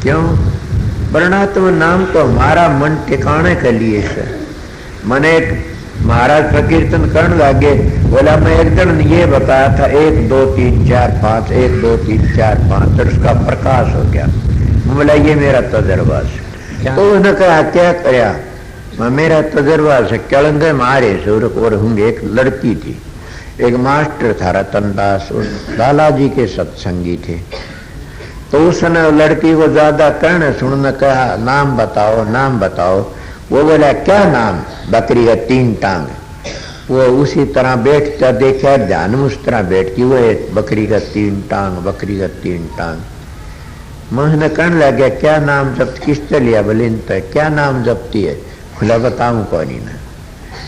क्यों? वर्णात्म नाम तो हमारा मन ठिकाने के लिए है। मन एक महाराज प्रकीर्तन करने लगे, बोला मैं एक दिन ये बताया था 1 2 3 4 5 1 2 3 4 5, तो उसका प्रकाश हो गया। बोला ये मेरा तजर्बा है। तो उन्होंने कहा क्या कराया? मेरा तजर्बा से कलंगे मारे सूर और होंगे। एक लड़की थी, एक मास्टर था रतनदास, लाला जी के सत्संगी थे। तो उसने लड़की को ज्यादा कहने सुनने कहा नाम बताओ नाम बताओ। वो बोला क्या नाम? बकरी का 3 टांग। वो उसी तरह बैठता देखा, ध्यान में उस तरह बैठती, वो बकरी का 3 टांग, बकरी का 3 टांग। मैं कहने लगा क्या नाम जप्त किससे लिया? बोले क्या नाम जपती है? बोला बताऊं कौन ही ना।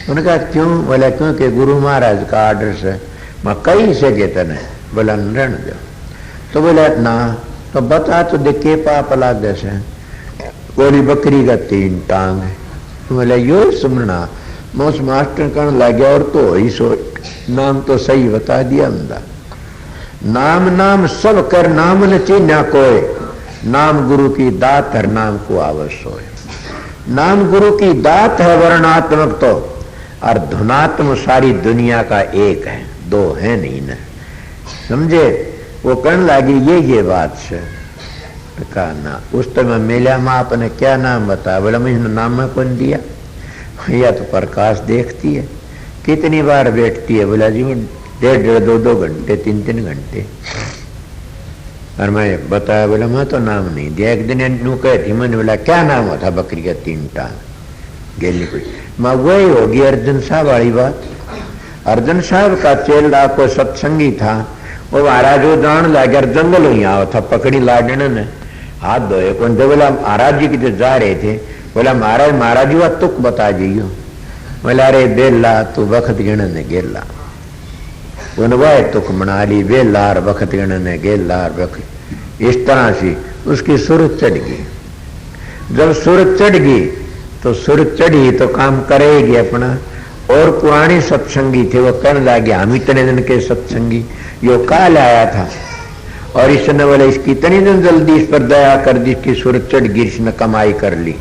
उन्होंने कहा क्यों? बोला क्योंकि गुरु महाराज का आर्डर से मैं कहीं से गेता नहीं। बोला रण दो। तो बोला ना, तो बता तो देखे पाप लागे से। बोली बकरी का 3 टांग है। बोला यो सुमरना। मैं उस मास्टर कहने लग गया और तो ही सो नाम तो सही बता दिया हमदा। नाम नाम सब कर नाम न चीन्या कोय, नाम गुरु की दात हर नाम को आवश्य होए। नाम गुरु की दात है वर्णात्मक तो, और धुनात्म सारी दुनिया का एक है, 2 है नहीं न। समझे? वो कहने लगी ये बात से। कहा ना, उस समय मेला माँ आपने क्या नाम बताया? बोला मुझे नाम में कौन दिया? या तो प्रकाश देखती है, कितनी बार बैठती है? बोला जी 1.5 2 घंटे 3 घंटे। और मैं बताया, बोला मैं तो नाम नहीं दिया। एक दिन नू कहती, मैंने बोला क्या नाम होता? बकरी का 3 टांग। गेली कोई मैं वही होगी अर्जन साहब वाली बात। अर्जन साहब का चेला कोई सत्संगी था, वो महाराज वो जान लगा जंगल ही आओ था, पकड़ी लाडने ने हाथ धोए कौन। तो बोला महाराज जी की जो जा रहे थे, बोला महाराज जी तुक बता जाइयो। बोला अरे बेला तू वक्त गिणने गेला। उनवाए तुक मना ली, बेला और वक्त गिणने गेला और वक्त। इस तरह से उसकी सूरत चढ़ गई। जब सूरत चढ़ गई तो सूरत चढ़ी तो काम करेगी अपना। और पुराने सत्संगी थे, वो कहने लगे हम इतने दिन के सत्संगी, यो काल आया था और इसने बोले इसकी इतनी दिन जल्दी इस पर दया कर दी कि सूरत चढ़ गई, इसने कमाई कर ली।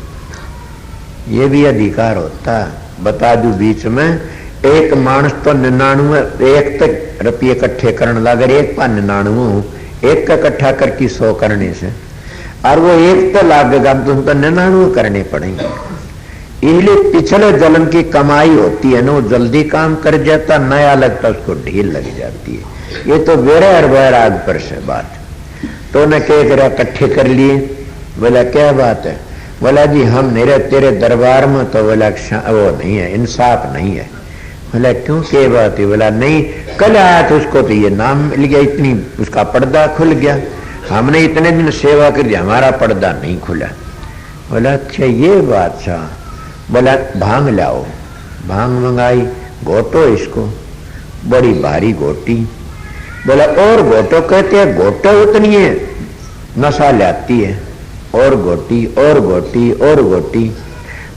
ये भी अधिकार होता। बता दू बीच में एक मानस तो 99 एक तक रुपये इकट्ठे करने लगे, एक पा 99 एक का इकट्ठा करके 100 करने से, और वो एक तो लागेगा तो 99 करने पड़ेंगे। इसलिए पिछले जन्म की कमाई होती है ना, वो जल्दी काम कर जाता, नया लगता उसको ढील लग जाती है। ये तो वेरे और वैराग पर से बात। तो न कह कर इकट्ठे कर लिए। बोला क्या बात है? बोला जी हम नहीं रहे तेरे दरबार में, तो बोला वो नहीं है, इंसाफ नहीं है। बोला क्यों क्या बात है? बोला नहीं कल आया था उसको तो ये नाम मिल गया, इतनी उसका पर्दा खुल गया, हमने इतने दिन सेवा कर दी, हमारा पर्दा नहीं खुला। बोला अच्छा ये बात था। बोला भांग लाओ। भांग मंगाई, घोटो इसको, बड़ी भारी घोटी। बोला और घोटो? कहते हैं घोटो उतनी है, नशा लाती है, और घोटी और घोटी और घोटी।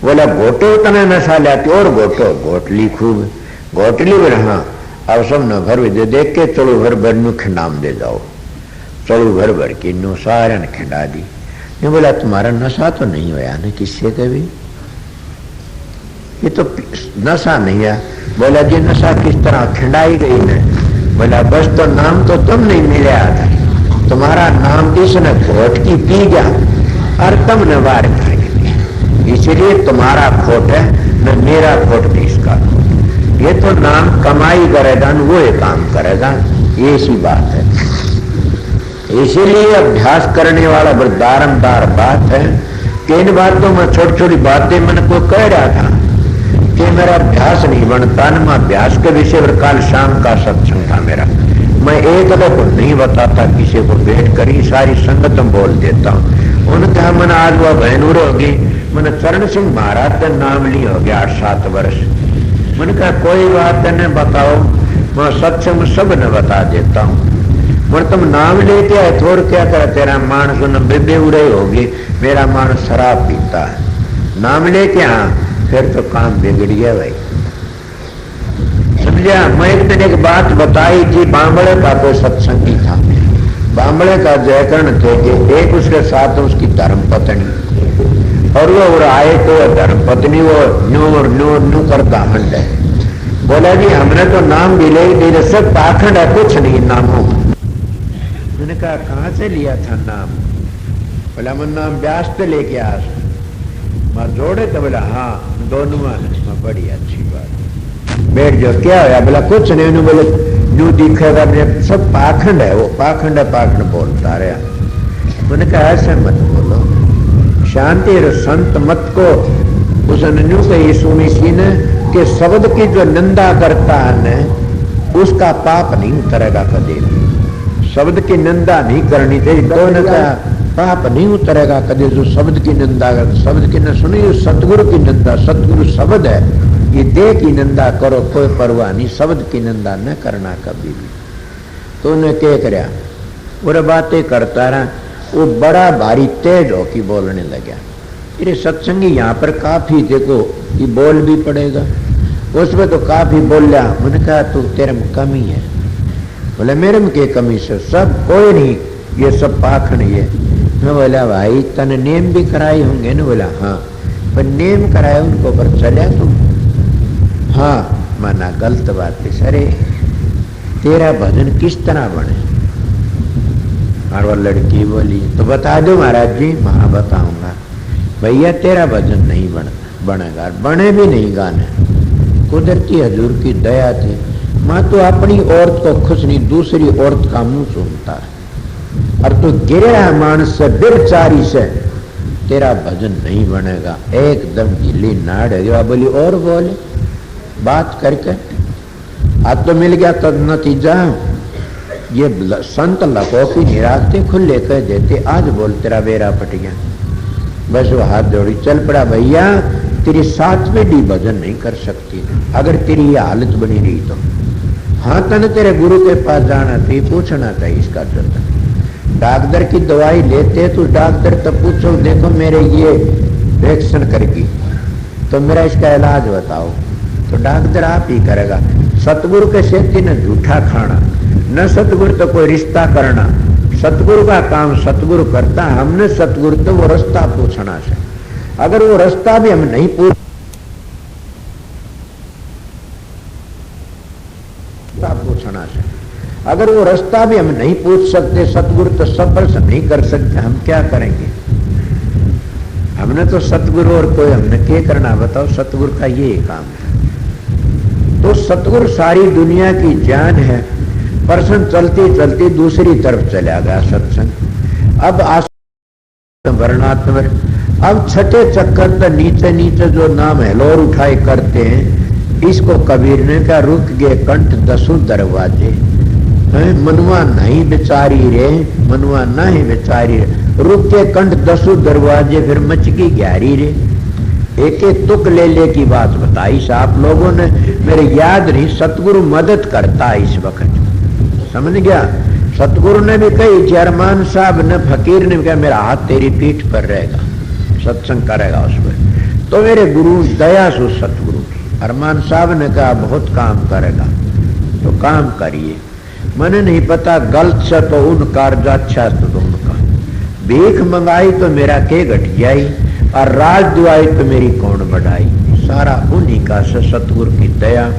बोला घोटो उतना नशा लाती और घोटो? घोटली खूब घोटली। बोला हाँ अब सब न भर दे देख के चलो भर भर नु खिंडाम दे जाओ। चलो भर भर के नु सारा ने खिंडा दी। नहीं बोला तुम्हारा नशा तो नहीं होया ना किससे कभी? ये तो नशा नहीं है। बोला जी नशा किस तरह खिंडाई गई ने? बोला बस तो नाम तो तुम नहीं मिला था, तुम्हारा नाम इसने घोट की पी गया और तुमने वार कर दिया, इसलिए तुम्हारा खोट है न मेरा खोट किसका। ये तो नाम कमाई करेगा न वो ये काम करेगा, ये सी बात है। इसीलिए अभ्यास करने वाला बारंबार बात है कि इन बातों में छोटी छोटी बातें मन को कह रहा था कि मेरा अभ्यास नहीं बनता न। मैं अभ्यास के विषय पर कल शाम का सत्संग था मेरा, मैं एक को नहीं बताता, किसी को बैठ कर ही सारी संगत में बोल देता हूँ। उन्होंने कहा मैंने आज वह बहनूर होगी, मैंने चरण सिंह महाराज का नाम लिया हो गया 8-7 वर्ष। मैंने कहा कोई बात नहीं बताओ, मैं सत्संग सब न बता देता हूँ। मैं तुम नाम लेके आए थोड़ क्या कर, तेरा मानस न बेबे उड़े होगी, मेरा मानस शराब पीता है। नाम लेके फिर तो काम बिगड़ गया भाई, समझा। मैं एक दिन एक बात बताई थी, बांबड़े का कोई सत्संगी था, बामड़े का जयकर्ण थे कि एक उसके साथ उसकी धर्म पत्नी, और वो आए तो धर्म पत्नी वो न्यू करता मंड है। बोला जी हमने तो नाम भी ले दिए, सब पाखंड है, कुछ नहीं नामों। मैंने कहा कहाँ से लिया था नाम? बोला मैं नाम व्यास पे लेके आ, मैं जोड़े तो बोला हाँ दोनों में, बड़ी अच्छी बात। बैठ जाओ, क्या होया? बोला कुछ नहीं। उन्होंने बोले न्यू दिखेगा, सब पाखंड है, वो पाखंड है, पाखंड बोलता रहा। मैंने कहा ऐसे मत बोलो, शांति और संत मत को। उसने न्यू कही सुनी सी ने कि शब्द की जो निंदा करता है न उसका पाप नहीं उतरेगा कभी। शब्द की निंदा नहीं करनी चाहिए, दोनों का पाप नहीं उतरेगा कभी। जो शब्द की निंदा कर, शब्द की न सुनी, सतगुरु की निंदा, सतगुरु शब्द है, ये देह की निंदा करो कोई परवाह नहीं, शब्द की निंदा न करना कभी भी। तो उन्हें क्या कराया, और बातें करता रहा। वो बड़ा भारी तेज होके बोलने लगा। अरे सत्संगी यहाँ पर काफी देखो, ये बोल भी पड़ेगा, उसमें तो काफी बोल लिया। मैंने कहा तू तेरे में कमी है। बोले मेरे में क्या कमी से? सब कोई नहीं, ये सब पाखंड ये। मैं बोला भाई तने नेम भी कराए होंगे ना? बोला हाँ। पर नेम कराए उनको पर चलिया तुम? हाँ। माना गलत बात है। अरे तेरा भजन किस तरह बने? और वो लड़की बोली तो बता दो महाराज जी। हाँ बताऊंगा। भैया तेरा भजन नहीं बनेगा, बने भी नहीं गाने। कुदरती हजूर की दया थी। माँ तो अपनी औरत को खुश नहीं, दूसरी औरत का मुंह सुनता है, और तू गिरे है मानस से बिरचारी से, तेरा भजन नहीं बनेगा। एकदम ढीली नाड़ है। बोली और बोले बात करके आज तो मिल गया तब नतीजा। ये संत लको की निराकते खुले कह देते, आज बोल तेरा बेरा पट गया। बस वो हाथ जोड़ी चल पड़ा। भैया तेरी 7 पीढ़ी भजन नहीं कर सकती अगर तेरी ये हालत बनी रही तो। हाँ तने तेरे गुरु के पास जाना था, पूछना था इसका जरूरत। डॉक्टर की दवाई लेते तो डॉक्टर तब पूछो देखो मेरे ये वैक्सीन करके तो मेरा इसका इलाज बताओ, तो डॉक्टर आप ही करेगा। सतगुरु के सेती न झूठा खाना, न सतगुरु तो कोई रिश्ता करना। सतगुरु का काम सतगुरु करता। हमने सतगुरु तो वो रास्ता पूछना से, अगर वो रास्ता भी हम नहीं पूछना से, अगर वो रास्ता भी हम नहीं पूछ सकते, सतगुरु तो स्पर्श नहीं कर सकते, हम क्या करेंगे? हमने तो सतगुरु और कोई हमने क्या करना बताओ? सतगुरु का ये काम है। तो सतगुरु सारी दुनिया की जान है। पर्सन चलती चलती दूसरी तरफ चला गया सत्संग। अब वर्णात्मक, अब छठे चक्कर तक नीचे नीचे जो नाम हेलोर उठाए करते हैं, इसको कबीर ने कहा रुक गए कंठ 10 दरवाजे। मनुआ नहीं बेचारी रे, मनुआ नहीं बेचारी रे, रुक के कंठ 10 दरवाजे, फिर मचकी ग्यारी रे। एक एक तुक ले की बात बताई आप लोगों ने, मेरे याद नहीं। सतगुरु मदद करता है इस वक्त, समझ गया? सतगुरु ने भी कही, अरमान साहब ने फकीर ने कहा मेरा हाथ तेरी पीठ पर रहेगा, सत्संग करेगा उस पर। तो मेरे गुरु दया सु सतगुरु की। अरमान साहब ने कहा बहुत काम करेगा, तो काम करिए। मैंने नहीं पता गलत से तो उनका, अच्छा तो उनका। भीख मंगाई तो मेरा के घट जाई, और राज दुआई तो मेरी कौन बढ़ाई। सारा उन्हीं का से सतगुरु की दया।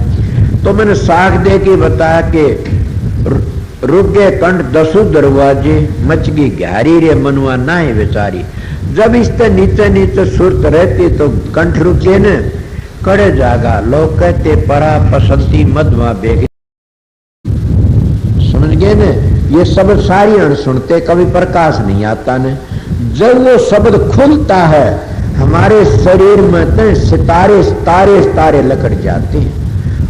तो मैंने साख दे के बताया कि रुक गए कंठ 10 दरवाजे, मच गई ग्यारी रे, मनुआ ना है बेचारी। जब इससे नीचे नीचे सुरत रहती तो कंठ रुके न कड़े जागा। लोग कहते परा पसंती मधवा बेग, समझ गए न? ये शब्द सारी अण सुनते, कभी प्रकाश नहीं आता न। जब वो शब्द खुलता है हमारे शरीर में तो सितारे तारे तारे लकड़ जाते हैं,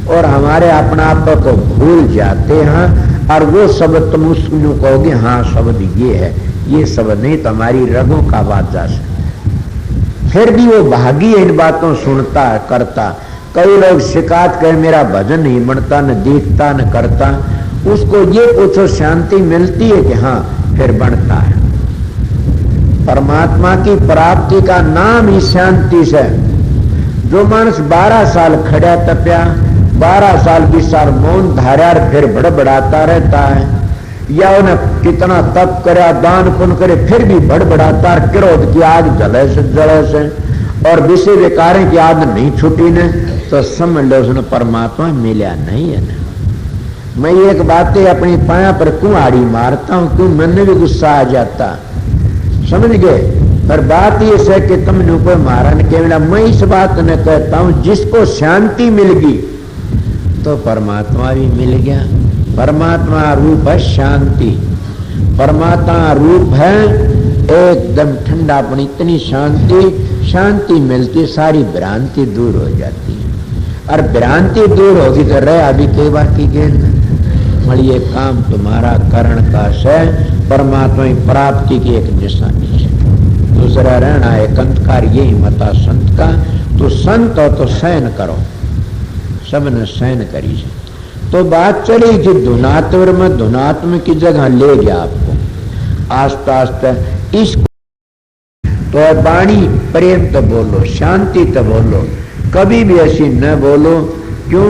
और हमारे अपना आप को भूल जाते हैं। और वो शब्द तुम उसको कहोगे हाँ शब्द ये है, ये शब्द नहीं तो हमारी रगों का बाजा से। फिर भी वो भागी इन बातों सुनता करता। कई लोग शिकायत कर मेरा भजन नहीं बनता, न देखता न करता। उसको ये पूछो शांति मिलती है कि हाँ, फिर बनता है। परमात्मा की प्राप्ति का नाम ही शांति से। जो मानस 12 साल खड़ा तपया, 12 साल 20 साल मौन धारा, फिर बड़बड़ाता रहता है, या उन्हें कितना तप करे, दान पुण्य करे, फिर भी बड़बड़ाता, क्रोध की आग जले से और विषय विकारों की आग नहीं छुटी ने, तो समझ लो उसने परमात्मा मिला नहीं है ना। मैं एक बात अपनी पाया पर कुहाड़ी मारता हूं, क्यों मैंने भी गुस्सा आ जाता, समझ गए। पर बात ये है कि तुमने ऊपर मारा न केवल, मैं इस बात ने कहता हूं जिसको शांति मिल गई तो परमात्मा भी मिल गया। परमात्मा रूप है शांति, परमात्मा रूप है एकदम ठंडापन, इतनी शांति मिलती, सारी भ्रांति दूर हो जाती है। और भ्रांति दूर होगी तो रहे अभी कई बाकी गेंद ये काम तुम्हारा करण का है, परमात्मा की प्राप्ति की एक निशानी है। दूसरा रहना एक अंतकार, यही मता संत का। तो संत हो तो शयन करो, सबने शयन करी है। तो बात चली कि धुनात्म में धुनात्म की जगह ले गया आपको आस्ते आस्ते। इस तो वाणी प्रेम तो बोलो, शांति तो बोलो, कभी भी ऐसी न बोलो। क्यों?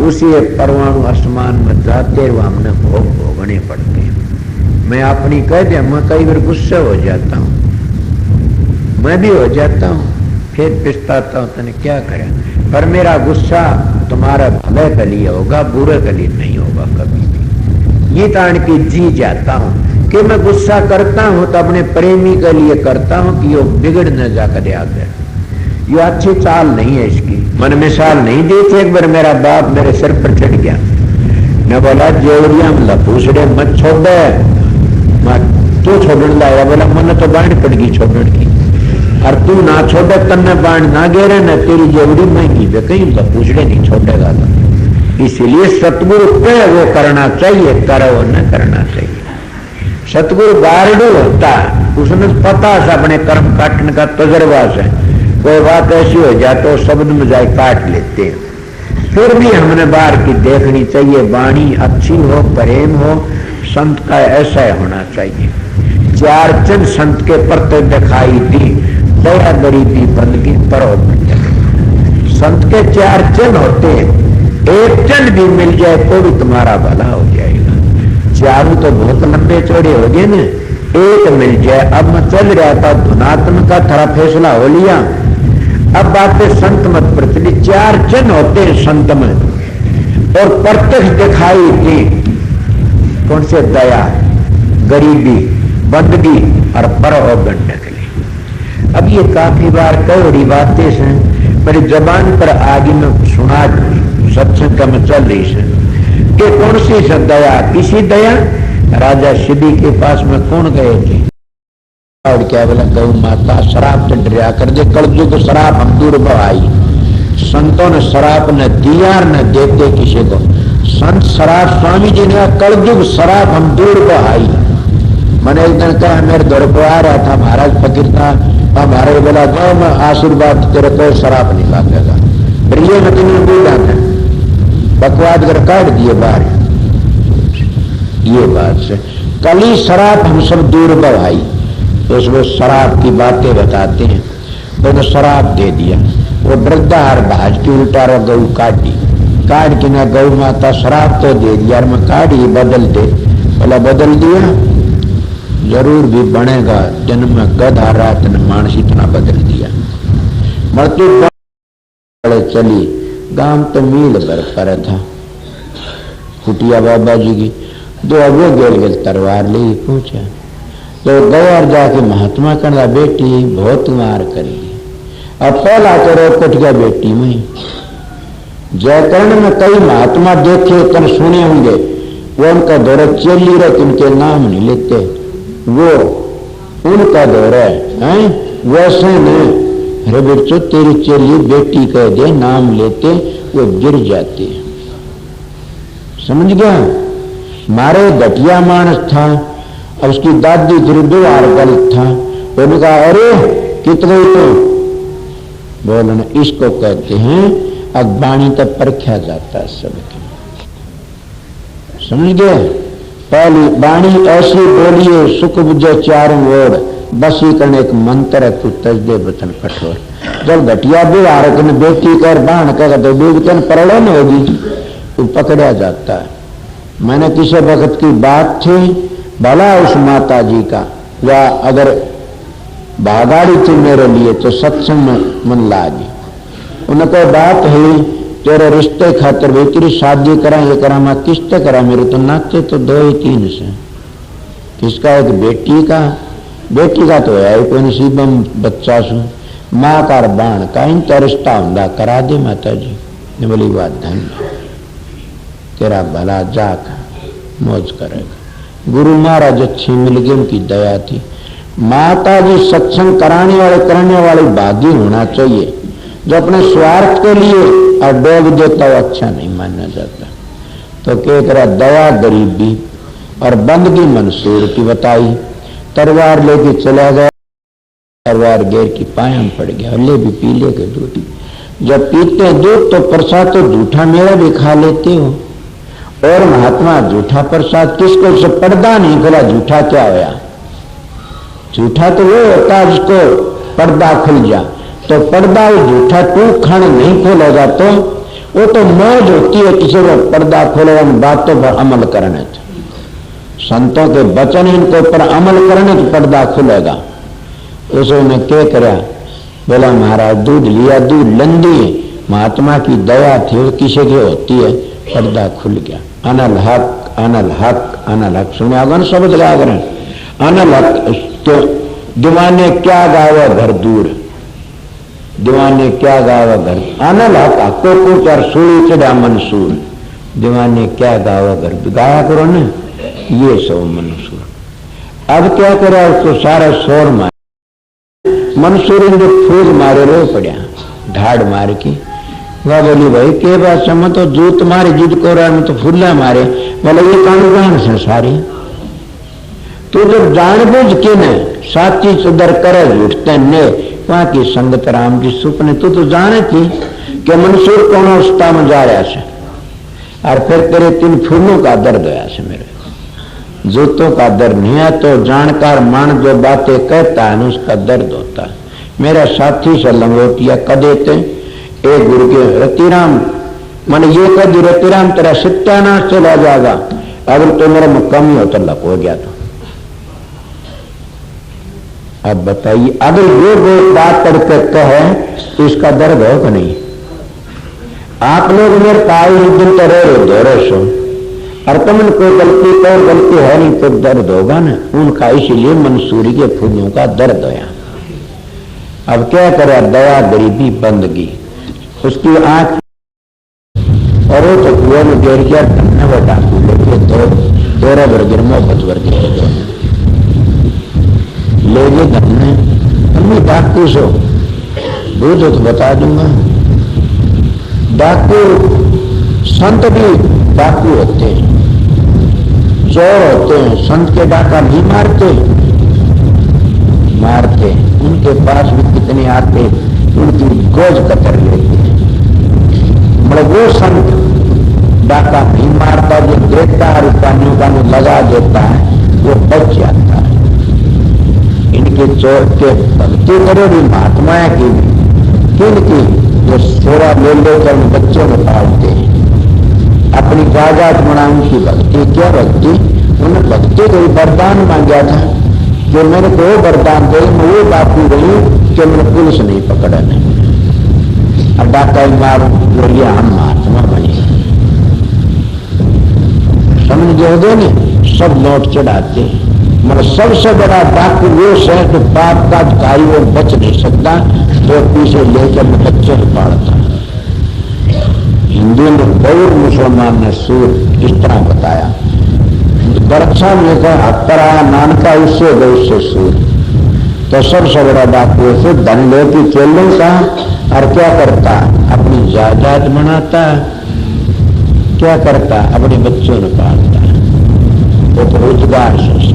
उसी परमाणु आसमान में जाते हुए हमने भोग भोगने पड़ते हैं। मैं अपनी कह दिया, मैं कई बार गुस्सा हो जाता हूँ, मैं भी हो जाता हूँ, फिर पछताता हूँ तूने क्या करा। पर मेरा गुस्सा तुम्हारा भले के लिए होगा, बुरे के लिए नहीं होगा कभी भी। ये तान की जी जाता हूँ कि मैं गुस्सा करता हूँ तो अपने प्रेमी के लिए करता हूँ कि वो बिगड़ न जाकर याद है। ये अच्छी चाल नहीं है इसकी। मैंने मिसाल नहीं दी थी, एक बार मेरा बाप मेरे सिर पर चढ़ गया, मैं बोला जेवरिया लपूसड़े मत छोड़ दे, तू छोड़ने लाया। बोला मैंने तो बाढ़ पड़गी छोड़ने की, और तू ना छोड़े तन्ने बाढ़ ना गेरे न तेरी जेवरी महंगी वे कहीं लपूसड़े नहीं छोड़ेगा। तो इसीलिए सतगुरु पे वो करना चाहिए, करो न करना चाहिए। सतगुरु गारडू होता, उसने पता से अपने कर्म काटने का तजर्बा से कोई बात ऐसी हो जाए तो शब्द में जाए काट लेते हैं। फिर भी हमने बार की देखनी चाहिए, वाणी अच्छी हो, प्रेम हो, संत का ऐसा होना चाहिए। चार चंद संत के परते दिखाई दी, दया गरीबी बंदगी पर संत के चार चंद होते हैं, एक चंद भी मिल जाए तो भी तुम्हारा भला हो जाएगा। चारों तो बहुत लंबे चौड़े हो गए न, एक मिल जाए। अब मैं चल रहा था धुनात्म का थोड़ा फैसला हो लिया, अब बातें संत मत प्रचलित। चार चिन्ह होते हैं संत में और प्रत्यक्ष दिखाई दी, कौन से? दया, गरीबी, बंदगी और परगंड के लिए। अब ये काफी बार कई बड़ी बातें हैं, मेरी जबान पर आगे में सुना सत्संग का में चल रही है कि कौन सी दया, किसी दया। राजा शिवी के पास में कौन गए थे और क्या बोला, गौ माता शराब तो डरिया कर दे, कलयुग शराब हम दूर बहाई। संतों ने शराब न दिया न देते किसी को। संत शराब, स्वामी जी ने कलयुग शराब हम दूर बहाई। मैंने एक दिन कहा, मेरे दौर को आ रहा था महाराज फकीर था, हमारे बोला गौ में आशीर्वाद तेरे को शराब नहीं लागेगा। प्रिय मतलब बोला था, बकवाद कर काट दिए बाहर। ये बात से कली शराब हम सब दूर बहाई। तो उसमें शराब की बातें बताते हैं। तो शराब दे दिया, वो वृद्धार भाज की उल्टा रो गऊ काटी, काट के ना गौ माता शराब तो दे दिया, मैं काट ही बदल दे। बोला बदल दिया, जरूर भी बनेगा जन्म में गधा रात ने मानस इतना बदल दिया। मृत्यु चली, गांव तो मील भर पर था, कुटिया बाबा जी की। दो अगो गेल गेल तरवार ले पहुंचा, तो गौर जाके महात्मा कहना, बेटी बहुत मार करेगी। अब पहला तो रो कट गया बेटी में। जयकर्ण में कई महात्मा देखे तन सुने होंगे, वो उनका दौरा चेली रहे, उनके नाम नहीं लेते, वो उनका दौरा है। वैसे न अरे बच्चों तेरी चेली बेटी कह दे, नाम लेते वो गिर जाते। समझ गया? मारे घटिया मानस था, अब उसकी दादी दो आरगल था। उन्होंने कहा, अरे कितने तो बोलना, इसको कहते हैं अज्ञानी तक परखा जाता है सबके। समझ गए? पहली वाणी ऐसी बोलिए, सुख बुझे चारों ओर, बसी करने एक मंत्र तू तजदे बचन कठोर। जब घटिया भी आरक ने बेटी कर बाण कर तो बेबतन परड़न होगी, तो पकड़ा जाता है। मैंने किसी वक्त की बात थी, भला उस माता जी का या अगर भागाड़ी थी मेरे लिए तो सत्संग में मन लागी। उनको बात हुई तेरे रिश्ते खातर भी तेरी शादी करा, ये करा, मैं किसते करा, मेरे तो नाते तो 2 ही 3 से। किसका? एक बेटी का तो है कोई नसीब में बच्चा सु, माँ का बाण का इनका रिश्ता होंदा करा दे माता जी ने। बोली बात धन्य, तेरा भला जाक मौज करेगा। गुरु महाराज अच्छी मिल गई, उनकी दया थी। माता जी सत्संग कराने वाले करने वाले भागी होना चाहिए। जो अपने स्वार्थ के लिए और डोब देता वो अच्छा नहीं माना जाता। तो क्या करा, दया गरीबी और बंदगी मंसूर की बताई। तलवार लेके चला गया, तलवार घेर की पाया में पड़ गया। ले भी पी ले के दूध। जब पीते हैं दूध तो प्रसाद तो झूठा मेरा भी खा लेते हो। और महात्मा झूठा प्रसाद किसको? से पर्दा नहीं खुला, झूठा क्या होया? झूठा तो वो होता है जिसको पर्दा खुल जा। तो पर्दा वो झूठा तू खाने नहीं खोलेगा तो वो तो मौज होती है किसी को पर्दा खोलेगा, बातों पर अमल करने। संतों के वचन इनके ऊपर अमल करने तो पर्दा खुलेगा। उसने क्या करा? बोला महाराज दूध लिया, दूध लंदी है, महात्मा की दया थी, किसी की होती है, पर्दा खुल गया। अनल हक अनल हक अनल हक सुने आगन शब्द गा करें। अनल हक तो दीवाने क्या गावा घर दूर, दीवाने क्या गावा घर। अनल हक हको कुछ और सूरी चढ़ा मंसूर, दीवाने क्या गावा घर गाया करो ना, ये सब मंसूर। अब क्या करा? उसको सारा शोर मार मंसूर ने फूल मारे रो पड़ा ढाड़ मार की। वह बोली भाई के बात समझ तो जूत मारे जिद को रहा में तो फूला मारे। बोले ये कानून से सारी तू जब जानबूझ के न साची सुधर करे झूठते ने वहां की संगत राम की सुपने तू तो जाने थी कि मंसूर कौन अवस्था में जा रहा से। और फिर तेरे 3 फूलों का दर्द होया से, मेरे जूतों का दर्द नहीं है। तो जानकार मान जो बातें कहता है उसका दर्द होता है। मेरा साथी से लंगोटिया कदेते एक गुरु के रतिराम मन ये कद रतिराम तेरा सत्यानाश चला जाएगा, अगर तो मेरा कमी हो तो लप हो गया। तो अब बताइए अगर ये वो बात करके कहे तो इसका दर्द हो कि नहीं? आप लोग मेरे पाए दिन तो रहे सो और तुमने कोई गलती कोई गलती है नहीं तो दर्द होगा ना उनका। इसीलिए मंसूरी के फूलों का दर्द होया। अब क्या करे? दया गरीबी बंदगी उसकी आंख और वो तो कुएं में गिर गया। धन्य डाकू लेके 2 वर्ग मोहब्बत वर्ग ले गए धन्य। अम्मी डाकू सो दूध तो बता दूंगा। डाकू संत भी डाकू होते हैं, चोर होते हैं। संत के डाका नहीं मारते, उनके पास भी कितने आते उनकी गोज कतर लेते हैं। मतलब वो संत डाका नहीं मारता, जो देता है रुपयों का लगा देता है वो बच जाता है। इनके चोर के भक्ति करो भी महात्मा की किनकी जो सोरा ले लेकर बच्चों को पालते हैं, अपनी काजात बना उनकी भक्ति। क्या भक्ति? उन्होंने भक्ति को वरदान मांगा था कि मैंने को वरदान दे, मैं वो डाकू रही कि मैंने पुलिस नहीं पकड़ा नहीं और डाका मार बोलिए हम महात्मा बने। समझ गए ने? सब नोट चढ़ाते। मगर सबसे बड़ा डाकू वो है तो बाप का अधिकारी वो बच नहीं सकता, तो पीछे लेकर बच्चों को पालता। हिंदू ने बहुत मुसलमान ने सूर इस तरह बताया। बरछा में का हाथ पर आया नानका उससे गए उससे सूर। तो सबसे बड़ा डाकू से धन ले की चेलों का और क्या करता? अपनी जायदाद बनाता। क्या करता? अपने बच्चों ने पालता। तो रोजगार से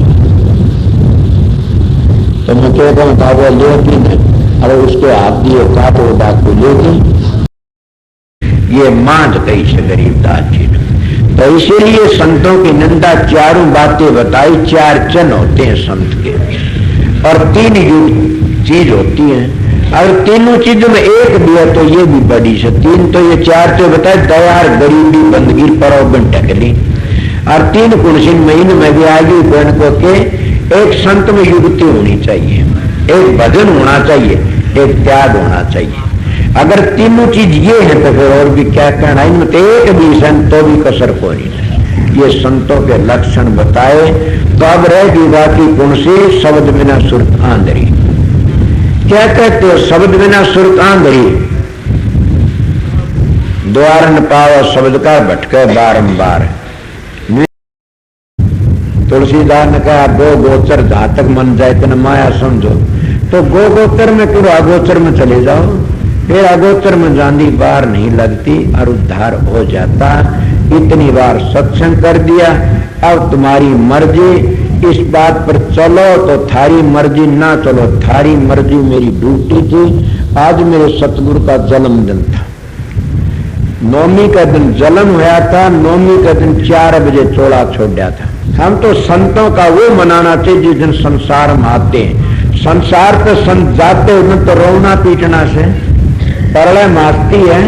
तो मैं कहता हूँ था वो लेकिन अरे उसके हाथ दिए काटो डाकू लेके ये मांझ गई से गरीबदास जी ने। तो इसीलिए संतों की निंदा चारों बातें बताई। 4 चन होते हैं संत के और 3 चीज होती है। अगर तीनों चीजों में एक भी है तो ये भी बड़ी से 3 तो ये 4 तो बताए दया गरीबी बंदगी पर टकली। और 3 कुर्सिन महीने में भी आगे बहन को के एक संत में युक्ति होनी चाहिए, एक भजन होना चाहिए, एक त्याग होना चाहिए। अगर तीनों चीज ये है तो फिर और भी क्या कहना, इनमें तो एक भी संत तो भी कसर को नहीं। ये संतों के लक्षण बताए तो अब रह गई बाकी गुण से शब्द बिना सुरत आंधरी। क्या कहते हो शब्द बिना सुरत आंधरी? द्वार न पावा शब्द का भटके बारंबार। तुलसीदास ने कहा गो गोचर जहां तक मन जाए तेन माया समझो, तो गो गोचर में क्यों अगोचर में चले जाओ, फिर अगोचर में जानी बार नहीं लगती और उद्धार हो जाता। इतनी बार सत्संग कर दिया, अब तुम्हारी मर्जी, इस बात पर चलो तो थारी मर्जी, ना चलो थारी मर्जी। मेरी ड्यूटी थी, आज मेरे सतगुरु का जन्मदिन था, नौमी का दिन जन्म हुआ था, नौमी का दिन 4 बजे चोला छोड़ दिया था। हम तो संतों का वो मनाना चाहिए जिस दिन संसार में आते हैं। संसार पे संत जाते उन्हें तो रोना पीटना से परलय मास्ती है,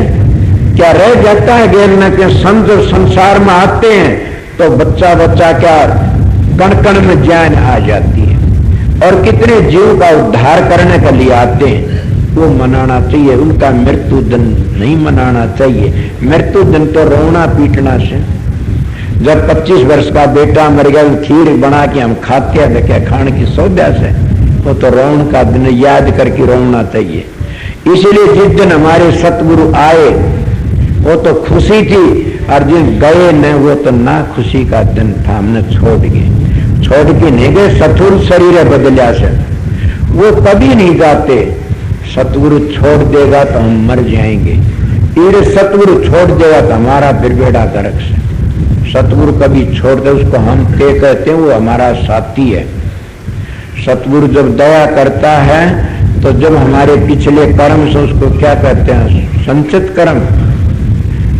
क्या रह जाता है गेल न के संत संसार में आते हैं तो बच्चा बच्चा क्या कण कण में जान आ जाती है, और कितने जीव का उद्धार करने के लिए आते हैं, वो मनाना चाहिए। उनका मृत्यु दिन नहीं मनाना चाहिए। मृत्यु दिन तो रोना पीटना से। जब 25 वर्ष का बेटा मर गया, खीर बना के हम खाते हैं, क्या खाने की सौदा से, वो तो रोन का दिन याद करके रोना चाहिए। इसलिए जिस दिन हमारे सतगुरु आए वो तो खुशी थी, और जिन गए न वो तो ना खुशी का दिन था। हमने छोड़ के नहीं गए, सथुर शरीर बदलिया से वो कभी नहीं जाते। सतगुरु छोड़ देगा तो हम मर जाएंगे, फिर सतगुरु छोड़ देगा तो हमारा फिर बेड़ा गर्क से। सतगुरु कभी छोड़ दे उसको हम ते कहते हैं, वो हमारा साथी है। सतगुरु जब दया करता है तो जब हमारे पिछले कर्म से उसको क्या कहते हैं, संचित कर्म,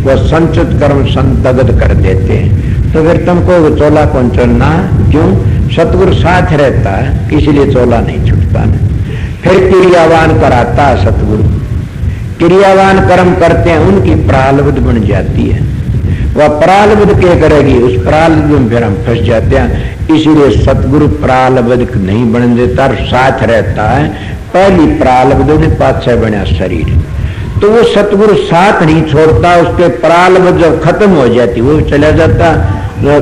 वो संचित कर्म संतगत कर देते हैं। तो फिर तुमको वो चोला कौन छोड़ना? क्यों? सतगुरु साथ रहता है, इसलिए चोला नहीं छूटता ना। फिर क्रियावान कराता है सतगुरु, क्रियावान कर्म करते हैं, उनकी प्रालब्ध बन जाती है। वह प्रालब्ध क्या करेगी, उस प्रालब्ध में फिर हम फंस जाते हैं। इसीलिए सतगुरु प्रालब्ध नहीं बन देता, साथ रहता है। पहली प्रालब्ध ने पाछे बना शरीर, तो वो सतगुरु साथ नहीं छोड़ता। उसके प्रालब्ध जब खत्म हो जाती वो चला जाता, वो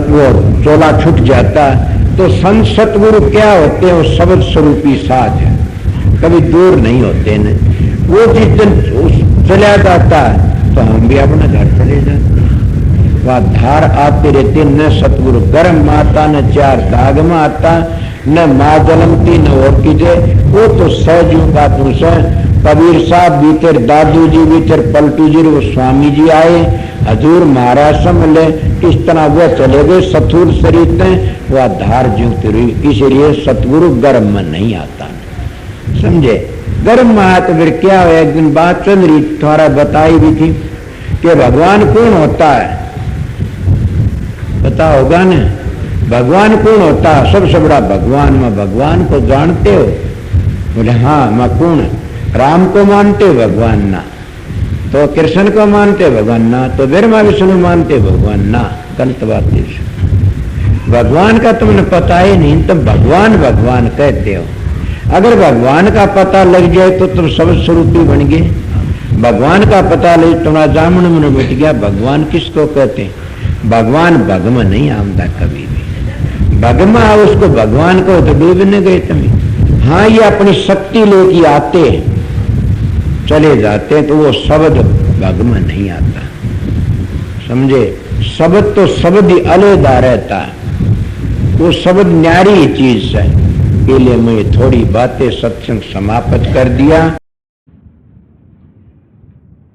चोला छूट जाता। तो संत सतगुरु क्या होते हैं, वो शब्द स्वरूपी साथ है, कभी दूर नहीं होते न। वो जिस दिन चला जाता तो हम भी अपना घर चले जाते। वह धार आते रहते, न सतगुरु गर्म माता, न 4 दाग में आता, न माँ जन्मती न और कीजे। वो तो सहजू का पुरुष है। कबीर साहब भीतर, दादू जी भीतर, पलटू जी वो स्वामी जी आए, हजूर महाराज समझ, इस तरह वो चले गए सथुर शरीर में, वह धार जीवती रही। इसलिए सतगुरु गर्म में नहीं आता, समझे। गर्म में आया तो फिर क्या हो, एक दिन बात चल रही, तुम्हारा बताई भी थी कि भगवान कौन होता है, पता होगा न? भगवान कौन होता है? सबसे बड़ा भगवान। में भगवान को जानते हो? बोले हाँ, मैं कौन? राम को मानते हो भगवान ना, तो कृष्ण को मानते भगवान ना, तो ब्रह्मा विष्णु मानते भगवान ना। गलत बात है। भगवान का तुमने पता ही नहीं, तुम भगवान भगवान कहते हो। अगर भगवान का पता लग जाए तो तुम सब स्वरूपी बन गए। भगवान का पता लगे तुम्हारा जामुन में मिट गया। भगवान किसको कहते हैं? भगवान भगम नहीं आमदा कभी भी। भगमा उसको भगवान को तो डूब न गए तुम्हें। हाँ, ये अपनी शक्ति लेके आते हैं, चले जाते हैं, तो वो शब्द भगम नहीं आता, समझे। शब्द तो शब्द ही अलग रहता है, वो शब्द न्यारी चीज है। इसलिए मैं थोड़ी बातें सत्संग समाप्त कर दिया।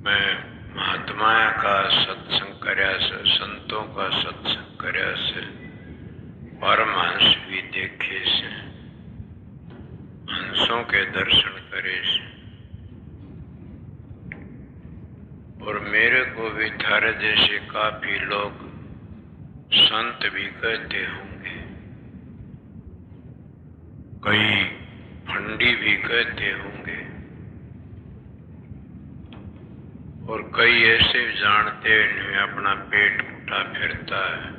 मैं महात्मा का सत्संग कर्या से, संतों का सत्संग कर्या से, परमहंस भी देखे से, हंसों के दर्शन करे से, और मेरे को भी थारे जैसे काफी लोग संत भी कहते होंगे, कई फंडी भी कहते होंगे, और कई ऐसे जानते हैं अपना पेट उठा फिरता है,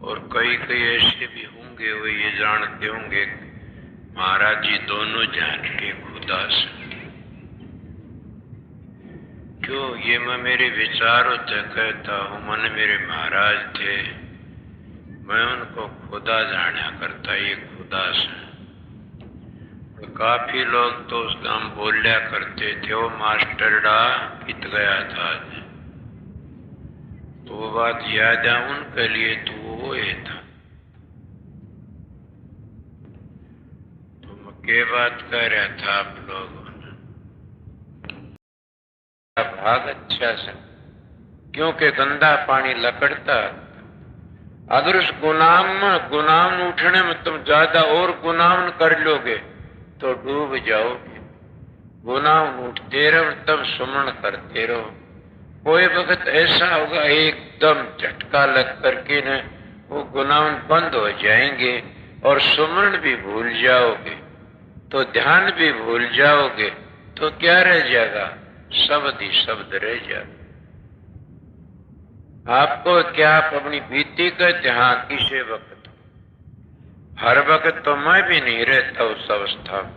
और कई कई ऐसे भी होंगे वो ये जानते होंगे महाराज जी दोनों जान के खुदा से। क्यों ये मैं मेरे विचारों से कहता हूँ, मन मेरे महाराज थे, मैं उनको खुदा जाना करता, ये खुदा से। काफी लोग तो उस काम बोलिया करते थे, वो मास्टर डा कित गया था आज, तो वो बात याद है उनके लिए, तो वो ये था। तो मैं क्या बात कह रहा था आप लोगों ने, भाग अच्छा से, क्योंकि गंदा पानी लकड़ता। अगर उस गुनाम उठने में तुम ज्यादा और गुनाम कर लोगे तो डूब जाओगे। गुनाह उठते रहो तब सुमरण करते रहो। कोई वक्त ऐसा होगा एकदम झटका लग करके न वो गुनाह बंद हो जाएंगे और सुमरण भी भूल जाओगे, तो ध्यान भी भूल जाओगे, तो क्या रह जाएगा? शब्द ही शब्द रह जाएगा। आपको क्या आप अपनी बीती कहते? हाँ, किसी वक्त हर वक्त तो मैं भी नहीं रहता उस अवस्था में,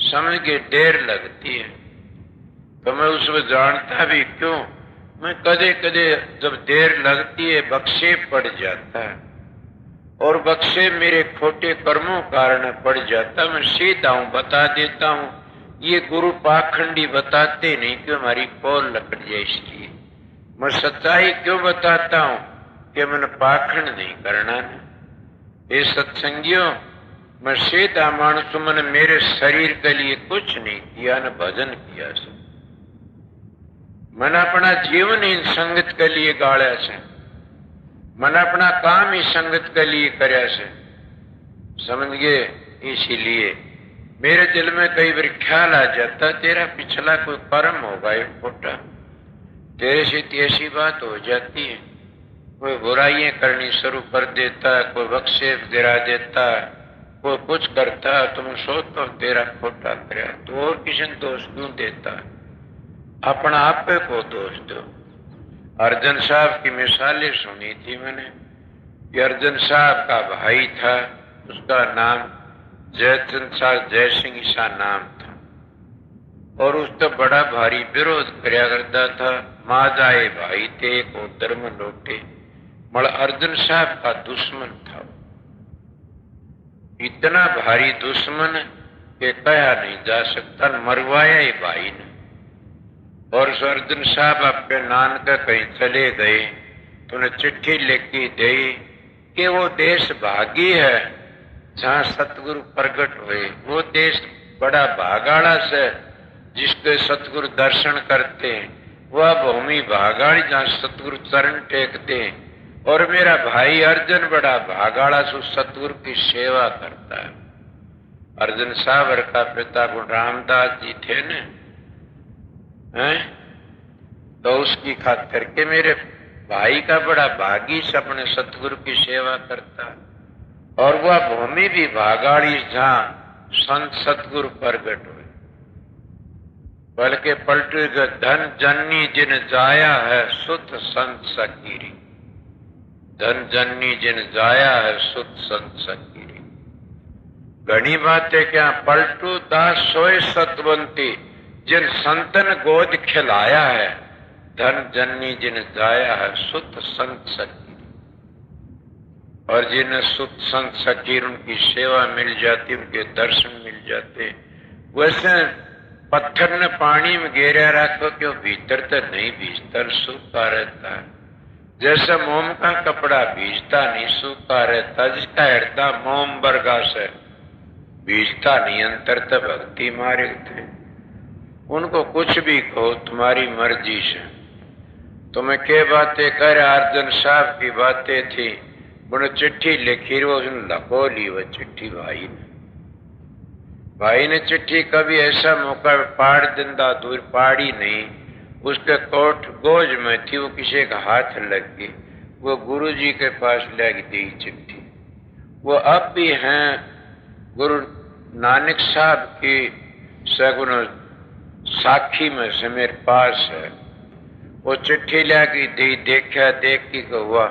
समझ के देर लगती है, तो मैं उसमें जानता भी क्यों। मैं कदे कदे जब देर लगती है बख्शे पड़ जाता है, और बख्शे मेरे खोटे कर्मों कारण पड़ जाता। मैं सीधा हूं, बता देता हूं, ये गुरु पाखंडी बताते नहीं कि हमारी पोल लकड़ जाए, इसलिए मैं सच्चाई क्यों बताता हूं कि मैंने पाखंड नहीं करना है। ये सत्संगियों, मैं सीधा मानस, मैंने मेरे शरीर के लिए कुछ नहीं किया, न भजन किया से। मैंने अपना जीवन ही संगत के लिए गाड़ा से, मैंने अपना काम ही संगत के लिए करया से, समझ गए। इसीलिए मेरे दिल में कई बार ख्याल आ जाता, तेरा पिछला कोई कर्म होगा ये खोटा, तेरे से ऐसी बात हो जाती है। कोई बुराइयां करनी शुरू कर देता है, कोई बख्शेप गिरा देता है, कोई कुछ करता है, तुम सोचते हो तेरा खोटा करे, तो और किसी ने दोष क्यों देता है? अपना आप को दोष दो। अर्जन साहब की मिसालें सुनी थी मैंने कि अर्जन साहब का भाई था, उसका नाम जयचंद साहब जय सिंह सा नाम था, और उसका बड़ा भारी विरोध करया करता था। माजाए भाई थे, को धर्म लौटे, मल अर्जन साहब का दुश्मन था, इतना भारी दुश्मन कि कहा नहीं जा सकता, मरवाया ही भाई ने। और अर्जुन साहब अपने नानका कहीं चले गए तो उन्हें चिट्ठी लिख के दी कि वो देश भागी है जहां सतगुरु प्रकट हुए। वो देश बड़ा भागाड़ा से जिसके सतगुरु दर्शन करते हैं, वह भूमि भागाड़ी जहां सतगुरु चरण टेकते हैं। और मेरा भाई अर्जुन बड़ा भागाड़ा से सतगुरु की सेवा करता है। अर्जुन साहब का पिता गुरु रामदास जी थे न, तो उसकी खातिर के मेरे भाई का बड़ा भागी से अपने सतगुरु की सेवा करता, और वह भूमि भी भागाड़ी जहां संत सतगुरु प्रगट हुए। बल्कि पलटू धन जननी जिन जाया है सुत संत सकीरी, धन जननी जिन जाया है सुत संत सकीरी। घनी बातें क्या पलटू दास सोए सतवंती, जिन संतन गोद खिलाया है, धन जननी जिन जाया है सुत संत सकीर। और जिन्हें सुत संत सकीर उनकी सेवा मिल जाती, उनके दर्शन मिल जाते। वैसे पत्थर ने पानी में घेरा रखो क्यों, भीतर तो नहीं भीजता, सूखा रहता है। जैसे मोम का कपड़ा भीजता नहीं, सूखा रहता, जिसका हृदय मोम बरगा से भीजता नहीं, अंतर तो भक्ति मारे थे। उनको कुछ भी कहो तुम्हारी मर्जी से। तो मैं क्या बातें कर, अर्जुन साहब की बातें थी। उन्होंने चिट्ठी लिखी, वो लखो ली वो चिट्ठी भाई ने चिट्ठी कभी ऐसा मौका पाड़ दिंदा दूर पाड़ी नहीं, उसके कोट गोज में थी, वो किसी का हाथ लग गई, वो गुरु जी के पास लग दी चिट्ठी। वो अब भी हैं गुरु नानक साहब की सगुन साखी में से मेरे पास है। वो चिट्ठी लागी दी, देखा, देख की हुआ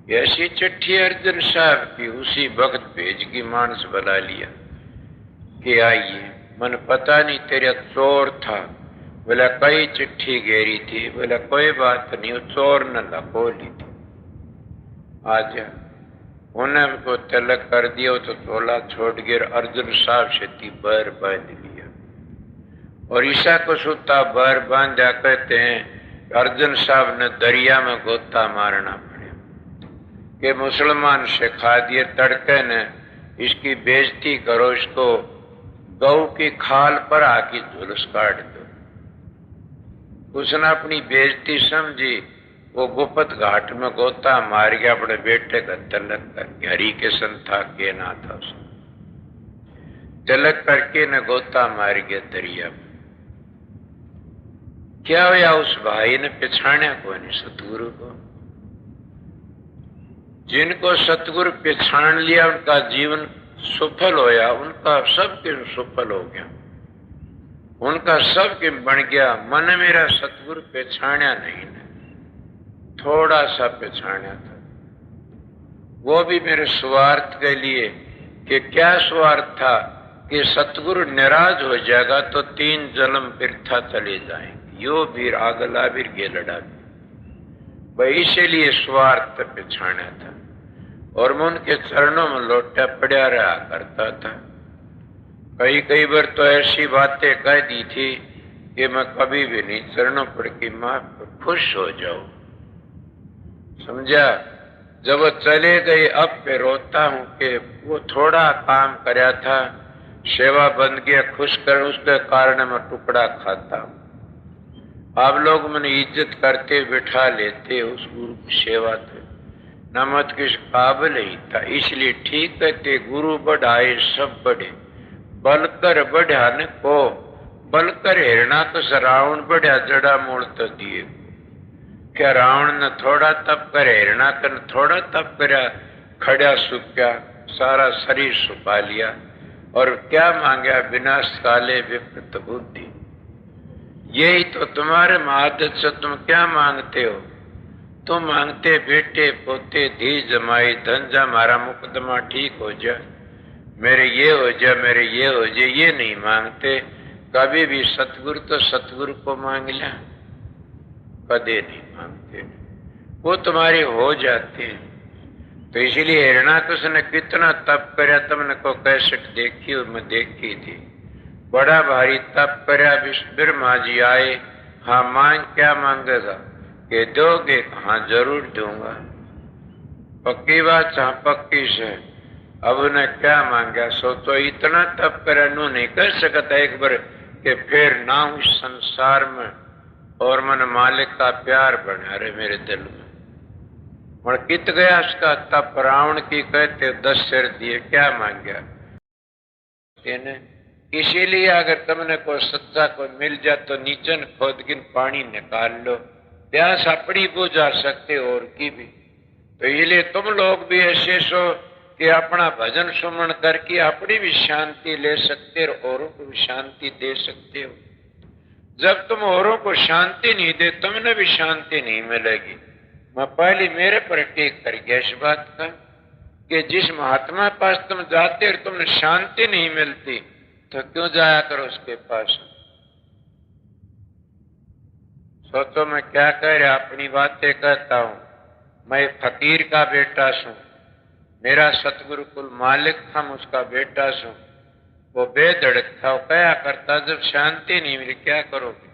ऐसी चिट्ठी अर्जुन साहब की उसी वक्त भेज की मानस बुला लिया कि आइए। मन पता नहीं तेरा चोर था, बोला कई चिट्ठी घेरी थी, बोला कोई बात नहीं, वो चोर न लको ली थी, आजा। उन्हें को तिलक कर दिया तो तोला छोड़ गिर अर्जुन साहब से बर बांध लिया और ईसा को सूता बर बांधा। कहते हैं अर्जुन साहब ने दरिया में गोता मारना पड़ा कि मुसलमान सिखा दिए तड़के ने इसकी बेइज्जती करो, इसको गऊ की खाल पर आके झुलस काट दो। उसने अपनी बेइज्जती समझी, वो गुप्त घाट में गोता मार गया, अपने बेटे का तिलक करके। हरि के संथा के ना था उसने तिलक करके न गोता मार गया दरिया में। क्या हुआ? उस भाई ने पिछाड़ा को नहीं सतगुरु को। जिनको सतगुरु पिछाड़ लिया उनका जीवन सफल होया, उनका सब कुछ सफल हो गया, उनका सब कुछ बन गया। मन मेरा सतगुरु पिछाड़ा नहीं ने, थोड़ा सा पिछाड़ा था, वो भी मेरे स्वार्थ के लिए। कि क्या स्वार्थ था? कि सतगुरु नाराज हो जाएगा तो 3 जन्म बिरथा चले जाएंगे, यो वीर आगला वीर गेलड़ा वीर। भाई इसीलिए स्वार्थ पिछाड़ा था और मैं उनके चरणों में लोटा पड़ा रहा करता था। कई बार तो ऐसी बातें कह दी थी कि मैं कभी भी नहीं चरणों पड़ के माफ खुश हो जाऊं, समझा। जब वो चले गए अब पे रोता हूं कि वो थोड़ा काम कराया था, सेवा बंद किया, खुश कर, उसके कारण मैं टुकड़ा खाता हूं। आप लोग मैंने इज्जत करते बिठा लेते, उस गुरु की सेवा थे न मत किस काबिल ही था। इसलिए ठीक कहते गुरु बढ़ाए सब बढ़े, बलकर बढ़ा न को, बलकर हिरणा कस रावण बढ़ा जड़ा मूल तो दिए। क्या रावण ने थोड़ा तप करे, हिरणा कर थोड़ा तप करा, खड़ा सुखा, सारा शरीर सुखा लिया और क्या मांगा? विनाश काले विपरीत बुद्धि। यही तो तुम्हारे आदत से तुम क्या मांगते हो? तुम मांगते बेटे पोते धी जमाई धन जा, हमारा मुकदमा ठीक हो जाए, मेरे ये हो जाए, मेरे ये हो जाए, ये नहीं मांगते। कभी भी सतगुरु तो सतगुरु को मांग लिया, कदे नहीं मांगते, वो तुम्हारे हो जाते हैं। तो इसीलिए हिरणाकश ने कितना तप करया, तुमने को कैसेट देखी और मैं देखी थी। बड़ा भारी तप करया, ब्रह्मा जी आए, हाँ मांग, क्या मांगेगा? कि दोगे? हाँ जरूर दूंगा। पक्की बात, हाँ पक्की से। अब उन्हें क्या मांगा? सोचो इतना तप करया, नो नहीं कर सकता एक बार कि फिर ना उस संसार में और मन मालिक का प्यार बना रहे मेरे दिल में। और कित गया उसका तप। रावण की कहते 10 सिर दिए, क्या मांगा? इसीलिए अगर तुमने को सच्चा को मिल जाए तो नीचे खोद गिन पानी निकाल लो, प्यास अपनी बुझा सकते और की भी। तो इसलिए तुम लोग भी ऐसे सो कि अपना भजन सुमन करके अपनी भी शांति ले सकते हो, औरों को भी शांति दे सकते हो। जब तुम औरों को शांति नहीं दे, तुमने भी शांति नहीं मिलेगी। मैं पहले मेरे पर टेक कर गया इस बात का कि जिस महात्मा पास तुम जाते और तुमने शांति नहीं मिलती तो क्यों जाया करो उसके पास। सोचो मैं क्या कह रहा, अपनी बातें कहता हूं। मैं फकीर का बेटा हूं, मेरा सतगुरु कुल मालिक था, मैं उसका बेटा हूं। वो बेधड़क था, वो क्या करता, जब शांति नहीं मिली क्या करोगे?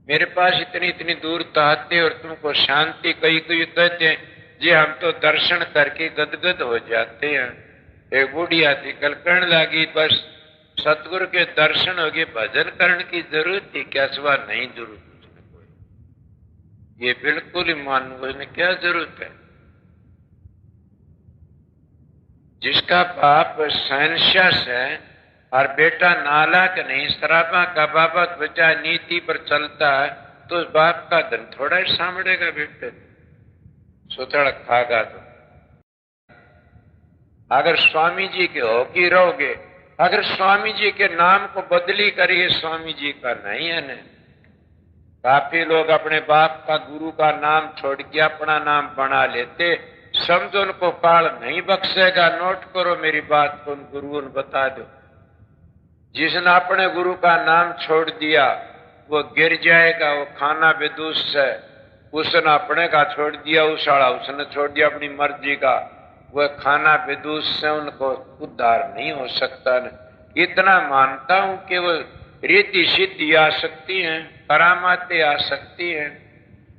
मेरे पास इतनी इतनी दूर तो आते और तुमको शांति कई कहते हैं जी हम तो दर्शन करके गदगद हो जाते हैं। एक बुढ़िया थी, कल कहने लगी बस सतगुरु के दर्शन हो गए, भजन करने की जरूरत थी क्या? सवा नहीं जरूरत उसने कोई, ये बिल्कुल ही मानूंगा, इसने क्या जरूरत है? जिसका बाप साइंसियस है और बेटा नालायक नहीं, शराबा का बाबत बचा नीति पर चलता है, तो उस बाप का धन थोड़ा ही सामड़ेगा बेटे, सुथड़ खागा। तो अगर स्वामी जी के होगी रहोगे, अगर स्वामी जी के नाम को बदली करिए, स्वामी जी का नहीं है न, काफी लोग अपने बाप का गुरु का नाम छोड़ के अपना नाम बना लेते, समझो उनको काल नहीं बख्शेगा। नोट करो मेरी बात को, उन गुरुओं ने बता दो, जिसने अपने गुरु का नाम छोड़ दिया वो गिर जाएगा, वो खाना बेदूस है। उसने अपने का छोड़ दिया, उस वाला उसने छोड़ दिया अपनी मर्जी का, वह खाना बेदूस से उनको उद्धार नहीं हो सकता। इतना मानता हूं कि वो रीति सिद्धि आ सकती हैं, करामातें आ सकती हैं,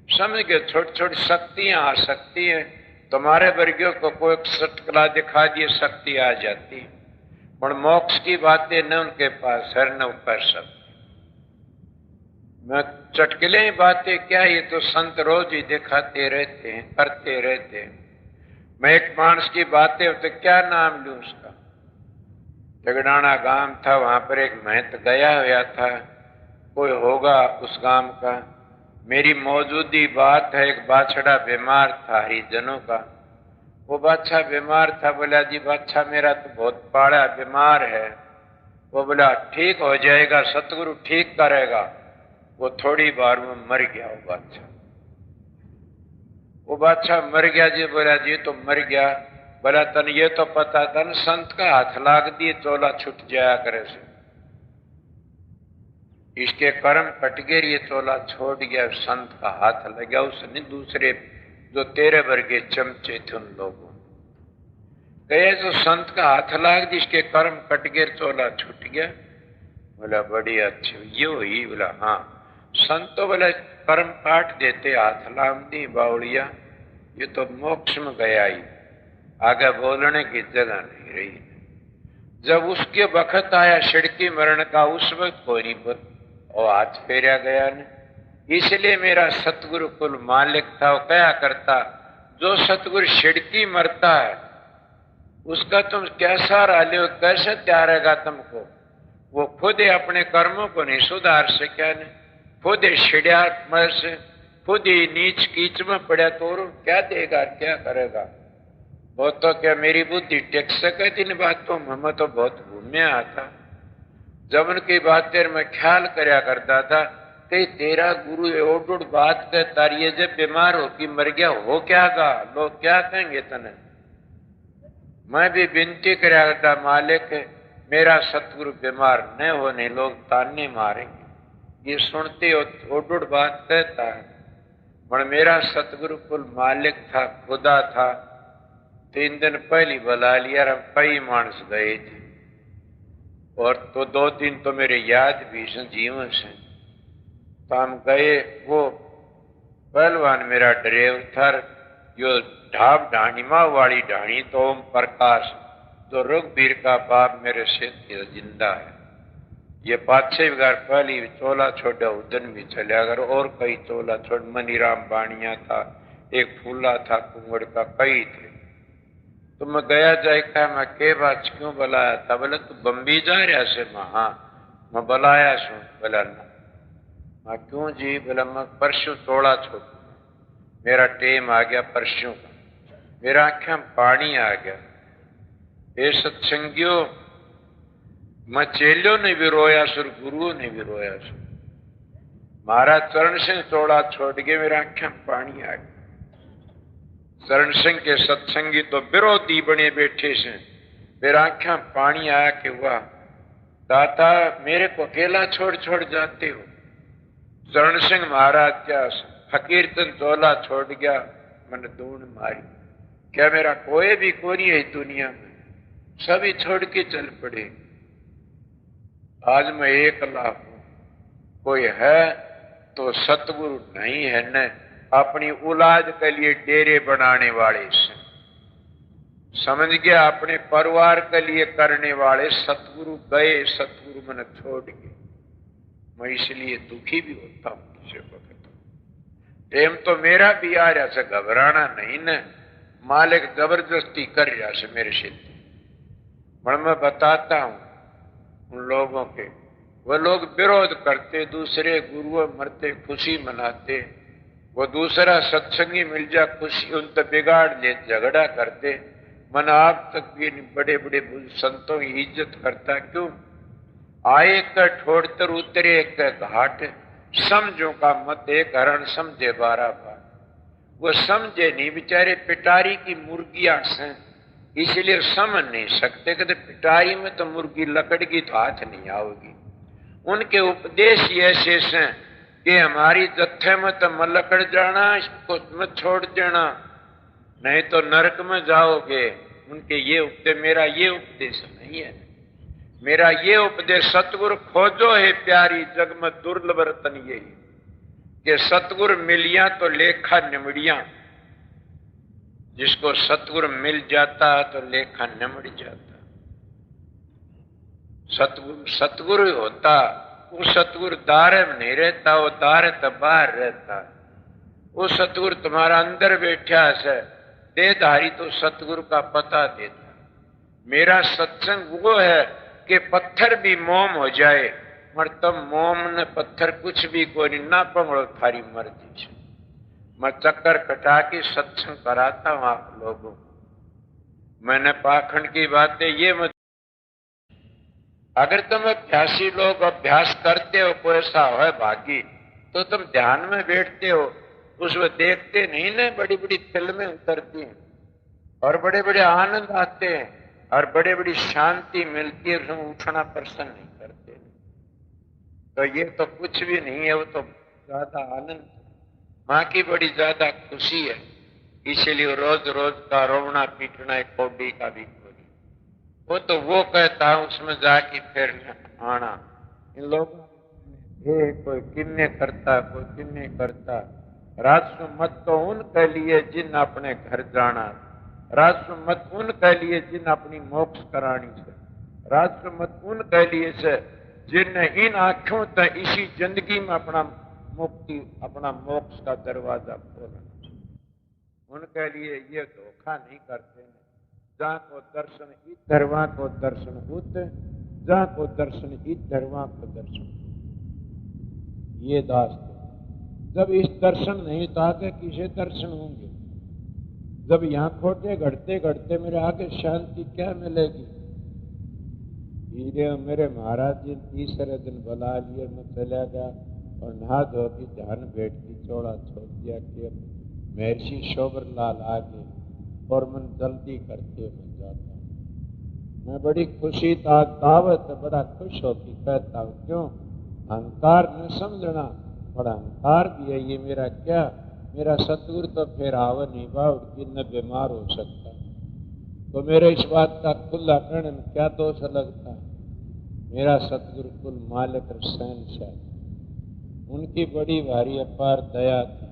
समझ के छोटी छोटी शक्तियां आ सकती हैं। तुम्हारे वर्गियों को कोई सटकला दिखा दिए शक्ति आ जाती है, पर मोक्ष की बातें न उनके पास है न कर सकते। मैं चटकले बातें क्या, ये तो संत रोज ही दिखाते रहते हैं, करते रहते हैं। मैं एक मानस की बातें तो क्या नाम लूं उसका, जगडाना गांव था, वहां पर एक महंत गया हुआ था, कोई होगा उस गांव का। मेरी मौजूदी बात है, एक बाछड़ा बीमार था हरिजनों का। वो बादशाह बीमार था, बोला जी बादशाह मेरा तो बहुत पाड़ा बीमार है। वो बोला ठीक हो जाएगा, सतगुरु ठीक करेगा। वो थोड़ी बार में मर गया वो बादशाह मर गया जी। बोला जी तो मर गया। बोला तन ये तो पता था न, संत का हाथ लाग दिए चोला छूट जाया करे से, इसके कर्म कट गए, ये चोला छोड़ गया, संत का हाथ लग गया। उसने दूसरे जो तेरे वर्गे चमचे थे उन लोगों कहे तो संत का हाथ लाग दी, इसके कर्म कट गए, चोला छूट गया। बोला बड़ी अच्छी ये हुई। बोला हाँ, संत तो बोला कर्म काट देते, हाथ लाम दी बावड़िया, ये तो मोक्ष में गया ही, आगे बोलने की जगह नहीं रही। जब उसके वक्त आया शिड़की मरण का, उस वक्त कोई नहीं बोल और हाथ फेरा गया ने। इसलिए मेरा सतगुरु कुल मालिक था, वो क्या करता, जो सतगुरु शिड़की मरता है उसका तुम कैसा राले हो, कैसे त्यारेगा तुमको। वो खुद ही अपने कर्मों को नहीं सुधार सका ने, खुद ही छिड़िया मर से, खुद ही नीच कीच में पड़ा, तो क्या देगा, क्या करेगा। वो तो क्या मेरी बुद्धि टेक सके इन बातों में, मैं तो बहुत घूमया आता। जब उनकी बातें मैं ख्याल करया करता था कि तेरा गुरु ओड बात के तारिये जब बीमार हो कि मर गया हो क्या गा, लोग क्या कहेंगे तने। मैं भी विनती करया करता, मालिक मेरा सतगुरु बीमार न होने, लोग ताने मारेंगे। ये सुनते ओड बात कहता है, पर मेरा सतगुरु कुल मालिक था, खुदा था। 3 दिन पहले बुला लिया, कई मानस गए थे, और तो 2-3 तो मेरे याद भी जीवन से। तो हम गए, वो पहलवान मेरा ड्राइवर था, जो ढाब ढाणीमा वाली ढाणी तो ओम प्रकाश, जो रघुवीर का बाप मेरे से जिंदा है। ये 5-6 बार पहली चोला छोड़ा उदन भी चले, अगर और कई चोला छोड़, मनीराम बाणिया था, एक फूला था कुंगड़ का, कई थे। तो मैं गया जाए कहा, मैं के बात क्यों बुलाया था। बोला तू बम्बी जा रहा से। मैं बुलाया सू। बोला ना। मैं क्यों जी। बोला मैं परसों तोड़ा छोड़, मेरा टेम आ गया परसों का, मेरा आंखें पानी आ गया। ये सत्संगियों, मैं चेलियों ने भी रोया सुर, गुरुओं ने भी रोया सुर। महाराज चरण सिंह तोड़ा छोड़ के मेरा आंखें पानी आ गया। चरण सिंह के सत्संगी तो विरोधी बने बैठे से, मेरा आंखें पानी आया कि वाह दाता मेरे को अकेला छोड़ छोड़ जाते हो। चरण सिंह महाराज क्या फकीरतन तोला छोड़ गया, मैंने दून मारी, क्या मेरा कोई भी कोई है दुनिया में, सभी छोड़ के चल पड़े। आज मैं एकला हूं, कोई है तो सतगुरु नहीं है न अपनी औलाद के लिए डेरे बनाने वाले से, समझ गया, अपने परिवार के लिए करने वाले सतगुरु गए, सतगुरु मैंने छोड़ के। मैं इसलिए दुखी भी होता हूं किसी वक्त। टेम तो मेरा भी आ रहा से, घबराना नहीं न, मालिक जबरदस्ती कर रहा से मेरे से। मैं बताता हूं उन लोगों के, वो लोग विरोध करते, दूसरे गुरुओं मरते खुशी मनाते, वो दूसरा सत्संगी मिल जा खुशी उन तो बिगाड़ ले, झगड़ा करते। मन आप तक भी बड़े बड़े संतों की इज्जत करता, क्यों आए का ठोड़तर उतरे एक घाट, समझो का मत एक हरण समझे 12 बार। वो समझे नहीं बेचारे, पिटारी की मुर्गियां से, इसलिए समझ नहीं सकते। कहते पिटारी में तो मुर्गी लकड़गी तो हाथ नहीं आओगी। उनके उपदेश ऐसे हैं कि हमारी जत्थे में तो मलकड़ जाना, इसको मत छोड़ देना, नहीं तो नरक में जाओगे। उनके ये उपदेश, मेरा ये उपदेश नहीं है। मेरा ये उपदेश सतगुरु खोजो है प्यारी, जग में दुर्लभ रतन यही कि सतगुरु मिलिया तो लेखा निमड़िया। जिसको सतगुरु मिल जाता तो लेखा निमड़ जाता। सतगुरु होता, वो सतगुरु दारे में नहीं रहता, वो दारे तो बाहर रहता। वो सतगुरु तुम्हारा अंदर बैठा है, देहधारी तो सतगुरु का पता देता। मेरा सत्संग वो है कि पत्थर भी मोम हो जाए, मर तब मोम ने पत्थर कुछ भी कोई ना पकड़ो, थारी मर्जी से। मैं चक्कर कटा के सत्संग कराता हूं आप लोगों। मैंने पाखंड की बातें ये मत, अगर तुम अभ्यासी लोग अभ्यास करते हो, कोई ऐसा है भागी, तो तुम ध्यान में बैठते हो, उसमें देखते नहीं ना, बड़ी बड़ी फिल्में उतरती हैं और बड़े बड़े आनंद आते हैं और बड़े बड़ी शांति मिलती है, उसमें उठना प्रसन्न नहीं करते। तो ये तो कुछ भी नहीं है, वो तो ज्यादा आनंद, माँ की बड़ी ज्यादा खुशी है। इसीलिए रोज रोज का रोना पीटना एक कौड़ी का भी कोई, वो तो वो कहता है उसमें जाके फिर आना। इन लोगों कोई किन्ने करता, कोई किन्ने करता। राजसु मत तो उनके लिए जिन अपने घर जाना, राजसु मत उनके लिए जिन अपनी मोक्ष करानी से, राजसु मत उनके लिए से जिन इन आंखों तक इसी जिंदगी में अपना मुक्ति, अपना मोक्ष का दरवाजा खोलना। उनके लिए ये धोखा नहीं करते। जहां को दर्शन इधर, वहां को दर्शन उधर, जहां को दर्शन इधर, वहां को दर्शन। ये दास जब इस दर्शन नहीं तो आगे किसे दर्शन होंगे? जब यहां खोटे घटते घटते मेरे आगे शांति क्या मिलेगी? मेरे महाराज जी तीसरे दिन बुला लिए, मैं चला गया और नहा धो के ध्यान बैठ की चौड़ा छोड़ दिया कि महर्षि शोभर लाल आ गए और मन जल्दी करके मैं जाता हूँ। मैं बड़ी खुशी था, दावत बड़ा खुश होती कहता हूँ। क्यों? अहंकार न समझना, बड़ा अहंकार भी है ये मेरा। क्या मेरा सतगुरु तो फिर आव नहीं बाउड़ कि न बीमार हो सकता, तो मेरे इस बात का खुला कहने में क्या दोष लगता? मेरा सतगुरु कुल मालिक और शहंशाह, उनकी बड़ी भारी अपार दया थी।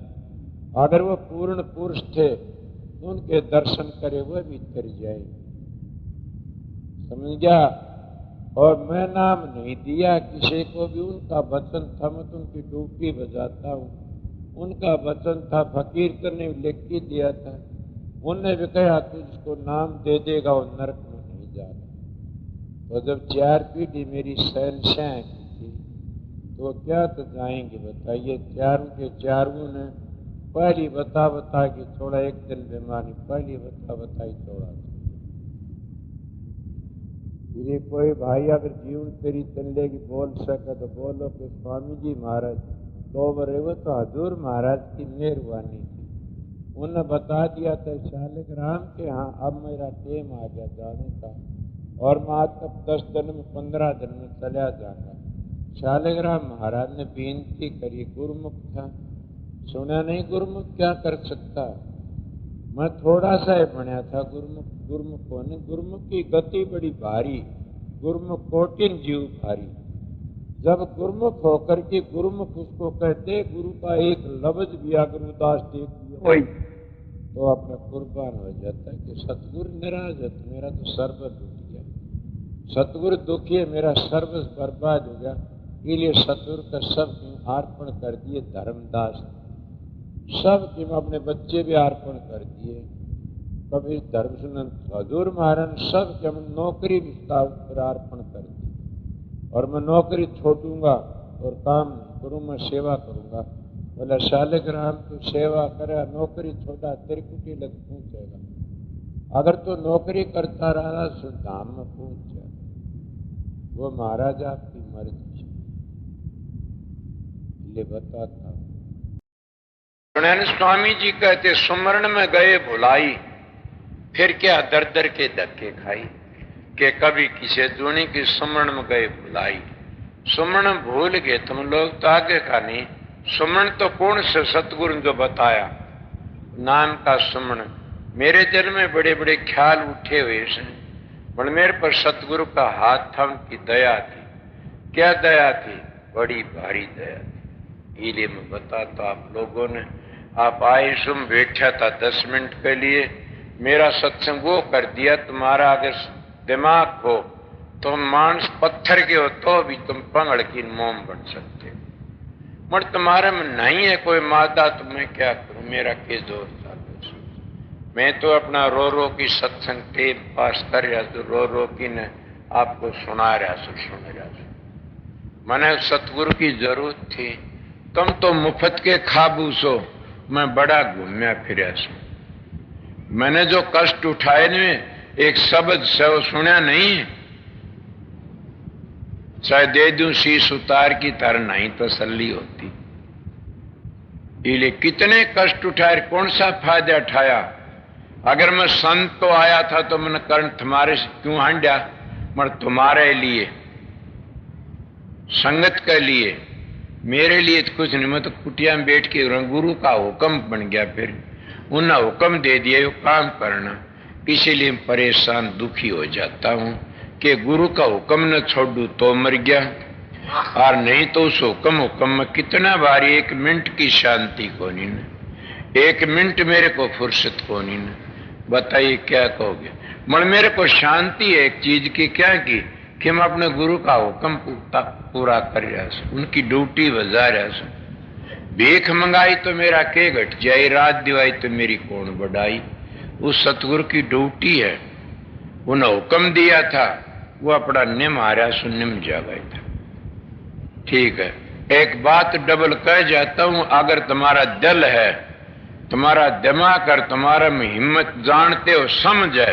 अगर वो पूर्ण पुरुष थे तो उनके दर्शन करे वह भी कर जाए, समझा? और मैं नाम नहीं दिया किसी को भी, उनका वचन था, मैं तो उनकी डूबकी बजाता हूँ। उनका वचन था, फकीर ने लिख के दिया था, उनने भी कहा तुझको नाम दे देगा वो नरक में नहीं जाएगा। तो जब 4 पीढ़ी मेरी शहंशाह की थी तो क्या तो जाएंगे बताइए? चारों के चारों ने पहली बता के छोड़ा, एक दिन बीमारी पहली बता ही छोड़ा। ये कोई भाई अगर जीवन तेरी चलेगी बोल सके तो बोलो कि स्वामी जी महाराज 2 बरे, वो तो हजूर महाराज की मेहरबानी थी। उन्होंने बता दिया था शालिग्राम के हाँ अब मेरा टाइम आ गया जाने का, और मैं आज तक 10 दिन में 15 दिन में चला जाऊंगा। शालिग्राम महाराज ने बेनती करी, गुरुमुख था, सुना नहीं गुरुमुख क्या कर सकता? मैं थोड़ा सा ही बनया था गुरुमुख होने। गुरुमुख की गति बड़ी भारी, गुरुमुख कोटिन जीव भारी। जब गुरुमुख होकर के गुरुमुख उसको कहते, गुरु का एक लफ्ज भी अगर उदास देख लिया तो अपना कुर्बान हो जाता है कि सतगुरु नाराज है तो मेरा तो सर्वस टूट गया, सतगुरु दुखी है मेरा सर्वस बर्बाद हो गया। इसलिए सतगुरु का सब अर्पण कर दिए। धर्मदास सब कि अपने बच्चे भी अर्पण कर दिए। कभी धर्म सुन हजूर महाराज सब कि हम नौकरी भी अर्पण कर दी, और मैं नौकरी छोड़ूंगा और काम करूँ, मैं सेवा करूंगा। बोला शालिग्राम तू सेवा करे, नौकरी छोड़ा त्रिकुटी लग पहुंचेगा। अगर तू नौकरी करता रहा तो धाम में पहुंच जाएगा। वो महाराज आपकी मर्जी। ले बताता। स्वामी जी कहते सुमरण में गए भुलाई, फिर क्या दर दर के धक्के खाई, कि कभी किसे दूनी की सुमरण में गए भुलाई। सुमरण भूल गए तुम लोग तो आगे का नहीं। सुमरण तो कौन से सतगुरु जो बताया नाम का सुमरण। मेरे दिल में बड़े बड़े ख्याल उठे हुए हैं, पर मेरे पर सतगुरु का हाथ था, उनकी दया थी। क्या दया थी? बड़ी भारी दया थी। इसलिए मैं बताता आप लोगों ने, आप आए सुम बैठा था 10 मिनट के लिए, मेरा सत्संग वो कर दिया। तुम्हारा अगर दिमाग हो, तुम मांस पत्थर के हो तो भी तुम पंगड़ की मोम बन सकते हो, मगर तुम्हारे में नहीं है कोई मादा, तो मैं क्या करूं? मेरा के जोर था। मैं तो अपना रो रो की सत्संग टेप पास कर रहा, तो रो रो की ने आपको सुना रहा, सुन रहा। मैंने सतगुरु की जरूरत थी। तुम तो मुफ्त के खाबूस हो, मैं बड़ा घूमया फिरा सू। मैंने जो कष्ट उठाए ने, एक शब्द से वो सुना नहीं, चाहे दे दूं शीश उतार की तर नहीं तसल्ली होती। इसलिए कितने कष्ट उठाए, कौन सा फायदा उठाया? अगर मैं संत तो आया था तो मैंने कर्ण तुम्हारे से क्यों हांडा, मगर तुम्हारे लिए, संगत के लिए, मेरे लिए तो कुछ नहीं। मैं तो कुटिया में बैठ के गुरु का हुक्म बन गया, फिर उन्हें हुक्म दे दिया यो काम करना। इसीलिए परेशान दुखी हो जाता हूं कि गुरु का हुक्म न छोड़ू तो मर गया, और नहीं तो उस हुक्म में कितना बार 1 मिनट की शांति को नहीं न, 1 मिनट मेरे को फुर्सत को नहीं न। बताइए क्या कहोगे? मगर मेरे को शांति है एक चीज की, क्या की कि मैं अपने गुरु का हुक्म पूरा कर रहा हूं, उनकी ड्यूटी बजा रहा हूं। भीख मंगाई तो मेरा के घट जाई, रात दिवाई तो मेरी कौन बढ़ाई। उस सतगुरु की ड्यूटी है, उन्हें हुक्म दिया था, वो अपना निम आ रहा सो निम जा गया था। ठीक है, एक बात डबल कह जाता हूं, अगर तुम्हारा दिल है, तुम्हारा दिमाग और तुम्हारा में हिम्मत जानते हो, समझ है,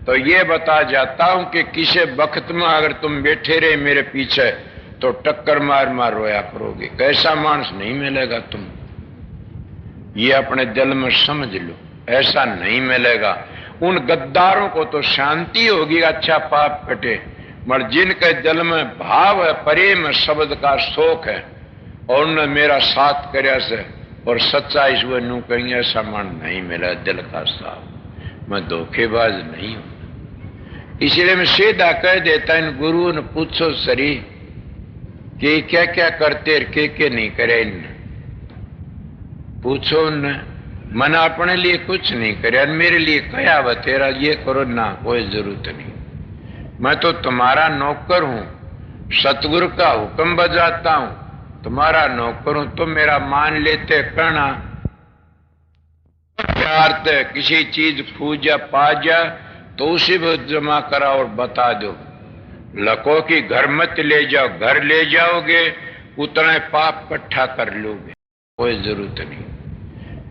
तो ये बता जाता हूं कि किसी वक्त में अगर तुम बैठे रहे मेरे पीछे तो टक्कर मार मार रोया करोगे। कैसा मानस नहीं मिलेगा तुम, ये अपने दिल में समझ लो, ऐसा नहीं मिलेगा। उन गद्दारों को तो शांति होगी, अच्छा पाप कटे, मगर जिनके दिल में भाव है, प्रेम शब्द का शौक है, और उन्होंने मेरा साथ करया से और सच्चाई से नू कहीं ऐसा मन नहीं मिला दिल का साफ। मैं धोखेबाज नहीं हूं, इसलिए मैं सीधा कह देता, इन गुरुओं ने पूछो सरी कि क्या क्या करते के नहीं करे, इन पूछो उनने। मैंने अपने लिए कुछ नहीं करे, मेरे लिए कया वह तेरा ये करो ना, कोई जरूरत नहीं। मैं तो तुम्हारा नौकर हूं, सतगुरु का हुक्म बजाता हूं, तुम्हारा नौकर हूं। तुम मेरा मान लेते करना, प्यार ते किसी चीज पूजा पाजा तो उसी वक्त जमा करा और बता दो। लको की घर मत ले जाओ, घर ले जाओगे उतना पाप इकट्ठा कर लोगे, कोई जरूरत नहीं।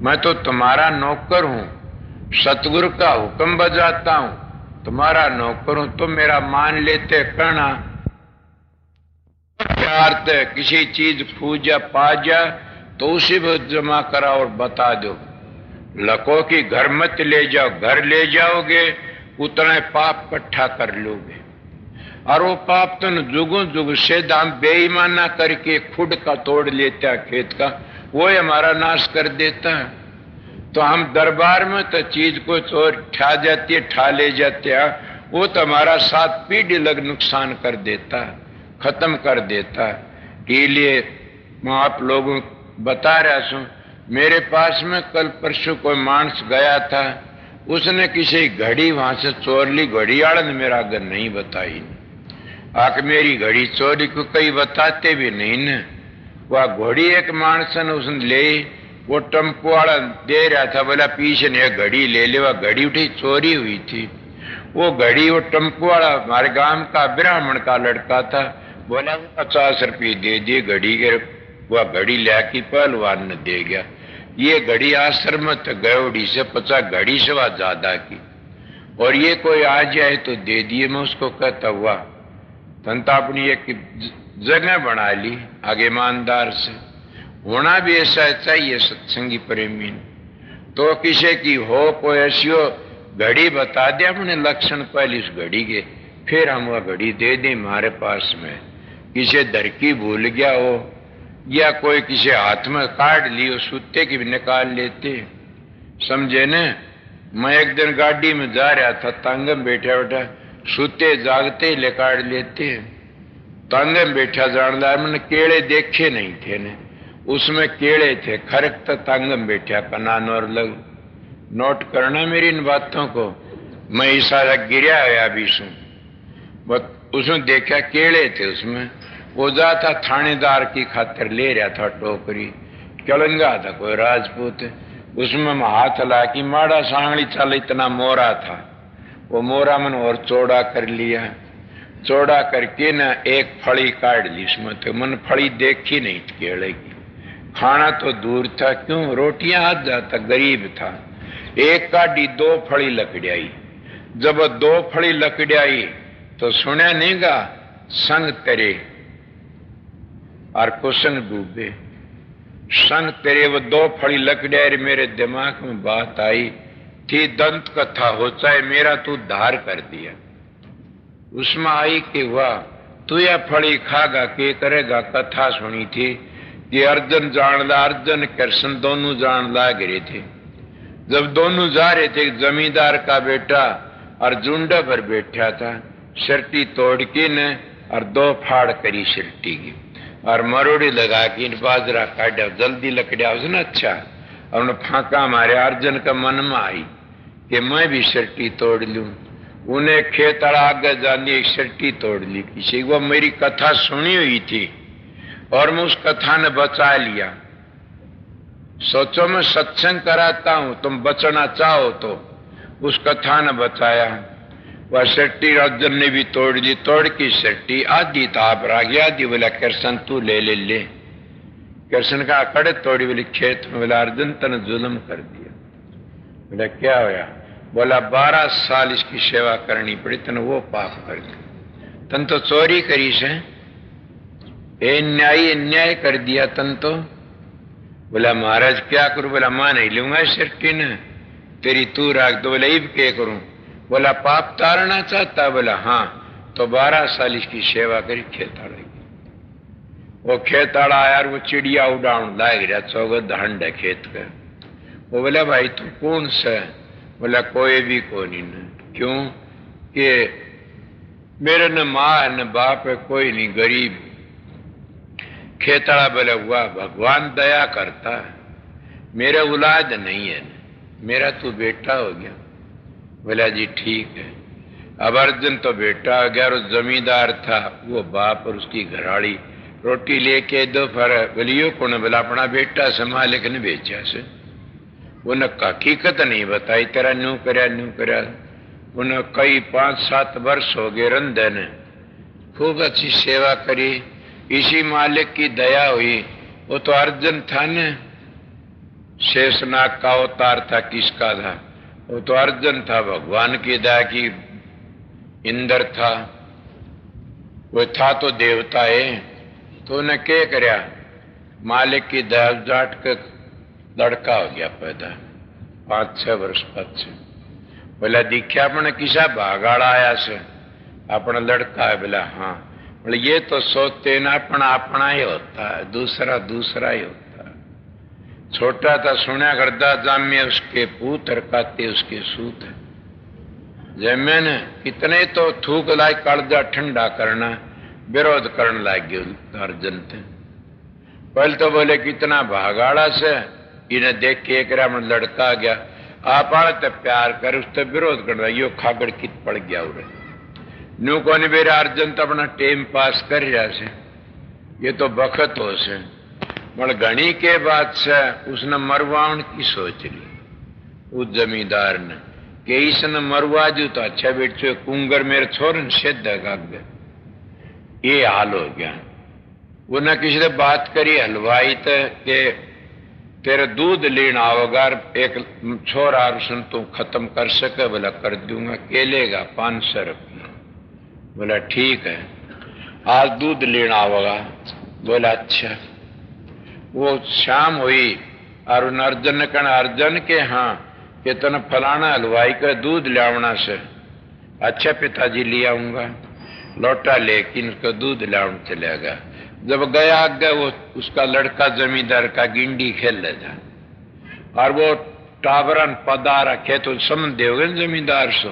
मैं तो तुम्हारा नौकर हूं, सतगुरु का हुक्म बजाता हूं, तुम्हारा नौकर हूं। तुम मेरा मान लेते करना, प्यार ते किसी चीज पूजा पाजा तो उसी वक्त जमा करा और बता दो। लको की घर मत ले जाओ, घर ले जाओगे उतना पाप इकट्ठा कर लोगे। और वो पाप तो जुगों जुग से दाम बेईमाना करके खुद का तोड़ लेता है खेत का, वो हमारा नाश कर देता है। तो हम दरबार में तो चीज को चोर ठा जाती है, ठा ले जाते हैं, वो तो हमारा 7 पीढ़ी लग नुकसान कर देता है, खत्म कर देता है। इसलिए मैं आप लोगों को बता रहा हूं, मेरे पास में कल परसों कोई मानस गया था, उसने किसी घड़ी वहां से चोर ली। घड़ियाल ने मेरा अगर नहीं बताई, आके मेरी घड़ी चोरी को कई बताते भी नहीं न। वह घड़ी एक मानस ने उसने ले, वो टेम्पो वाला दे रहा था, बोला पीछे ने घड़ी ले ले। वह घड़ी उठी चोरी हुई थी। वो घड़ी वो टेम्पो वाला हमारे गांव का ब्राह्मण का लड़का था, बोला 50 रुपये दे दिए घड़ी के। वह घड़ी लाके पहलवान ने दे गया। ये घड़ी आश्रम गयोड़ी से 50 घड़ी से वह ज्यादा की, और ये कोई आ जाए तो दे दिए। मैं उसको कहता हुआ तंता अपनी एक जगह बना ली आगे ईमानदार से, होना भी ऐसा चाहिए सत्संगी प्रेमी। तो किसी की हो कोई ऐसी हो घड़ी बता दे अपने लक्षण पहले उस घड़ी के, फिर हम वह घड़ी दे दें हमारे पास में। किसी धरकी भूल गया हो या कोई किसी हाथ में काट लियो सूते की भी निकाल लेते, समझे न। मैं एक दिन गाड़ी में जा रहा था, तांगे में बैठा बैठा सूते जागते ही ले काट लेते। तांगे में बैठा जानदार मैंने केड़े देखे नहीं थे ने, उसमें केड़े थे, खरक तो तांगे में बैठा कनान और लग। नोट करना मेरी इन बातों को। मैं इशारा गिरा है अभी सुन, उसमें देखा केड़े थे, उसमें वो जाता थानेदार की खातिर ले रहा था टोकरी, कलंगा था कोई राजपूत, उसमें मैं हाथ ला की माड़ा सांगली चल इतना मोरा था, वो मोरा मन और चौड़ा कर लिया, चौड़ा करके न एक फली काट ली उसमें, तो मन फली देखी नहीं केले की। खाना तो दूर था, क्यों रोटियां हाथ जाता, गरीब था। एक काटी दो फली लकड़ियाई, जब दो फली लकड़ियाई तो सुना नहीं गा संग तेरे और कुशन डूबे, संग तेरे। वो दो फली लकड़ियाई मेरे दिमाग में बात आई थी, दंत कथा हो चाहे मेरा तू धार कर दिया। उसमें आई कि वाह तू यह फली खागा के करेगा। कथा सुनी थी कि अर्जुन जानला, अर्जुन कृष्ण दोनों जान लाग रहे थे। जब दोनों जा रहे थे, जमींदार का बेटा अर्जुंडा पर बैठा था, शर्टी तोड़ के न और दो फाड़ करी शर्टी की और मरोड़ी लगा के बाजरा काटा, जल्दी लकड़िया उसने अच्छा। और उन्हें फांका मारे, अर्जुन का मन में आई कि मैं भी शर्टी तोड़ लूं। उन्हें खेत आगे जानी एक शर्टी तोड़ ली किसी। वो मेरी कथा सुनी हुई थी और मैं उस कथा ने बचा लिया। सोचो मैं सत्संग कराता हूं, तुम बचना चाहो तो उस कथा ने बचाया। वह शर्टी अर्जुन ने भी तोड़ दी, तोड़ की शर्टी आधी ताप रह गया, आधी बोला कृष्ण तू ले ले ले। कृष्ण का कड़े तोड़ी बोली खेत में, बोला अर्जुन तने जुल्म कर दिया। बोला क्या होया? बोला 12 साल इसकी सेवा करनी पड़ी, तने वो पाप कर दिया। तन तो चोरी करी से, अन्याय कर दिया तन तो। बोला महाराज क्या करूं? बोला मां नहीं लूंगा शर्टी ने तेरी, तू रख दो। बोला इब क्या करूं? बोला पाप तारना चाहता? बोला हाँ। तो 12 साल इसकी सेवा करी खेताड़ा की। वो खेताड़ा आया, वो चिड़िया उड़ाउन लाग रहा, चौगद हंड है खेत का। वो बोला भाई तू कौन सा? बोला कोई भी को नहीं न। क्यों? कि मेरे न माँ है न बाप है, कोई नहीं, गरीब। खेताड़ा बोला हुआ भगवान दया करता, मेरा औलाद नहीं है, मेरा तू बेटा हो गया। बोला जी ठीक है। अब अर्जुन तो बेटा हो गया और जमींदार था वो बाप और उसकी घराड़ी रोटी लेके दोपहर। बोलियो कौन? बोला अपना बेटा से मालिक ने बेचा से। उन्हें हकीकत नहीं बताई, तेरा न्यू करया। उन्हें कई 5-7 वर्ष हो गए रंधे ने खूब अच्छी सेवा करी। इसी मालिक की दया हुई। वो तो अर्जुन था न, शेषनाग का अवतार था, किसका था? वो तो अर्जुन था, भगवान की दया की। इंद्र था, वो था तो देवता है। तो उन्हें क्या करया? मालिक की दया जाट के लड़का हो गया पैदा, 5-6 वर्ष पीछे। बोला दिखा अपने किसा भागाड़ा आया से, अपना लड़का है? बोला हाँ। बोले ये तो सोचते ना अपना ही होता है, दूसरा ही होता है। छोटा था सुना करता जामे उसके पूत और काते उसके सूत है। जैमे ने कितने तो थूक लाई कालजा ठंडा करना, विरोध करने लग गए अर्जुन थे। पहले तो बोले कितना भागाड़ा से, इन्हें देख के एक रामन लड़का आ गया, आप आते प्यार कर, उससे विरोध करना, यो खागड़ कित पड़ गया उरे। न्यू को नहीं मेरा अर्जुन तो अपना टेम पास कर रहा से, ये तो बखत हो से। मगर घणी के बाद से उसने मरवाउन की सोच ली उस जमींदार ने कि इसने मरवा जू तो अच्छा बेटो कुंगर मेरे छोरन सिद्ध है। ये हाल हो गया। वो न किसी से बात करी हलवाई के तेरे दूध लेना होगा, एक छोरा सुन तू खत्म कर सके? बोला कर दूंगा। केलेगा 500 रुपया। बोला ठीक है, आज दूध लेना होगा। बोला अच्छा। वो शाम हुई और उन अर्जन ने कहना, अर्जन के हाँ कि तन फलाना हलवाई का दूध लावना से। अच्छा पिताजी ले आऊंगा। लौटा लेकिन उसका दूध लावन चला गया। जब गया आगे वो उसका लड़का जमींदार का गिंडी खेल ले जा और वो टाबरन पदा रखे तो समझ दोगे जमींदार से,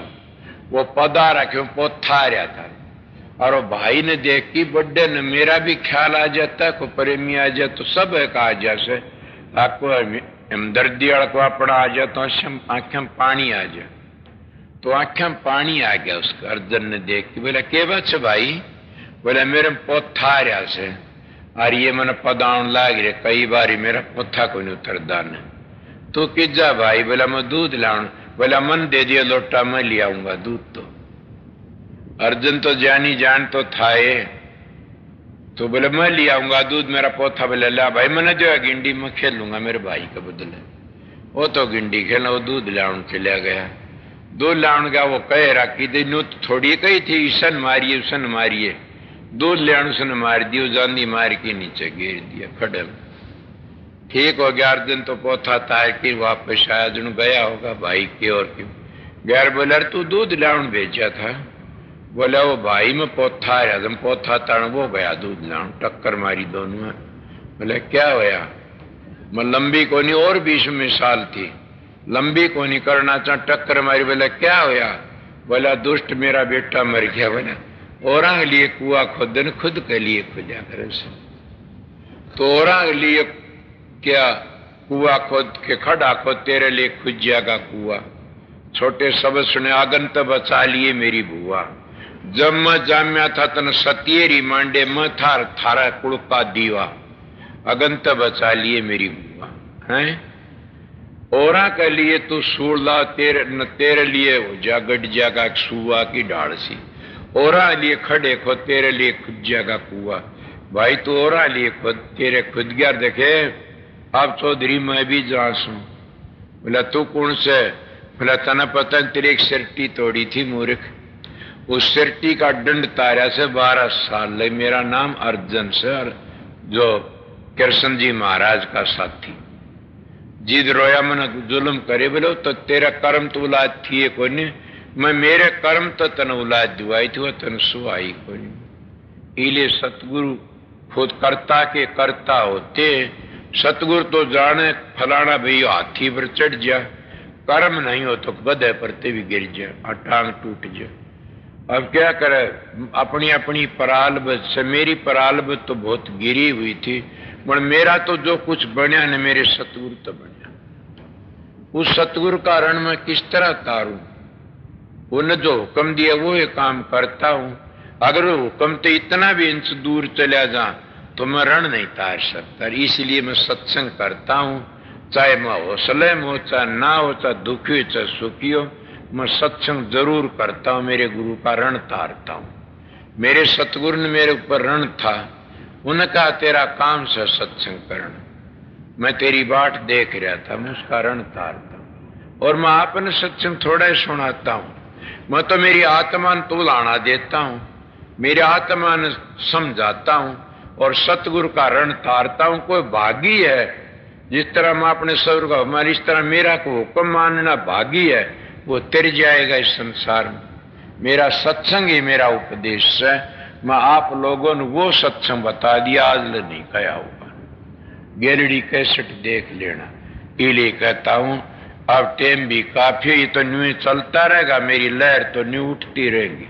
वो पदा रखे पोथा रहा था और वो भाई ने देख की बड्डे ने मेरा भी ख्याल आ जाता है, को प्रेमी आ जाए तो सब एक आ जैसे आपको हमदर्दी को अपना आ जाए तो आंखें में पानी आ जाए। तो आंखें में पानी आ गया उसका। अर्जन ने देख के बोला के बच्चे भाई, बोला मेरे पोथा रहा से और ये मैंने पदाउन लाग रहे कई बार मेरा पोथा को नहीं उतरदा ने। तो किजा भाई, बोला मैं दूध लाऊं। बोला मन दे दिया लोटा, मैं ले आऊंगा दूध। तो अर्जुन तो जानी जान तो था ये, तो बोले मैं ले आऊंगा दूध, मेरा पोथा। बोले ला भाई मैंने जो है गिंडी में खेल लूंगा मेरे भाई का बदले। वो तो गिंडी खेलना, वो दूध लाउन चला गया। दूध लाउन गया, वो कह रहा कि थोड़ी कही थी ईसन मारिए उसन मारिए, दूध लाउन उसन मार दी, जानी मार के नीचे गिर दिया खड़े में। ठीक हो गया। अर्जुन तो पोथा तार के वापस आया, अर्जुन गया होगा भाई के और क्यों गैर। बोला तू दूध लाउन भेजा था। बोला वो भाई में पोथा आया, तुम पोथा ताण वो गया दूध लाउन, टक्कर मारी दोनों में। बोले क्या होया? मैं लंबी कोनी और 20 मिसाल थी, लंबी कोनी करना चाह टक्कर मारी। बोला क्या होया? बोला दुष्ट मेरा बेटा मर गया। बोला और लिए कुआ खुद खुद के लिए खुदा करे से, तो और लिए क्या कुआ खोद के खड़ा खोद तेरे लिए खुद जाएगा कुआ। छोटे सब सुने आगंत बचा लिए मेरी बुआ, जब मैं जाम्या था तन सतियेरी मांडे मैं थार थारा कुड़का दीवा, अगंत बचा लिए मेरी बुआ हैं। औरा के लिए तू सूला तेरे लिए हो जा गट जागा सुआ की डाड़ सी, औरा लिए खड़े खो तेरे लिए खुद जागा कुआ। भाई तू औरा लिए खुद तेरे खुद गया देखे, अब चौधरी मैं भी जासू। बोला तू कौन से? बोला तना पता तेरे एक सिरटी तोड़ी थी मूर्ख, उस सिरटी का दंड तारा से 12 साल ले। मेरा नाम अर्जुन से, जो कृष्ण जी महाराज का साथी। जिद रोया मन जुल्म करे। बोलो तो तेरा कर्म तो औलाद थी को नहीं, मैं मेरे कर्म तो तन औलाद दुआई थी, तन सुहाई को नहीं। इले सतगुरु खुद कर्ता के कर्ता होते। सतगुरु तो जाने फलाना भाई हाथी पर चढ़ जा, कर्म नहीं हो तो गधे पर ते भी गिर जा और टांग टूट जा। अब क्या करे, अपनी अपनी परालबत से। मेरी परालबत तो बहुत गिरी हुई थी, पर मेरा तो जो कुछ बनया न मेरे सतगुरु तो बनया। उस सतगुरु का रण में किस तरह तारूं? उन्हें जो हुक्म दिया वो ये काम करता हूं। अगर वो हुक्म तो इतना भी इंच दूर चला जा तो मैं रण नहीं तार सकता। इसलिए मैं सत्संग करता हूं, चाहे मैं हौसले में हो, चाहे ना हो, चाहे दुखी हो, चाहे सुखी हो, मैं सत्संग जरूर करता हूं। मेरे गुरु का रण तारता हूं। मेरे सतगुरु ने मेरे ऊपर रण था, उन्होंने कहा तेरा काम से सत्संग करना, मैं तेरी बाट देख रहा था, मैं उसका रण तारता हूं। और मैं आपने सत्संग थोड़ा ही सुनाता हूं, मैं तो मेरी आत्मा ने तुलाना देता हूं, मेरी आत्मा ने समझाता हूं और सतगुरु का रण तारता हूं। कोई भागी है जिस तरह मैं अपने सर का हमारी, इस तरह मेरा को हुक्म मानना भागी है, वो तिर जाएगा इस संसार में। मेरा सत्संग ही मेरा उपदेश है। मैं आप लोगों ने वो सत्संग बता दिया, आज ले नहीं कहा होगा। गैलरी कैसेट देख लेना। इले कहता हूं अब टेम भी काफी, ये तो न्यू चलता रहेगा, मेरी लहर तो न्यू उठती रहेगी।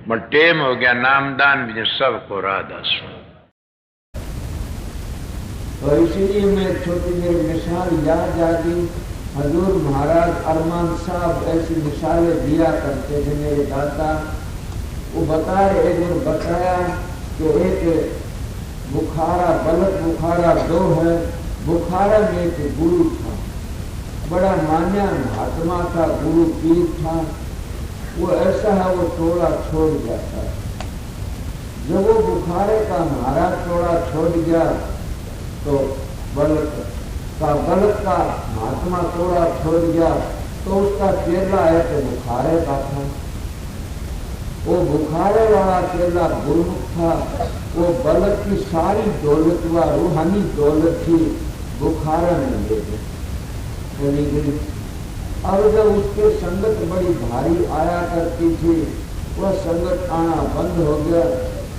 मैं टेम हो गया नामदान भी सबको राधा सुन। और इसीलिए मैं छोटी मेरी मिसाल याद आ गई। हजूर महाराज अरमान साहब ऐसी मिसालें दिया करते थे मेरे दादा। वो बता रहे, एक दिन बताया कि एक बुखारा बलक बुखारा 2 है। बुखारा में एक गुरु था, बड़ा मान्या महात्मा था, गुरु पीर था। वो ऐसा है वो थोड़ा छोड़ जाता है। जब वो बुखारे का महाराज थोड़ा छोड़ गया तो बलक का महात्मा थोड़ा छोड़ गया, तो उसका चेला है तो बुखारे का था। वो बुखारे वाला केला गुरुमुख था, वो बलक की सारी दौलत व रूहानी दौलत थी बुखारा में ले चली गई। अब जब उसके संगत बड़ी भारी आया करती थी, वह संगत आना बंद हो गया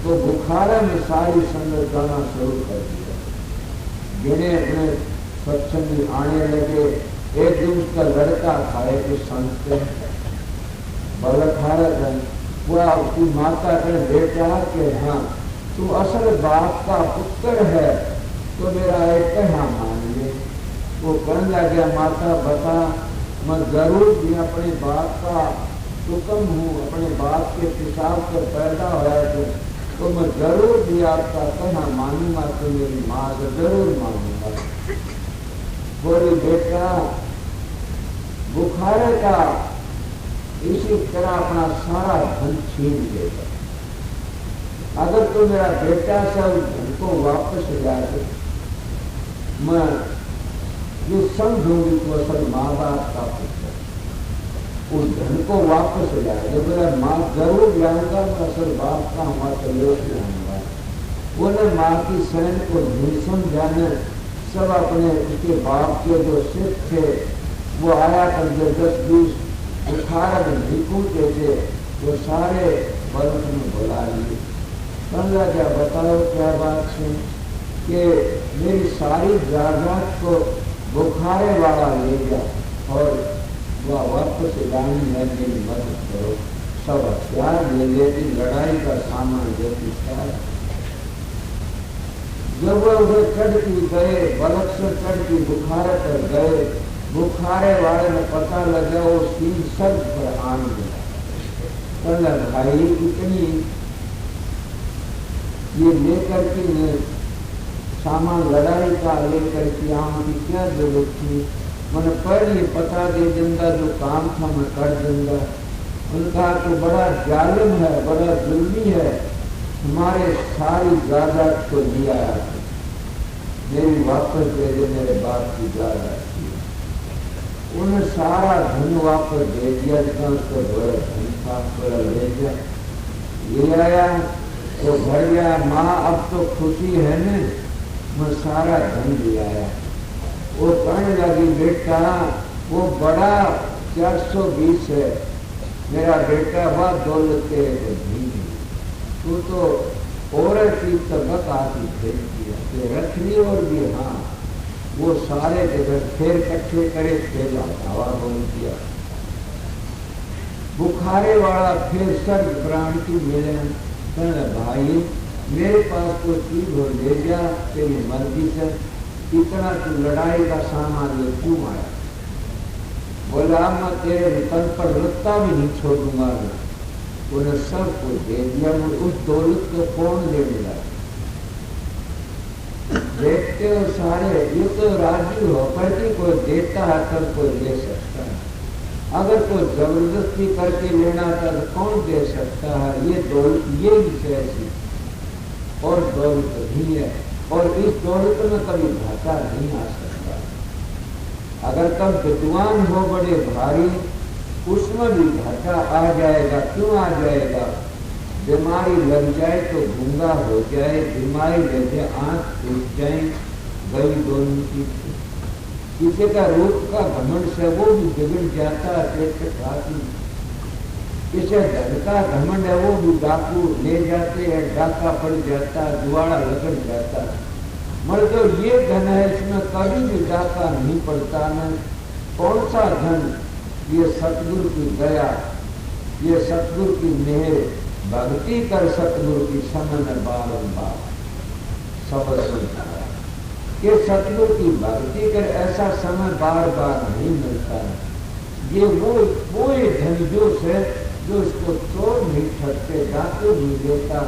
तो बुखारा में सारी संगत आना शुरू कर दिया। गिने अपने सत्संगी आने लगे। एक दिन उसका लड़का था, एक संत बलखारा वह उसकी माता ने बेटा कि हाँ तू असल बाप का पुत्र है तो मेरा एक कहा मान ले। वो कहने लगा माता बता, मैं जरूर भी अपने बाप का हुक्म हूँ, अपने बाप के पिशाब से पैदा होया तो मैं जरूर भी आपका कहना मानूंगा, तो मेरी माँ को जरूर मानूंगा। बोले बेटा बुखारे का इसी तरह अपना सारा धन छीन लेगा, अगर तो मेरा बेटा से उस धन को वापस जाए मैं ये समझूंगी तो असल माँ बाप का पुत्र उस धन को वापस जाए। जब मेरा माँ जरूर लाऊंगा, मैं असल बाप का हमारा लोग लाऊंगा। बोले माँ की सहन को नहीं समझाने सब अपने उसके बाप के जो सिख थे वो आया कर जो 10-20 बुखार में निकूटे थे वो सारे बर्फ में बुला लिए। समझा क्या बताओ क्या बात है कि मेरी सारी जायदाद को बुखारे वाला ले गया और वह वापस लाने में मेरी मदद करो। सब हथियार ले लेती, लड़ाई का सामान देती था। जब वह उसे चढ़ती गए, बलक से चढ़ती बुखारे पर गए, बुखारे वाले में पता लगा वो सीन सर पर आन गया। भाई इतनी ये लेकर के सामान लड़ाई का लेकर के आम की क्या जरूरत थी, मैंने पहले पता दे दूंगा जो काम था मैं कर दूंगा। उनका तो बड़ा जालिम है, बड़ा जुल्मी है, हमारे सारी जायदाद को लिया मेरी वापस दे दे, मेरे बाप की जायदाद थी। उन्हें सारा धन वापस दे दिया, जितना उसको बड़ा धन था बड़ा ले गया, ले आया तो भर गया। माँ अब तो खुशी है न, मैं सारा धन ले आया। वो कहने लगी बेटा वो बड़ा 420 है, मेरा बेटा वह दौलत के नहीं, तू तो औरत की तबक आती फेर किया रख ली। और भी हाँ वो सारे जगह फेर इकट्ठे करे, फेर हवा बोल दिया। बुखारे वाला फिर सर्ग प्राण की मिले। भाई मेरे पास कोई चीज हो ले जा, तेरी मर्जी से, इतना तू लड़ाई का सामान ले क्यों आया? बोला मैं तेरे तन पर रत्ता भी नहीं छोड़ूंगा। उन्हें सब को दे दिया। उस दौलत को कौन ले मिला? देखते हो सारे, ये तो राजी हो करके कोई देता है तब कोई ले सकता है। अगर कोई जबरदस्ती करके लेना था तो कौन दे सकता है? ये दौलत ये भी ऐसी और दौलत नहीं है, और इस दौलत में कभी घाटा नहीं आ सकता। अगर कब विद्वान हो बड़े भारी, उसमें भी घाटा आ जाएगा। क्यों आ जाएगा? बीमारी लग जाए तो गूंगा हो जाए, बीमारी लग जाए आंख टूट जाए, गई दोनों की। किसी का रूप का घमंड से वो भी बिगड़ जाता है, किसी धन का घमंड है वो भी डाकू ले जाते हैं, डाका पड़ जाता, दुआड़ा लगड़ जाता। मगर जो ये धन है इसमें कभी भी डाका नहीं पड़ता। न कौन सा धन? ये सतगुरु की दया, ये सतगुरु की मेहर, भक्ति कर सतगुरु की समन बारंबार सब सुनता। ये सतगुरु की भक्ति कर ऐसा समय बार बार नहीं मिलता है। ये वो धन है जो इसको तोड़ नहीं सकते, डाकू नहीं देता,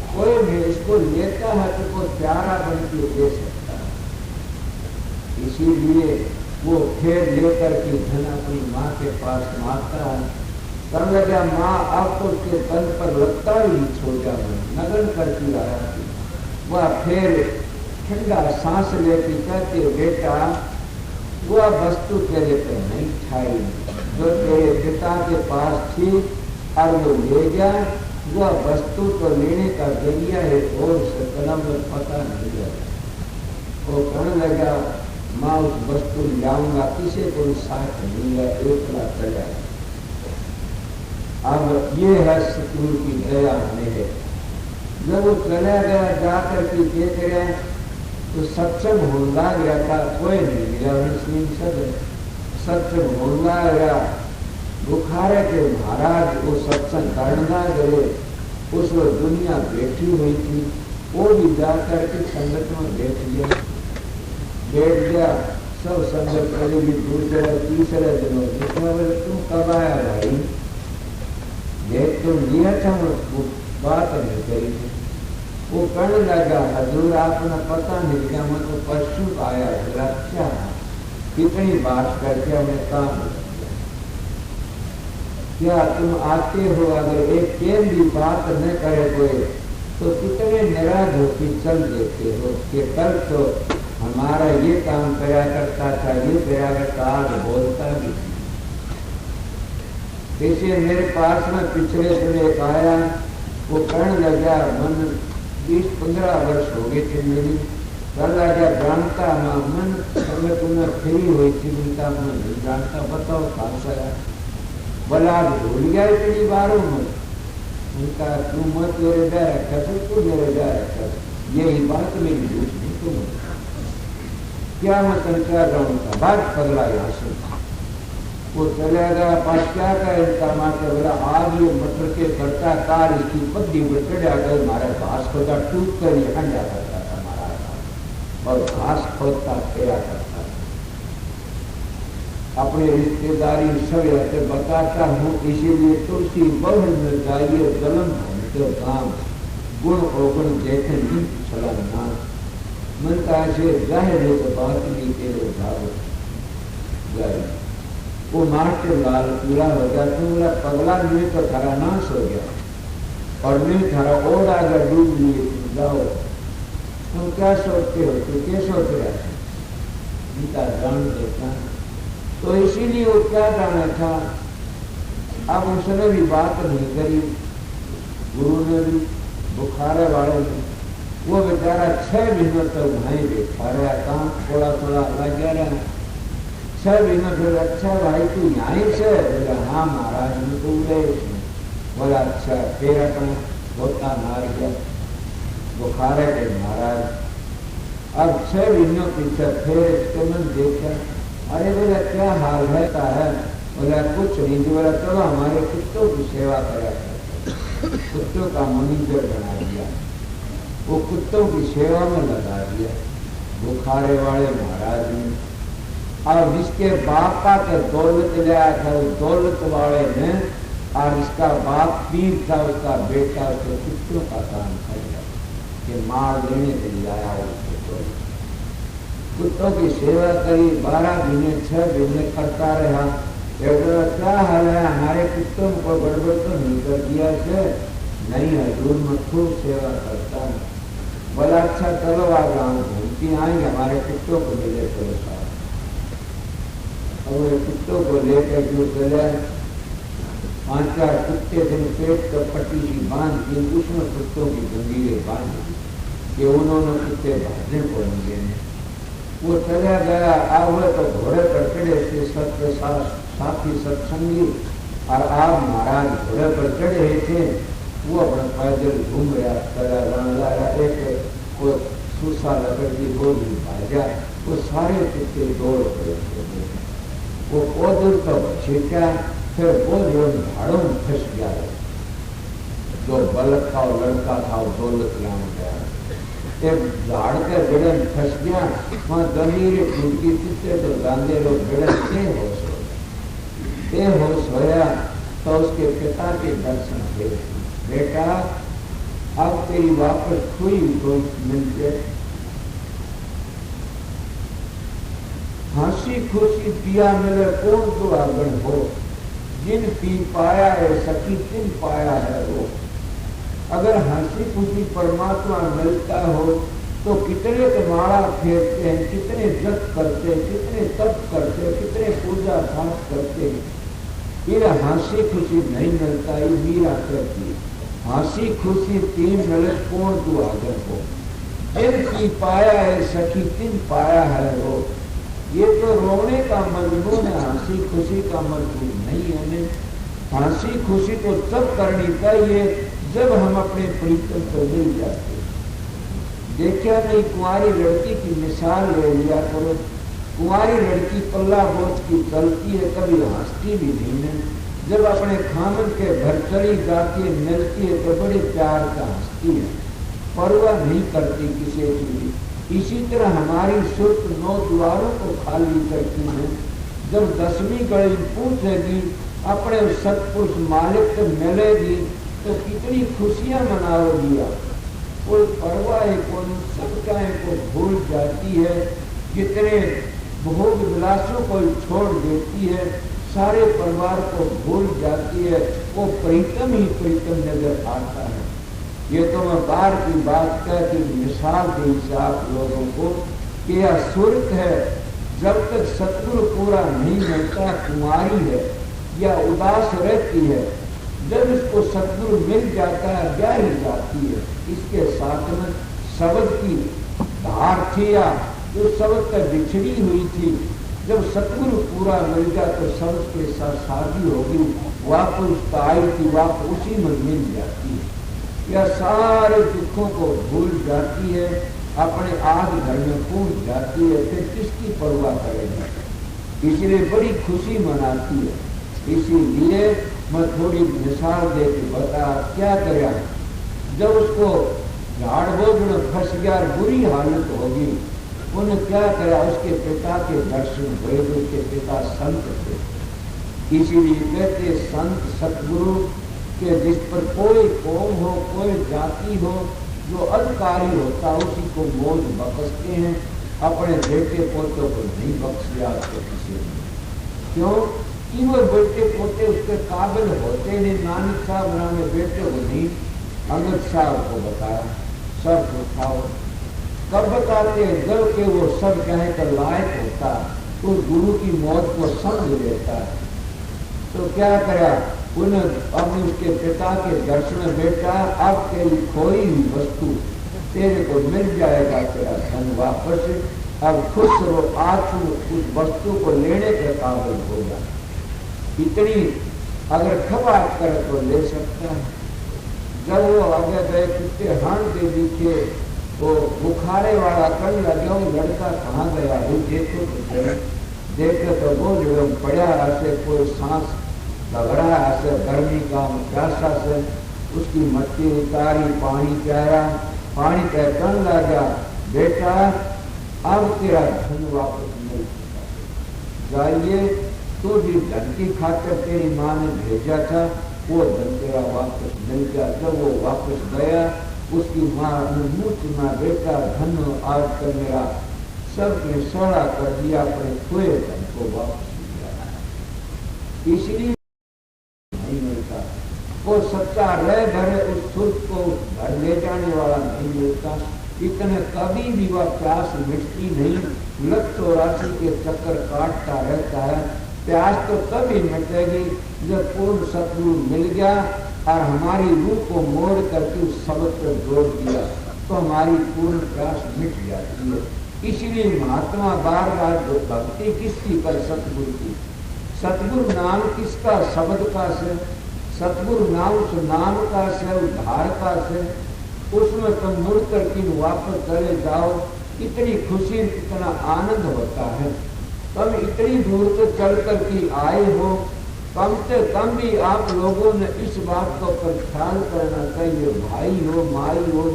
कोई नहीं इसको लेता है तो कोई प्यारा बन के दे सकता है। इसीलिए वो फिर लेकर के धन अपनी माँ के पास मांगता है। कर लगा माँ आपको उसके तन पर लगता ही छोड़ जा, नगन करती आया थी। वह फिर ठंडा सांस लेती कहती बेटा वह वस्तु तेरे पे नहीं छाई जो तेरे पिता के पास थी, और वो ले गया वह वस्तु तो लेने का जरिया है और से कलम में पता नहीं लगा। वो कहने लगा माँ उस वस्तु लाऊंगा, किसी को साथ नहीं है, एकला चला। अब ये है सतगुरु की दया में है। जब वो चला गया जाकर के देख रहे तो सत्संग होना गया था, कोई नहीं मिला। सत्संग होना गया, बुखारे के महाराज वो सत्संग करना गए, उस वक्त दुनिया बैठी हुई थी, वो भी जाकर के संगत में बैठ गया। सब संगत करेगी दूसरे तीसरे दिनों तुम कब आया भाई, देख तुम लिया था, बात नहीं करी थी। वो कहने लगा हजूर आपने पता नहीं क्या, मैं तो परसों आया, अच्छा कितनी बात करके हमें काम क्या तुम आते हो, अगर एक केम भी बात न करे कोई तो कितने निराश होकर चल देते हो कि कल तो हमारा ये काम करा करता था, ये करा करता, आज बोलता भी। इसे मेरे पास में पिछले दिन एक आया, वो कहने लगा मन 20-15 वर्ष हो गए थे मेरी, कहने लगा जानता मन समय तुम्हें फ्री हुई थी, उनका मैं नहीं जानता, बताओ कहाँ से आया। बोला आप भूल गया इतनी बारों में, उनका तुम मत मेरे डर रखा, सबको मेरे डर रखा, यही बात मेरी झूठ नहीं तुम क्या मैं संचार रहा था, बात पगला यहाँ से। वो चला गया पास क्या का इनका माता, बोला आज ये मटर के करता कार इसकी पत्नी पर चढ़ा गए, हमारा घास खोदा टूट कर ये हंडा करता था हमारा, और घास खोदता फेरा करता। अपने रिश्तेदारी सब रहते बताता हूँ, इसीलिए तुलसी बहुल में जाइए जलन के काम, गुण अवगुण देखे नहीं चलना। मन का ऐसे जाहिर है तो बात नहीं तेरे भाव जाए। वो मास्टर लाल पूरा हो गया, तुम बोला पगला नहीं तो थारा नाश हो गया, और नहीं थारा और अगर डूब लिए तुम जाओ। तुम क्या सोचते हो, तो क्या सोच रहे थे, गीता जान देता। तो इसीलिए वो क्या जाना था, अब उसने भी बात नहीं करी, गुरु ने भी, बुखारे वाले ने। वो बेचारा 6 महीनों तक वहीं बैठा रहा, काम थोड़ा थोड़ा लग रहा। 6 महीनों फिर अच्छा भाई तू यहीं से, बोला हाँ महाराज में तो गए। बोला अच्छा, फिर अपना धोता मार गया बुखारे के महाराज। अब 6 महीनों पीछे फिर इसके मन देखा, अरे बोला क्या हाल रहता है, बोला कुछ नहीं, बोला चलो हमारे कुत्तों की सेवा करा करते, कुत्तों का मैनेजर बना दिया, वो कुत्तों की सेवा में लगा दिया बुखारे वाले महाराज ने। और जिसके बापा के दौलत लाया था, वो दौलत वाले ने, और इसका बाप पीर था, उसका बेटा उसके कुत्तों का काम कर दिया कि मार लेने के लिए आया उसको। कुत्तों की सेवा करी, 12 महीने 6 महीने करता रहा। क्या हाल है, हमारे कुत्तों को गड़बड़ तो नहीं कर दिया से? नहीं हजूर मैं खूब सेवा करता हूँ। बोला अच्छा चलो आप गाँव घूमती आएंगे, हमारे कुत्तों को मिले चलो साथ। और कुत्तों को लेकर जो चले, 5-4 कुत्ते थे, पेट पर पट्टी सी बांध दी, उसमें कुत्तों की जंजीरें बांध दी कि उन्होंने कुत्ते भागने को नहीं देने। वो चला गया, अब तो घोड़े पर चढ़े थे सबके साथी सत्संगी, और आप महाराज घोड़े पर चढ़े थे, वो अपना पैदल घूम रहा, चला रहा। एक वो सूसा लकड़ी गोली भाजा, वो सारे कुत्ते दौड़ पड़े थे। वो दूर तक छिटा, फिर वो जो झाड़ों में फंस गया, जो बलक था और लड़का था वो दौलत लाने गया, एक झाड़ के जड़े में फंस गया, वहाँ जमीर टूटती थी, तो गांधे लोग जड़े बेहोश होया। तो उसके पिता के दर्शन थे, बेटा अब तेरी वापस हुई तो मिलते, हंसी खुशी पिया मिले कौन तो आगन हो, जिन पी पाया है सखी तिन पाया है वो। अगर हंसी खुशी परमात्मा मिलता हो तो कितने तो माला फेरते हैं, कितने जप करते हैं, कितने तप करते हैं, कितने पूजा पाठ करते हैं, फिर हंसी खुशी नहीं मिलता। ये मीरा कहती हंसी खुशी तीन मिले कौन तू आदर को, जिनकी पाया है सखी तिन पाया है वो। ये तो रोने का मजबूर है, हंसी खुशी का मजबूर नहीं है। हंसी खुशी तो तब करनी चाहिए जब हम अपने प्रीतम को मिल जाते। देखा नहीं, कुंवारी लड़की की मिसाल ले लिया करो। कुंवारी लड़की पल्ला बोझ की चलती है, कभी हंसती भी नहीं है। जब अपने खामन के घर चली जाती है, मिलती है तो बड़े प्यार का हंसती है, परवाह नहीं करती किसी की। इसी तरह हमारी सुर्ख 9 द्वारों को खाली करती है। जब 10वीं गली पूछेगी अपने सतपुरुष मालिक से मिलेगी तो कितनी खुशियां मनाओगी आप। कोई परवाह कौन, सब चाहे को भूल जाती है। जितने भोग विलासों को छोड़ देती है, सारे परिवार को भूल जाती है। वो प्रीतम ही प्रीतम नजर आता है। ये तो मैं बार की बात कहती मिसाल दी आप लोगों को कि यह सुर्ख है। जब तक सतगुरु पूरा नहीं मिलता, कुंवारी है या उदास रहती है। जब इसको सतगुरु मिल जाता है, ब्याह ही जाती है। इसके साथ में शब्द की धार थी या जो शब्द तक बिछड़ी हुई थी, जब सतगुरु पूरा मिल गया तो शब्द के साथ शादी होगी, वापस आई थी, वापस उसी में मिल जाती है। यह सारे दुखों को भूल जाती है, अपने आग घर में कूद जाती है, फिर किसकी परवाह करेगी। इसलिए बड़ी खुशी मनाती है। इसीलिए मैं थोड़ी मिसाल दे के बता क्या करें। जब उसको झाड़ बोझ में फंस गया, बुरी हालत होगी, उन्हें क्या करा, उसके पिता के दर्शन हुए, उसके पिता संत थे। इसीलिए कहते संत सतगुरु के जिस पर कोई कौम हो, कोई जाति हो, जो अधिकारी होता उसी को मौज बख्शते हैं, अपने बेटे पोतों को नहीं बख्शिया किसी ने। क्यों कि वो बेटे पोते उसके काबिल होते नहीं। नानक साहब नामे बेटे को नहीं, अंगद साहब को बताया, सब उठाओ। कब बताते हैं, जब के वो सब कहे कर लायक होता, तो गुरु की मौत को समझ लेता है। तो क्या करा, उन्हें अपने उसके पिता के दर्शन, बेटा अब तेरी खोई हुई वस्तु तेरे को मिल जाएगा, तेरा धन वापस, अब खुश रहो, आज उस वस्तु को लेने के काबिल होगा। इतनी अगर खबर करे तो ले सकता है। जब वो आगे गए, कुत्ते हाण दे दिखे, वो बुखारे वाला कर लगे, लड़का कहाँ गया है, देखो तो देखे तो वो जो पड़ा ऐसे, कोई सांस लग रहा है ऐसे, गर्मी का प्यासा से उसकी मट्टी उतारी, पानी पियाया, पानी कहने लगा, बेटा अब तेरा धन वापस मिल चुका, जाइए तो भी धन की खातिर तेरी माँ ने भेजा था, वो धन तेरा वापस मिल गया। जब वो वापस गया, उसकी माँ ने मुँह चुना, बेटा धन आज कर मेरा सबने सोड़ा कर दिया, अपने खोए धन को वापस दिया। इसलिए नहीं मिलता, वो सच्चा रह भरे उस सुख को घर ले जाने वाला नहीं मिलता। इतने कभी भी वह प्यास मिटती नहीं, लत तो राशि के चक्कर काटता रहता है। प्यास तो तभी मिटेगी जब पूर्ण सतगुरु मिल गया और हमारी रूह को मोड़ करके उस शब्द पर जोड़ दिया, तो हमारी पूर्ण प्यास मिट जाती है। इसलिए महात्मा बार बार जो भक्ति किसकी कर, सतगुरु की। सतगुरु नाम किसका, शब्द का से। सतगुरु नाम उस नाम का से, उद्धार का से, उसमें तुम मुड़ कर कि वापस चले जाओ, इतनी खुशी, इतना आनंद होता है। तुम इतनी दूर से चल कर के आए हो, कम से कम भी आप लोगों ने इस बात को पर ख्याल करना चाहिए, भाई हो, माई हो,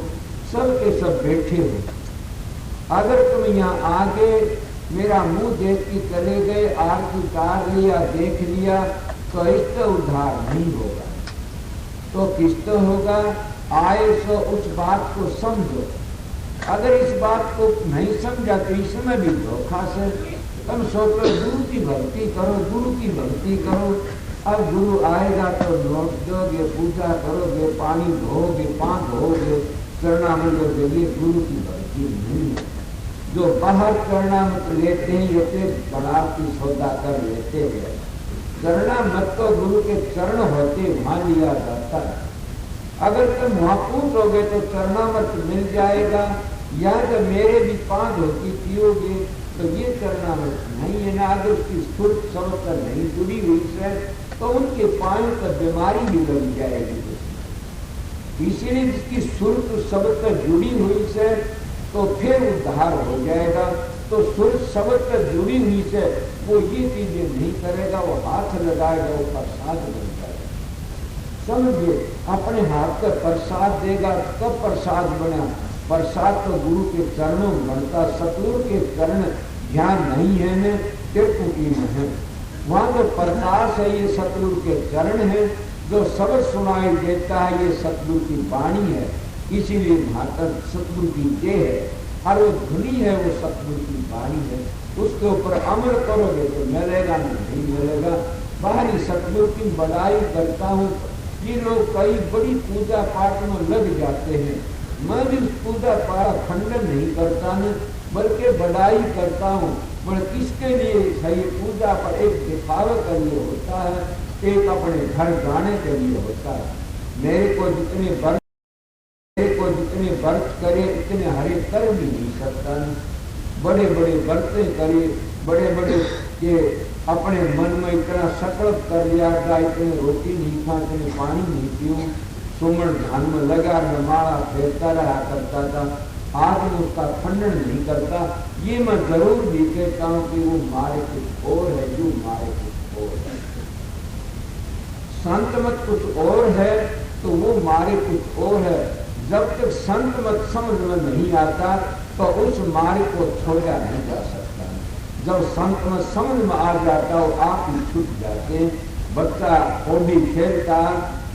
सब के सब बैठे हो। अगर तुम यहाँ आगे मेरा मुंह देख के चले गए, आरती उतार लिया, देख लिया, तो इससे उद्धार नहीं होगा। तो किससे होगा, आए सो उस बात को समझो। अगर इस बात को नहीं समझा तो इसमें भी धोखा से तुम सोचो गुरु की भक्ति करो, गुरु की भक्ति करो। अब गुरु आएगा तो नोट दोगे, पूजा करोगे, पानी धोगे, पाँव धोगे, चरणामृत दोगे, गुरु की भक्ति नहीं है। जो बाहर चरणामृत लेते हैं ये तो बड़ा की सौदा कर लेते हैं। चरणामृत तो गुरु के चरण होते वहां लिया जाता है। अगर तुम वहां कूदोगे तो चरणामृत मिल जाएगा, या जब मेरे भी 5 धोती पियोगे तो ये चरणामृत नहीं है ना। अगर उसकी सुर्ख सबक नहीं जुड़ी हुई है तो उनके पायों पर बीमारी भी लग जाएगी। इसीलिए जिसकी सुर्ख सबक जुड़ी हुई है तो फिर उद्धार हो जाएगा। तो सुर्ख सबक जुड़ी हुई है वो ये चीजें नहीं करेगा, वो हाथ लगाएगा, वो प्रसाद बन जाएगा। समझिए, अपने हाथ का प्रसाद देगा तब प्रसाद बना। प्रसाद तो गुरु के चरणों में बनता, सतगुरु के चरण ध्यान नहीं है न त्रिपुटी में है। वहां जो प्रकाश है ये सतगुरु के चरण है, जो शब्द सुनाई देता है ये सतगुरु की वाणी है। इसीलिए भारत सतगुरु की देह है और वो धुनी है, वो सतगुरु की वाणी है। उसके ऊपर अमल करोगे तो मिलेगा, नहीं मिलेगा। बाहरी सतगुरु की बड़ाई करता हूँ, ये लोग कई बड़ी पूजा पाठ में लग जाते हैं। मैं भी पूजा पाठ खंडन नहीं करता न, बल्कि बड़ाई करता हूँ। पर किसके लिए सही पूजा पर एक दिखावे के लिए होता है, एक अपने घर जाने के लिए होता है। मेरे को जितने व्रत करे इतने हरे कर भी नहीं सकता। बड़े बड़े व्रतें करे, बड़े बड़े ये अपने मन में इतना संकल्प कर लिया था, इतने रोटी नहीं खा, इतने पानी नहीं पीऊं, सुमन ध्यान में लगा, नमाड़ा फेरता रहा करता था। आज मैं उसका खंडन नहीं करता। ये मैं जरूर भी कहता हूँ कि वो मारे कुछ और है, जो मारे कुछ और है। संत मत कुछ और है तो वो मारे कुछ और है। जब तक संत मत समझ में नहीं आता तो उस मार्ग को छोड़ा नहीं जा सकता। जब संत मत समझ में आ जाता हो आप ही छूट जाते। बच्चा कौड़ी खेलता,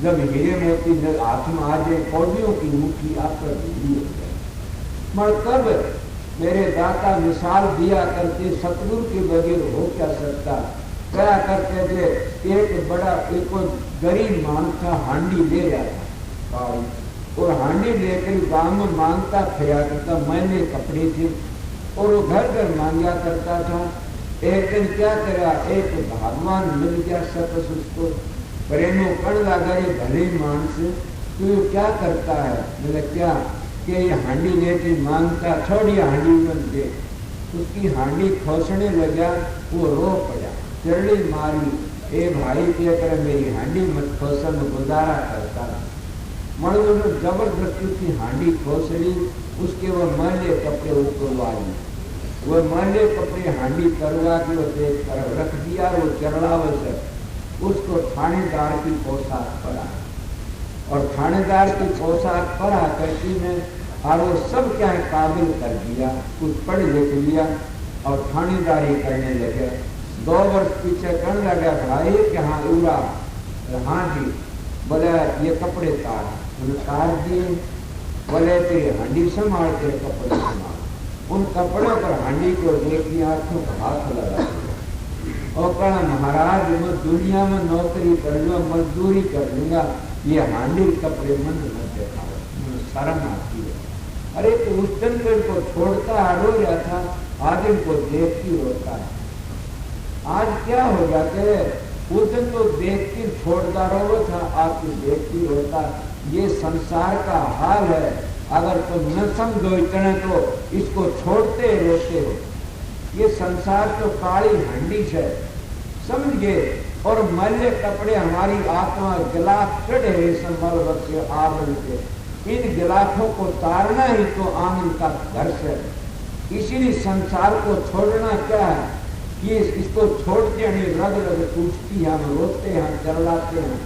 जब हीरे मोती हाथ में आ जाए कौड़ियों की मुट्ठी आपका ढीली हो जाए। मगर तब मेरे दाता मिसाल दिया करते, सतगुरु के बगैर हो क्या सकता। क्या करते थे, एक बड़ा एक गरीब मान था, हांडी ले रहा था और हांडी लेकर गांव में मांगता फिरा करता। मैंने कपड़े थे और वो घर घर मांगा करता था। एक दिन क्या करा, एक भगवान मिल गया सतस उसको प्रेमो कण लगा, ये भले मानस तो ये क्या करता है। बोले क्या कि ये हांडी लेके मांगता, छोड़ी हांडी में दे। उसकी हांडी खोसने लगा, वो रो पड़ा, चरड़ी मारी, ए भाई क्या करे मेरी हांडी मत खोसन, गुजारा करता। मर्दों ने जबरदस्ती की हांडी खोस ली। उसके वो मैले कपड़े उतरवा लिए, वो मैले कपड़े हांडी करवा के वो देख कर रख दिया। वो चरणावश उसको थानेदार की पोशाक पड़ा और थानेदार की पोशाक पड़ा करती में और वो सब क्या है काबिल कर दिया, कुछ पढ़ लिख लिया और थानेदारी करने लगे। 2 वर्ष पीछे करने लगा, भाई कि हाँ उड़ा, हाँ जी। बोले ये कपड़े तार दिए। बोले तेरे हांडी संभाल, तेरे कपड़े संभाल। उन कपड़ों पर हांडी को देख लिया, आंखों का हाथ लगा और कहा महाराज मैं दुनिया में नौकरी कर लूँ, मजदूरी कर लूंगा, ये हांडी कपड़े मन मत देखा, शर्म आती है। अरे तो उस दिन को इनको छोड़ता रो रहा था, आज इनको देखती रोता है। आज क्या हो जाते है, उस दिन तो देखती छोड़ता रो था, आपको देखती रोता। ये संसार का हाल है। अगर तुम न समझो इतना तो इसको छोड़ते रोते हो। ये संसार तो काली हंडी है, समझ गए। और मल्य कपड़े हमारी आत्मा गिलाफ चढ़े रेशमल से आवरण के, इन गिलाफों को तारना ही तो आनंद का दर्श है। इसीलिए संसार को छोड़ना क्या है, ये इसको छोड़ते हैं, रग रग टूटती है, हम रोते हैं, चरलाते हैं।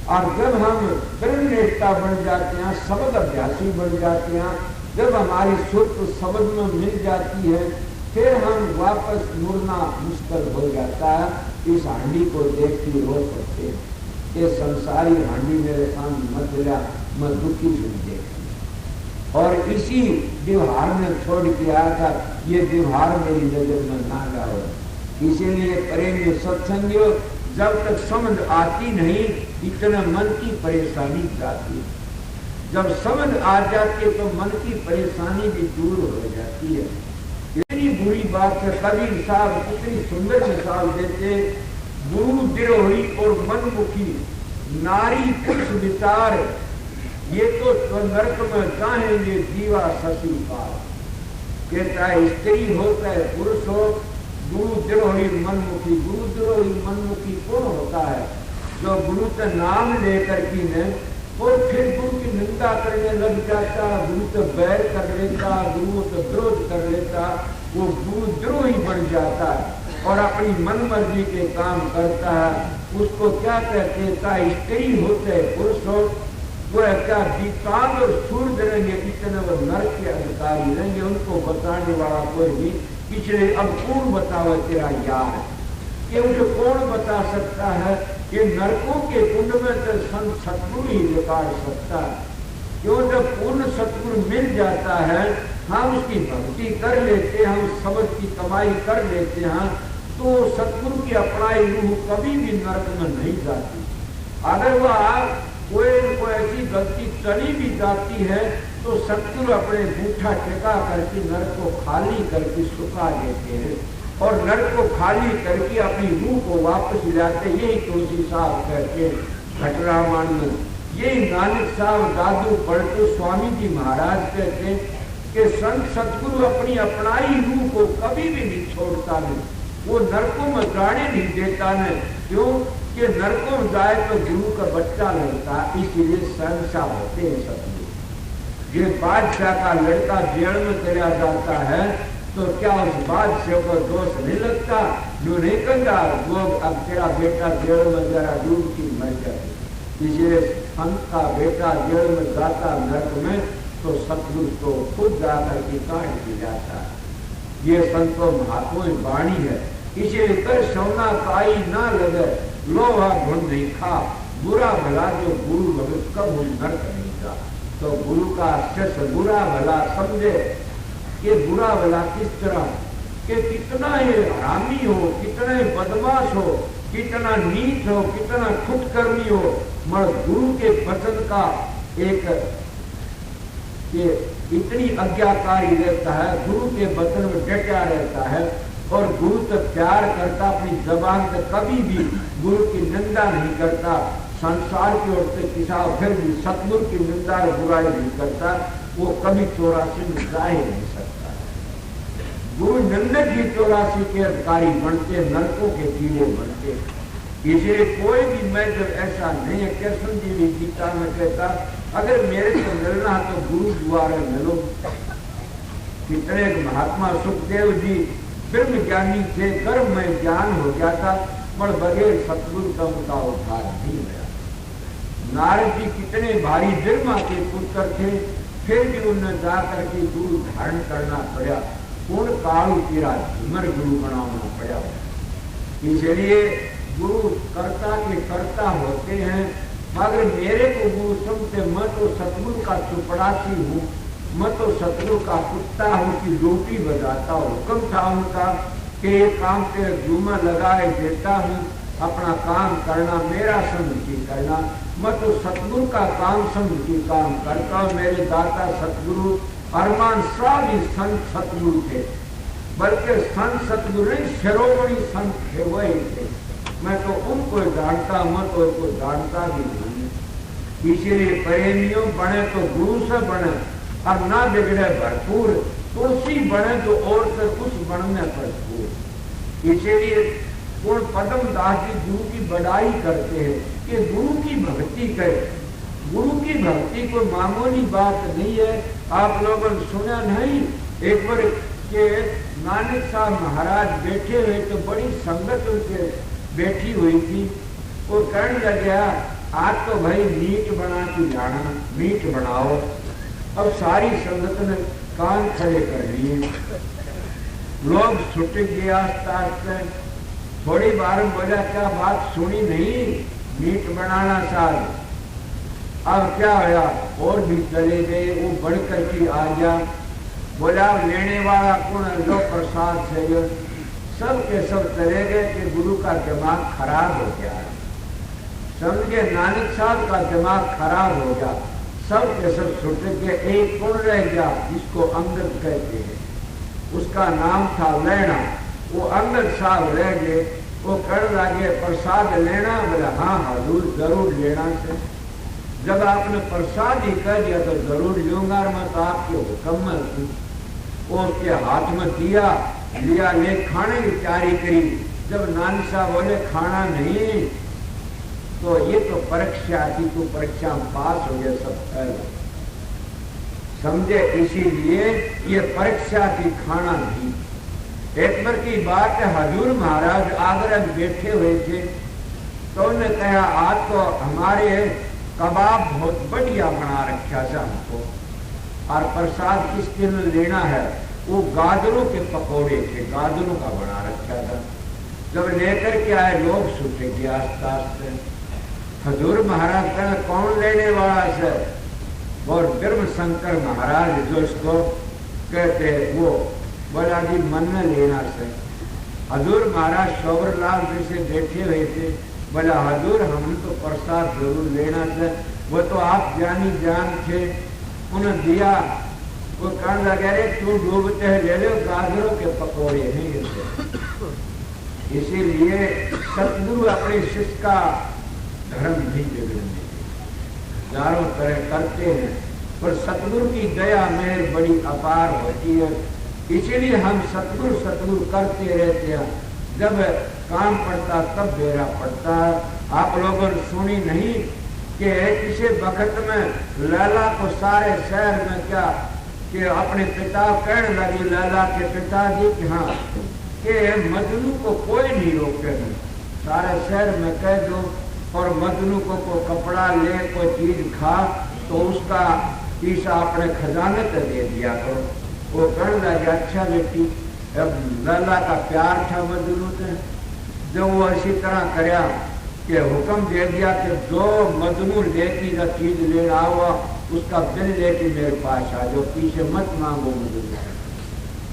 और जब हम ब्रह्मनिष्ठा बन जाते हैं, शब्द अभ्यासी बन जाते हैं, जब हमारी सुर्ख शब्द में मिल जाती है, फिर हम वापस मुड़ना मुश्किल हो जाता है। इस हांडी को देखती रो सकते हैं, ये संसारी हांडी मेरे सामने मत लिया, मैं दुखी सुन देखी। और इसी व्यवहार में छोड़ के आया था, ये व्यवहार मेरी नजर में ना जाओ। इसीलिए प्रेम सत्संगियों, जब तक समझ आती नहीं इतना मन की परेशानी जाती है। जब समझ आ जाती है तो मन की परेशानी भी दूर हो जाती है। इतनी बुरी बात है, कबीर साहब कितनी सुंदर मिसाल देते, गुरु द्रोही और मनमुखी नारी पुरुष विचार ये तो नरक में चाहेंगे जीवा शशि पाल। कहता है स्त्री हो चाहे पुरुष हो, गुरु द्रोही मनमुखी। गुरु द्रोही मनमुखी कौन होता है? जो गुरु का नाम लेकर की ने और फिर गुरु की निंदा करने लग जाता, गुरु तो बैर कर लेता, गुरु तो विरोध कर लेता, वो गुरु द्रोही बन जाता है और अपनी मन मर्जी के काम करता है। उसको क्या कहते हैं? स्त्री हो चाहे पुरुष हो, वो क्या दीपांग और सूर्य रहेंगे, इतने वो नरक के अधिकारी रहेंगे। उनको बताने वाला कोई भी पिछले अब कौन बताओ तेरा यार कि उसे कौन बता सकता है? ये नरकों के कुंड में तो संत सतगुरु ही निकाल सकता है। क्यों? जब पूर्ण सतगुरु मिल जाता है, हम उसकी भक्ति कर लेते हैं, हम शब्द की कमाई कर लेते हैं, तो सतगुरु की अपनाई रूह कभी भी नरक में नहीं जाती। अगर वह कोई ऐसी गलती चली भी जाती है तो सतगुरु अपने बूठा टेका करके नरक को खाली करके सुखा देते हैं और नरक को खाली करके अपनी रूह को वापस लाते। यही तुलसी साहब कहते हैं घटरामायण में, यही नानक साहब दादू पलटू स्वामी जी महाराज कहते हैं कि संत सतगुरु अपनी अपनाई रूह को कभी भी नहीं छोड़ता नहीं, वो नरकों में जाने नहीं देता नहीं। क्यों कि नरकों में जाए तो गुरु का बच्चा लगता, इसीलिए शहंशाह होते हैं सतगुरु। ये बादशाह का लड़का जेल में चला जाता है तो क्या उस बादशाह को दोष नहीं लगता? जो नहीं कहता वो अब तेरा बेटा जेल में जरा डूब की मर जाए। इसलिए संत का बेटा जेल में जाता नरक में तो सतगुरु को खुद जाकर के काट दी जाता है। ये संतों महात्मा वाणी है। इसीलिए कर सोना काई ना लगे, लोहा ढूंढ नहीं खा, बुरा भला जो गुरु भगत कब नरक नहीं जा। तो गुरु का शिष्य बुरा भला समझे कि बुरा भला किस तरह कि कितना ही हरामी हो, कितना ही बदमाश हो, कितना नीच हो, कितना खुदकर्मी हो, मगर गुरु के वचन का एक ये इतनी आज्ञाकारी रहता है, गुरु के वचन में डटा रहता है और गुरु से प्यार करता, अपनी जबान से कभी भी गुरु की निंदा नहीं करता, संसार की ओर से किसा फिर भी सतगुरु की निंदा और बुराई नहीं करता, वो कभी 84 में जा ही नहीं सकता। गुरु निंदक ही 84 के अधिकारी बनते, नरकों के कीड़े बनते। इसलिए कोई भी मैं जब ऐसा नहीं है, कृष्ण जी भी गीता में कहता अगर मेरे से मिलना तो गुरु द्वारा मिलो। कितने महात्मा सुखदेव जी ब्रह्म ज्ञानी थे, कर्म में ज्ञान हो गया था, पर बगैर सतगुरु का उनका उद्धार नहीं हुआ। नारद जी कितने भारी ब्रह्मा के पुत्र थे, फिर भी उन्हें जाकर के गुरु धारण करना पड़ा, पूर्ण कालू तेरा झूमर गुरु बनाना पड़ा। इसलिए गुरु कर्ता के कर्ता होते हैं, मगर मेरे को गुरु समझते, मैं तो सतगुरु का चुपड़ासी हूँ, मैं तो सतगुरु का कुत्ता हूँ कि रोटी बजाता हूँ। हुक्म था उनका कि ये काम तेरे झूमर लगाए देता हूँ, अपना काम करना, मेरा समझ की करना। मैं तो सतगुरु का काम समझ की काम करता हूँ। मेरे दाता सतगुरु अरमान शाह भी संत सतगुरु थे, बल्कि संत सतगुरु नहीं शिरोमणि संत थे, वही थे। मैं तो उनको जानता, मैं तो उनको जानता भी नहीं। इसीलिए प्रेमियों बने तो गुरु से बने और ना बिगड़े भरपूर, तुलसी बने तो और से कुछ बनने भरपूर। इसीलिए पूर्ण पद्म दास जी गुरु की बड़ाई करते हैं कि गुरु की भक्ति करे। गुरु की भक्ति कोई मामूली बात नहीं है। आप लोगों ने सुना नहीं, एक बार के नानक साहब महाराज बैठे हुए तो बड़ी संगत उनके बैठी हुई थी। वो कहने लग गया आज तो भाई मीट बना के जाना, मीट बनाओ। अब सारी संगत ने कान खड़े कर लिए, लोग छुट गए आस्ते आस्ते। थोड़ी बार बोला क्या बात सुनी नहीं, मीट बनाना साहब। अब क्या होया, और भी चले गए, वो बढ़ करके आ गया। बोला लेने वाला कौन, लो प्रसाद से। सब के सब चले गए कि गुरु का दिमाग खराब हो गया। समझे नानक साहब का दिमाग खराब हो गया, सब के सब छुट गए। एक कौन रह गया, जिसको अंगद कहते हैं, उसका नाम था लेना। वो अंगद साहब रह गए। वो कर लगे प्रसाद लेना, बोले हाँ हजूर जरूर लेना से। जब आपने प्रसाद ही कह दिया तो जरूर लूंगा, मैं तो आपके हुक्म में हूँ। वो उसके हाथ में दिया, लिया, ले खाने की तैयारी करी। जब नानी साहब बोले खाना नहीं, तो ये तो परीक्षा थी, तो परीक्षा में पास हो गया, सब फैल समझे। इसीलिए ये परीक्षा थी, खाना नहीं। एक बार की बात है, हजूर महाराज आगरा में बैठे हुए थे, तो उन्होंने कहा आज तो हमारे कबाब बहुत बढ़िया बना रखा था हमको, और प्रसाद किसके लिए लेना है? वो गाजरों के पकौड़े थे, गाजरों का बना रखा था। जब लेकर के आए लोग सूखे के आसपास से, हजूर महाराज कहे कौन लेने वाला है? और ब्रह्म शंकर महाराज जो इसको कहते वो बोला जी मन में लेना से। हजूर महाराज शोभरलाल जैसे बैठे हुए थे, बोला हजूर हम तो प्रसाद जरूर लेना था। वो तो आप जानी जान थे, उन्हें दिया। वो कहने लगे अरे तू डूबते है ले लो, गाजरों के पकौड़े हैं ये। इसीलिए सतगुरु अपने शिष्य का धर्म नहीं बिगड़ने चारों तरह करते हैं, पर सतगुरु की दया मेहर बड़ी अपार होती है। इसीलिए हम सतगुरु सतगुरु करते रहते हैं। जब काम पड़ता तब बेरा पड़ता। आप लोगों ने सुनी नहीं कि किसी वक्त में लैला को सारे शहर में क्या कि अपने पिता कहने लगी, लैला के पिताजी कि हाँ कि मजनू को कोई नहीं रोके, सारे शहर में कह दो, और मजनू को कपड़ा ले, कोई चीज खा, तो उसका पीसा अपने खजाने पे दे दिया करो। वो कहने लगे अच्छा बेटी। अब लैला का प्यार था मजनू से, जब वो इसी तरह करया कि हुक्म दे दिया कि जो मजनू लेकी का चीज लेना हुआ उसका बिल लेके मेरे पास आ जाओ, पीछे मत मांगो मजनू।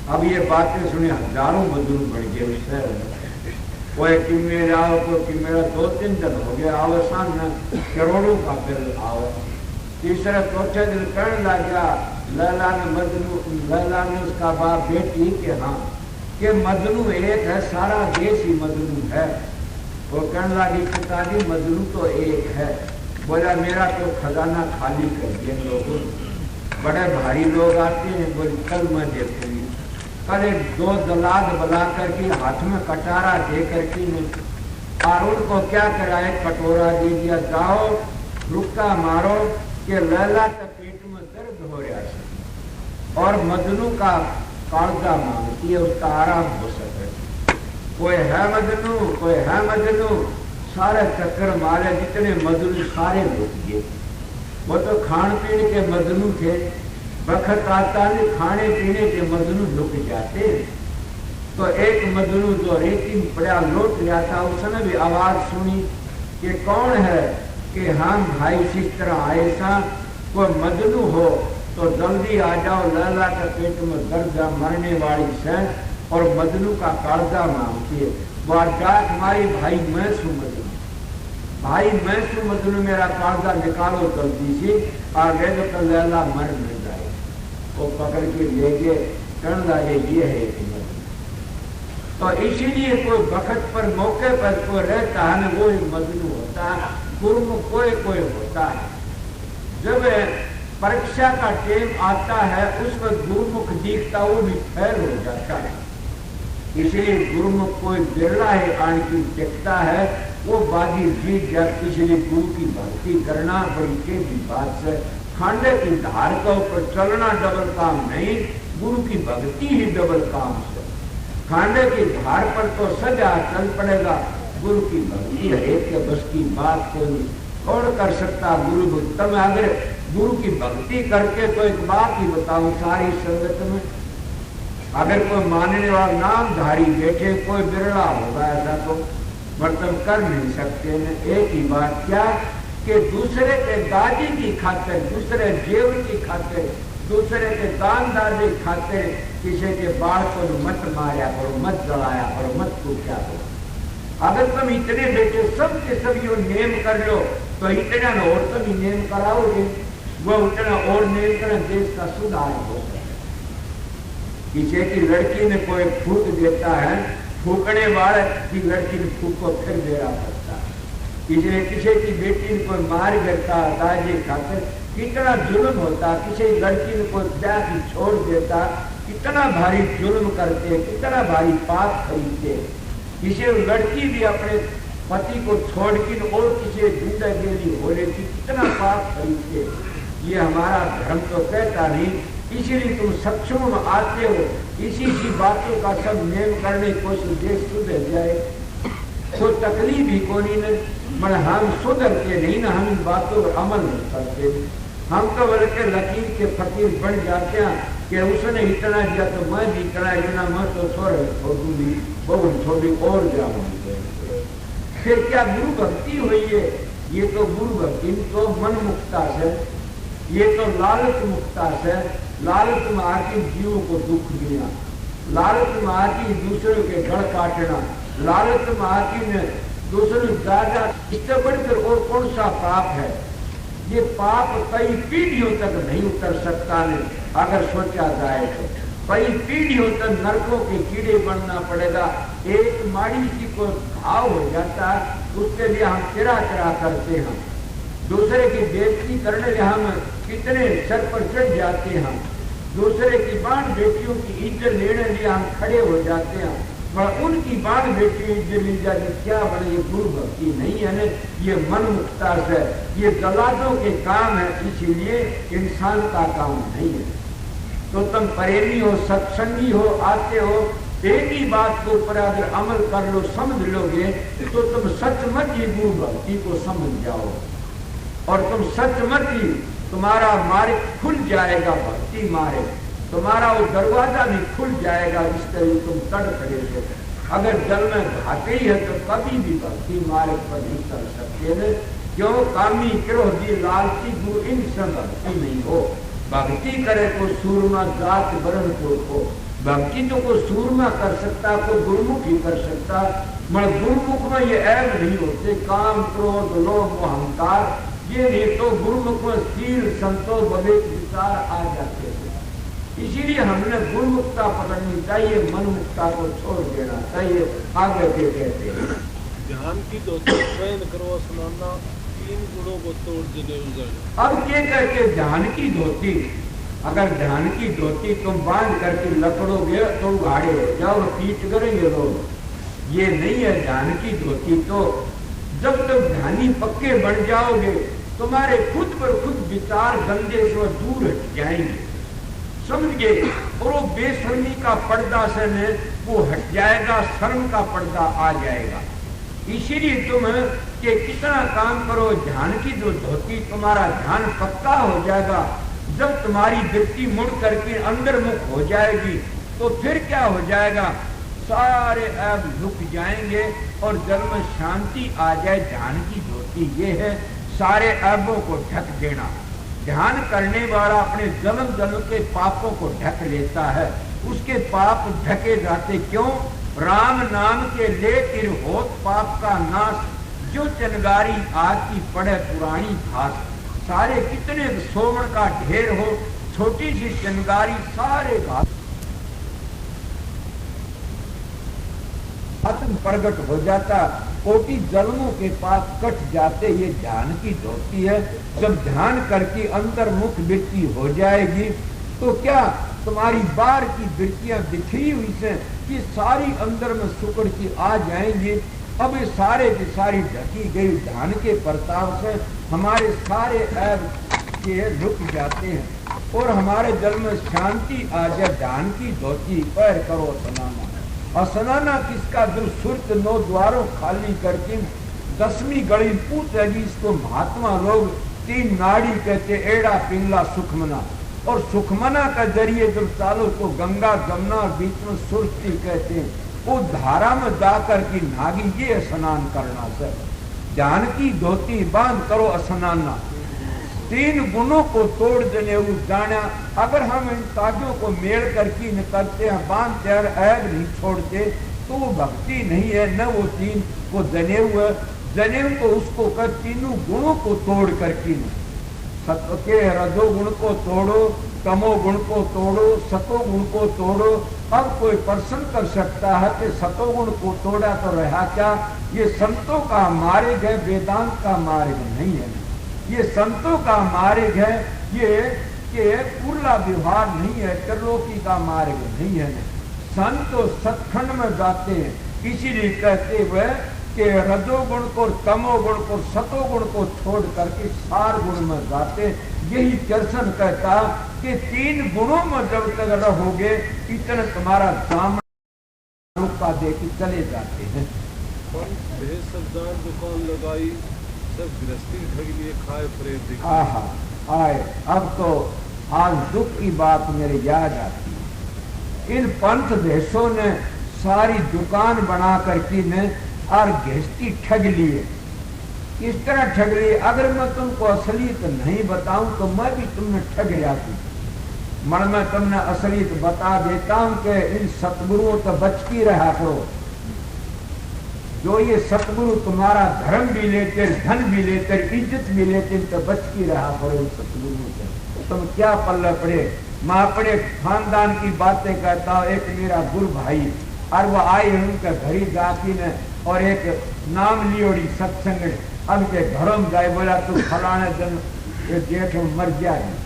अब ये बातें सुने हजारों मजनू बढ़ गए उस शहर में। कोई कि मेरा आओ, कोई कि मेरा 2-3 दिन हो गया आओ, सामने करोड़ों का बिल आओ। तीसरे चौथे दिन कहने लगा लैला ने उसका बाप बेटी के हाँ कि मजनू एक है, सारा देश ही मजनू है। वो कहने लगी पिताजी मजनू तो एक है। बोला मेरा तो खजाना खाली कर दिया लोगों, बड़े भारी लोग आते हैं। बोले कल मैं देखूंगी। कल 2 दलाल बुला करके हाथ में कटारा दे करके और उनको क्या करा, एक कटोरा दे दिया, जाओ रुक्का मारो कि लैला के पेट में दर्द हो रहा है और मजनू का कागजा मांगती है, उसका आराम हो सके। कोई है मजनू, कोई है मजनू, सारे चक्कर मारे, जितने मजनू सारे लुट गए। वो तो खान पीने के मजनू थे, वक्त आता नहीं खाने पीने के मजनू लुट जाते। तो एक मजनू जो रेती में पड़ा लौट गया था, उसने भी आवाज सुनी कि कौन है, कि हम भाई सिस्टर आए सा, कोई मजनू हो तो जल्दी आ जाओ, लैला के पेट में दर्द मरने वाली से और मजनू का कागजा मांगती है। वो डाक मारी भाई मैं सू मजनू, भाई मैं सू मजनू, मेरा कागजा निकालो जल्दी से और ले लो तो लैला मर नहीं जाए। वो पकड़ के ले गए, कहने लगे ये है एक मजनू। तो इसीलिए कोई वक्त पर मौके पर कोई रहता है ना, वो एक मजनू होता है, गुरुमुख कोई कोई होता है। जब परीक्षा का टाइम आता है उस वक्त गुरुमुख दिखता वो भी फैल हो जाता है। इसलिए गुरुमुख कोई बिरला है आनकी दिखता है, वो बाजी जीत जाती। इसलिए गुरु की भक्ति करना बड़ी तेजी बात है। खांडे की धार के ऊपर चलना डबल काम नहीं, गुरु की भक्ति ही डबल काम है। खांडे की धार पर तो सजा चल पड़ेगा, गुरु की भक्ति है एक के बस की बात कोई कौन कर सकता। गुरु भक्त में अगर गुरु की भक्ति करके, तो एक बात ही बताऊं, सारी संगत में अगर कोई मानने वाला नामधारी बैठे, कोई बिरला होगा ऐसा तो मतलब कर नहीं सकते हैं। एक ही बात क्या कि दूसरे के दादी की खातिर, दूसरे जेव की खातिर, दूसरे के दानदार की खातिर किसी के बाल को मत मारा करो, मत जलाया करो, मत पूछा करो। अगर तुम इतने बेटे सब के सब यो नेम कर लो तो इतना और तुम नेम कराओगे, वो उतना और नेम कर देश का सुधार हो सकता है। किसी की लड़की ने कोई फूक देता है, फूकने वाले की लड़की ने फूक को फिर देना पड़ता है। इसलिए किसी की बेटी को मार करता दाजे खाकर कितना जुल्म होता, किसी लड़की को ब्याह की छोड़ देता, कितना भारी जुल्म करते, कितना भारी पाप खरीदते। किसी लड़की भी अपने पति को छोड़ के और किसी जिंदगी हो लेती, कितना पाप खरीदते। ये हमारा धर्म तो कहता नहीं, इसीलिए तुम सक्षम में आते हो, इसी बातों का सब नेम करने को देश सुधर जाए, कोई तकलीफ ही कोई नहीं। मगर हम सुधरते नहीं ना, हम इन बातों पर अमल नहीं करते। हम तो बल्कि लकीर के फकीर बन जाते हैं कि उसने इतना दिया तो मैं भी इतना देना, मैं तो छोड़ूंगी बहुत छोड़ी और जाऊंगी। फिर क्या गुरु भक्ति हुई है? ये तो गुरु भक्ति तो मन मुक्ता है, ये तो लालच मुक्ता है। लालच में आके जीवों को दुख देना, लालच में आके दूसरों के गढ़ काटना, लालच में आके दूसरों ज्यादा, इससे बढ़कर और कौन सा पाप है? ये पाप कई पीढ़ियों तक नहीं उतर सकता है। अगर सोचा जाए तो कई पीढ़ियों तक नरकों के कीड़े बनना पड़ेगा। एक माड़ी सी को घाव हो जाता है, उसके लिए हम चिरा करते हैं, दूसरे की बेइज्जती करने लिए हम कितने सर पर चढ़ जाते हैं, दूसरे की बाण बेटियों की इज्जत लेने लिए हम खड़े हो जाते हैं, पर उनकी बाण बेटियों की इज्जत ली जाती। क्या बने? ये गुरु भक्ति नहीं है न, ये मन मुक्ता है, ये दलालों के काम है, इसीलिए इंसान का काम नहीं है। तो तुम प्रेमी हो, सत्संगी हो, आते हो, एक ही बात के ऊपर अगर अमल कर लो, समझ लोगे तो तुम सचमुच ही गुरु भक्ति को समझ जाओ, और तुम सचमुच ही तुम्हारा मार्ग खुल जाएगा, भक्ति मार्ग तुम्हारा वो दरवाजा भी खुल जाएगा। इस तरह तुम तड़ खड़े हो। अगर जल में घाटे ही है तो कभी भी भक्ति मार्ग पर नहीं चल सकते हैं। क्यों? कामी क्रोधी लालची गुरु इनसे भक्ति नहीं हो। भक्ति करे तो सूरमा जात वर्ण को भक्ति तो को सूरमा कर सकता, को गुरुमुख ही कर सकता, मगर गुरुमुख में ये ऐब नहीं होते, काम क्रोध लोभ अहंकार, ये नहीं तो गुरुमुख में स्थिर संतोष विवेक विचार आ जाते हैं। इसीलिए हमने गुरुमुक्ता पकड़नी चाहिए, मन मुक्ता को छोड़ देना चाहिए। आगे के कहते हैं ध्यान की धोती स्वयं करो स्नाना, 3 गुणों को तोड़ देने। अब क्या कहते ध्यान की धोती? अगर ध्यान की धोती तुम बांध करके लकड़ोगे तो उगाड़े हो जाओ, पीट करेंगे लोग। ये नहीं है ध्यान की धोती। तो जब तक ध्यानी पक्के बन जाओगे, तुम्हारे खुद पर खुद विचार गंदे से दूर हट जाएंगे, समझ गए? और वो बेशर्मी का पर्दा से वो हट जाएगा, शर्म का पर्दा आ जाएगा। इसीलिए तुम कि कितना काम करो, ध्यान की जो धोती, तुम्हारा ध्यान पक्का हो जाएगा। जब तुम्हारी वृत्ति मुड़ करके अंदर मुख हो जाएगी तो फिर क्या हो जाएगा? सारे ऐब रुक जाएंगे और जल में शांति आ जाए। ध्यान की धोती ये है, सारे ऐबों को ढक देना। ध्यान करने वाला अपने जन्म जन्म के पापों को ढक लेता है, उसके पाप ढके जाते। क्यों? राम नाम के लेकर होत पाप का नाश, जो चनगारी आज की पड़े पुरानी घास। सारे कितने सोमण का ढेर हो, छोटी सी चनगारी सारे घास आत्म प्रकट हो जाता, कोटि जन्मों के पास कट जाते। ये ध्यान की धोती है। जब ध्यान करके अंतर मुख वृत्ति हो जाएगी तो क्या तुम्हारी बाहर की वृत्तियां बिखरी हुई से कि सारी अंदर में सुकड़ की आ जाएंगी। अब ये सारे की सारी ढकी गई ध्यान के प्रताप से हमारे सारे ऐब के रुक जाते हैं और हमारे जल में शांति आ जाए। ध्यान की धोती पैर करो स्नाना। और स्नाना किसका? जो सुरत 9 द्वारों खाली करके 10वीं गली पूछेगी। इसको महात्मा लोग 3 नाड़ी कहते, एड़ा पिंगला सुखमना। और सुखमना का जरिए जब चालो तो गंगा जमुना और बीच में सुरती कहते हैं। वो धारा में जाकर की नागी, ये स्नान करना सर। ध्यान की धोती बांध करो स्नाना। 3 गुणों को तोड़ देने वो जाना। अगर हम इन ताजों को मेल करके निकलते हैं, बांधते हैं, ऐब नहीं छोड़ते, तो वो भक्ति नहीं है। न वो 3 को जनेऊ को उसको कर 3 गुणों को तोड़ करके, सत्व के रजो गुण को तोड़ो, तमो गुण को तोड़ो, सतो गुण को तोड़ो, अब कोई प्रश्न कर सकता है कि सतोगुण को तोड़ा तो रहा क्या? ये संतों का मार्ग है, वेदांत का मार्ग नहीं है। ये संतों का मार्ग है, ये पूर्ला व्यवहार नहीं है, त्रिलोकी का मार्ग नहीं है। संत तो सतखंड में जाते हैं, इसीलिए कहते हुए कि रजोगुण को, तमोगुण को, सतोगुण को छोड़ करके सार गुण में जाते। यही दर्शन कहता कि 3 गुणों में जब तक रहोगे इतना तुम्हारा दामन का दे के चले जाते हैं। दुकान लगाई, सब गृहस्थी ठग लिए, खाए प्रेम। आए अब तो आज दुख की बात मेरे याद आती है। इन पंथ देशों ने सारी दुकान बना करके ने और गृहस्थी ठग लिए। इस तरह ठग लिए, अगर मैं तुमको असलियत नहीं बताऊं तो मैं भी तुमने ठग जाती। मन में तुमने असलियत बता देता हूं कि इन सतगुरुओं तो बच की रहा करो। जो ये सतगुरु तुम्हारा धर्म भी लेते, धन भी लेते, इज्जत भी लेते, तो बच की रहा करो इन सतगुरुओं से। तुम क्या पल्ला पड़े। मैं अपने खानदान की बातें कहता हूँ। एक मेरा गुरु भाई और वो आए उनके घरी जाती ने और एक नाम लियोड़ी सत्संग, अब के घरों में जाए, बोला तू फलाने दिन जेठ में मर जाएगी।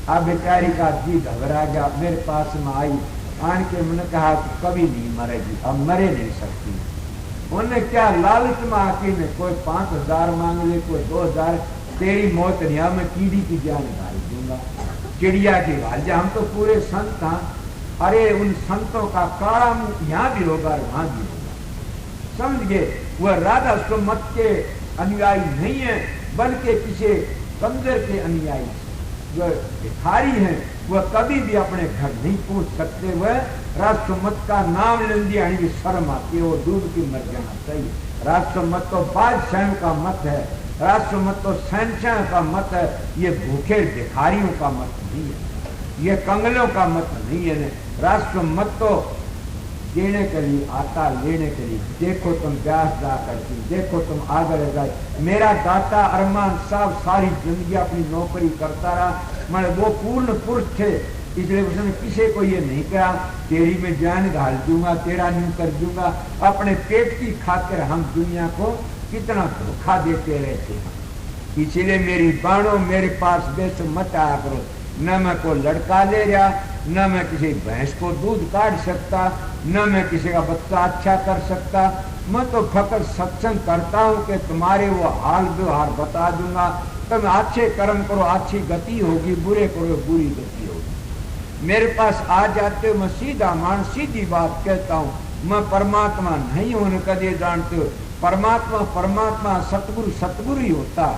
अब बेचारी का जी घबरा गया, मेरे पास में आई, आन के मैंने कहा कि कभी नहीं मरेगी, अब मरे नहीं सकती। उन्होंने क्या लालच में आके ने कोई 5000 मांग ले, कोई 2000, तेरी मौत नहीं, मैं कीड़ी की जान गाली दूंगा, चिड़िया की गाल जा। हम तो पूरे संत हैं। अरे उन संतों का काला मुंह यहाँ भी होगा और वहां भी होगा, समझ गए। वह राधा सुमत के अनुयायी नहीं है, बल्कि किसी कमजोर के अनुयायी जो भिखारी हैं, वह कभी भी अपने घर नहीं पूछ सकते। वह राष्ट्रमत का नाम ले दिया भी शर्म आती है, वो डूब के मर जाना चाहिए। राष्ट्रमत तो बादशाह का मत है, राष्ट्रमत तो शहनशाह का मत है, ये भूखे भिखारियों का मत नहीं है, ये कंगलों का मत नहीं है। राष्ट्रमत तो देने के लिए आता, लेने के लिए। देखो तुम व्यास जा करके, देखो तुम आगे जाए। मेरा दाता अरमान साहब सारी जिंदगी अपनी नौकरी करता रहा, मैं वो पूर्ण पुरुष थे, इसलिए उसने किसी को ये नहीं कहा तेरी में जान घाल दूंगा, तेरा न्यू कर दूंगा। अपने पेट की खातिर हम दुनिया को कितना धोखा देते रहते हैं। इसीलिए मेरी बाणों मेरे पास बेस मत आया करो। न मैं को लड़का ले रहा, न मैं किसी भैंस को दूध काट सकता, न मैं किसी का बच्चा अच्छा कर सकता। मैं तो फकत सत्संग करता हूँ कि तुम्हारे वो हाल व्यवहार बता दूंगा। तुम अच्छे कर्म करो, अच्छी गति होगी, बुरे करो, बुरी गति होगी। मेरे पास आ जाते हो, मैं सीधा मान सीधी बात कहता हूँ। मैं परमात्मा नहीं हूँ, कदे जानते हो। परमात्मा परमात्मा, सतगुरु सतगुरु ही होता।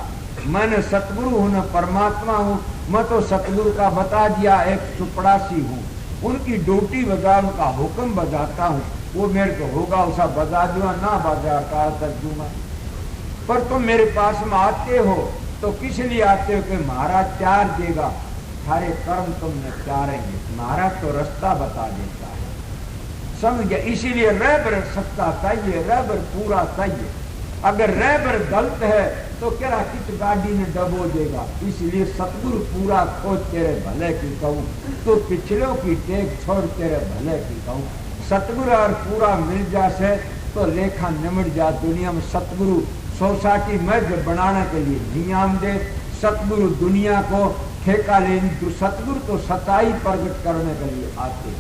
मैंने सतगुरु हूँ न परमात्मा हूँ। मैं तो सतगुरु का बता दिया एक चुपड़ासी हूँ, उनकी ड्यूटी बजा, उनका हुक्म बजाता हूँ। वो मेरे को होगा उसा बजा दूंगा, ना बजा कर दूंगा। पर तुम मेरे पास में आते हो तो किस लिए आते हो कि महाराज त्यार देगा, सारे कर्म तुमने त्यारेंगे। महाराज तो रास्ता बता देता है, समझ गया। इसीलिए रहबर सच्चा चाहिए, रहबर पूरा चाहिए। अगर रहबर गलत है तो क्या किस गाड़ी ने डबो देगा। इसलिए सतगुरु पूरा खोज तेरे भले की कहूँ, तो पिछलों की टेक छोड़ तेरे भले की कहूँ। सतगुरु और पूरा मिल जासे तो लेखा निमट जा दुनिया में। सतगुरु सोसाइटी में बनाने के लिए नियम दे, सतगुरु दुनिया को ठेका लेने, तो सतगुरु तो सच्चाई प्रकट करने के लिए आते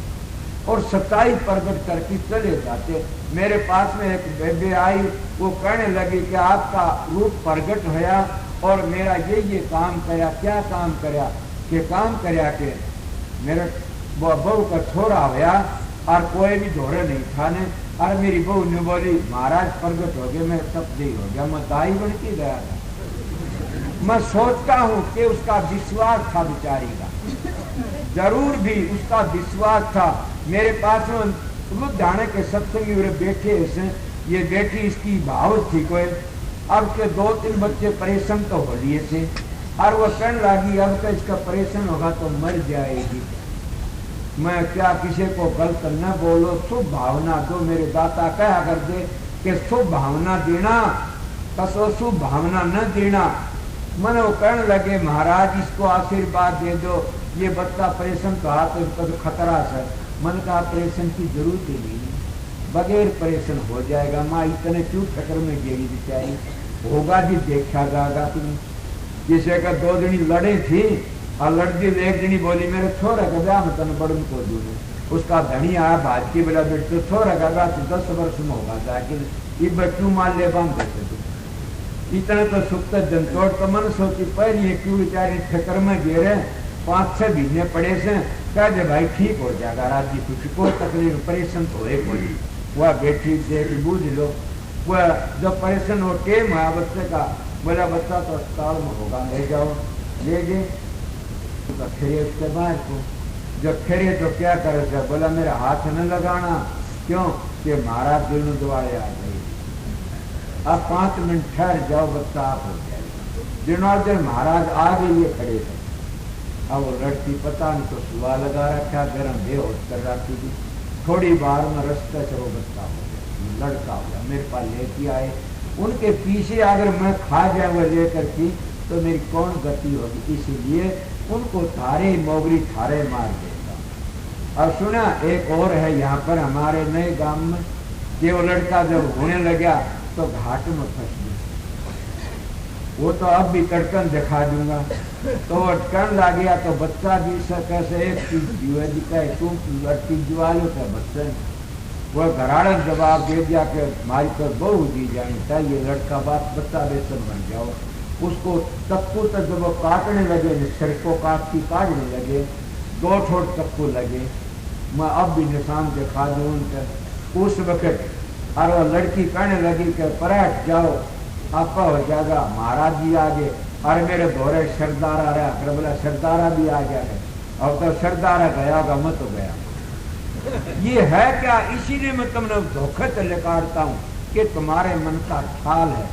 और सच्चाई प्रकट करके चले जाते। मेरे पास में एक बेबे आई, वो कहने लगी कि आपका रूप प्रकट होया और मेरा ये काम करया। क्या काम करया? कि काम करया के मेरे बहू का छोरा होया और कोई भी धोरे नहीं खाने। और मेरी बहू ने बोली महाराज प्रकट हो गए, मैं तब्दील हो गया, मैं दाई बन के गया था। मैं सोचता हूँ कि उसका विश्वास था बेचारी का, जरूर भी उसका विश्वास था। मेरे पास में लुधियाने के सत्संगी बैठे ऐसे, ये बेटी इसकी भाव थी कोई। अब के 2-3 बच्चे परेशान तो हो लिए थे और वो कहने लगी अब तो इसका परेशान होगा तो मर जाएगी। मैं क्या किसी को गलत न बोलो, शुभ भावना दो। मेरे दाता कहा कर दे कि शुभ भावना देना, कसो शुभ भावना न देना। मैंने वो कहने लगे महाराज इसको आशीर्वाद दे दो, ये बच्चा परेशान तो हाथ तो खतरा है। मन का ऑपरेशन की जरूरत ही नहीं, बगैर ऑपरेशन हो जाएगा। माँ इतने क्यों ठकर में गिरी बेचारी, होगा जी देखा जाएगा तुम्हें। किसी का 2 जनी लड़े थी और लड़ती 1 जनी बोली मेरे छोरा का ब्याह में तन बड़न को दूंगा। उसका धनी आया भाज की बेला बेट तो छोरा का ब्याह तो 10 वर्ष में होगा जाके ये बच्चू माल ले बांध देते तुम। इतना तो सुख जनतोड़ तो मन सोची पर ये क्यों बेचारी ठकर में गिरे, 5-6 महीने पड़े से कह दे भाई ठीक हो जाएगा, रात की कुछ कोई तकलीफ परेशान तो है कोई। वह बेटी देख बूझ लो, वह जब परेशान हो टेम है बच्चे का, बोला बच्चा तो अस्पताल में होगा, ले जाओ। ले गए तो खेरे उसके बाहर को, जब खेरे तो क्या करे, बोला मेरा हाथ न लगाना, क्यों कि महाराज दिल द्वारे आ गई, अब 5 मिनट ठहर जाओ बच्चा आप हो जाएगा। दिनों महाराज आ गई ये खड़े थे। अब वो लड़की पता नहीं तो सुहा लगा रखा, गर्म बेहोश कर रखी थी, थोड़ी बार में रास्ते से वो बच्चा हो गया, लड़का हो गया, मेरे पास लेके आए। उनके पीछे अगर मैं खा जाए वो लेकर की तो मेरी कौन गति होगी, इसीलिए उनको थारे मोगरी थारे मार देता। और सुना एक और है यहाँ पर हमारे नए गांव में, कि वो लड़का जब होने लगा तो घाट में फंस गया। वो तो अब भी तड़कन दिखा दूंगा, तो वो अटकन ला गया तो बच्चा भी कैसे एक चीज जीवा दिखाए, तुम लड़की जुआलो तो बच्चे वो घराड़ा जवाब दे दिया कि हमारी तो बहू दी जानी चाहिए, लड़का बात बच्चा बेसन बन जाओ। उसको चक्कू तक जब वो काटने लगे, सिर को काटने लगे, 2 ठोट चक्कू लगे। मैं अब भी निशान दिखा दूं उनके उस वक्त। और वो लड़की कहने लगी कि पलट जाओ आपका हो जाएगा, महाराज जी आगे, और मेरे दोहरे सरदार आ रहा, फिर बोला सरदारा भी आ गया है, अब तो सरदारा गया होगा, मैं तो गया। ये है क्या, इसीलिए मैं तुमने धोखे से काटता हूँ कि तुम्हारे मन का ख्याल है।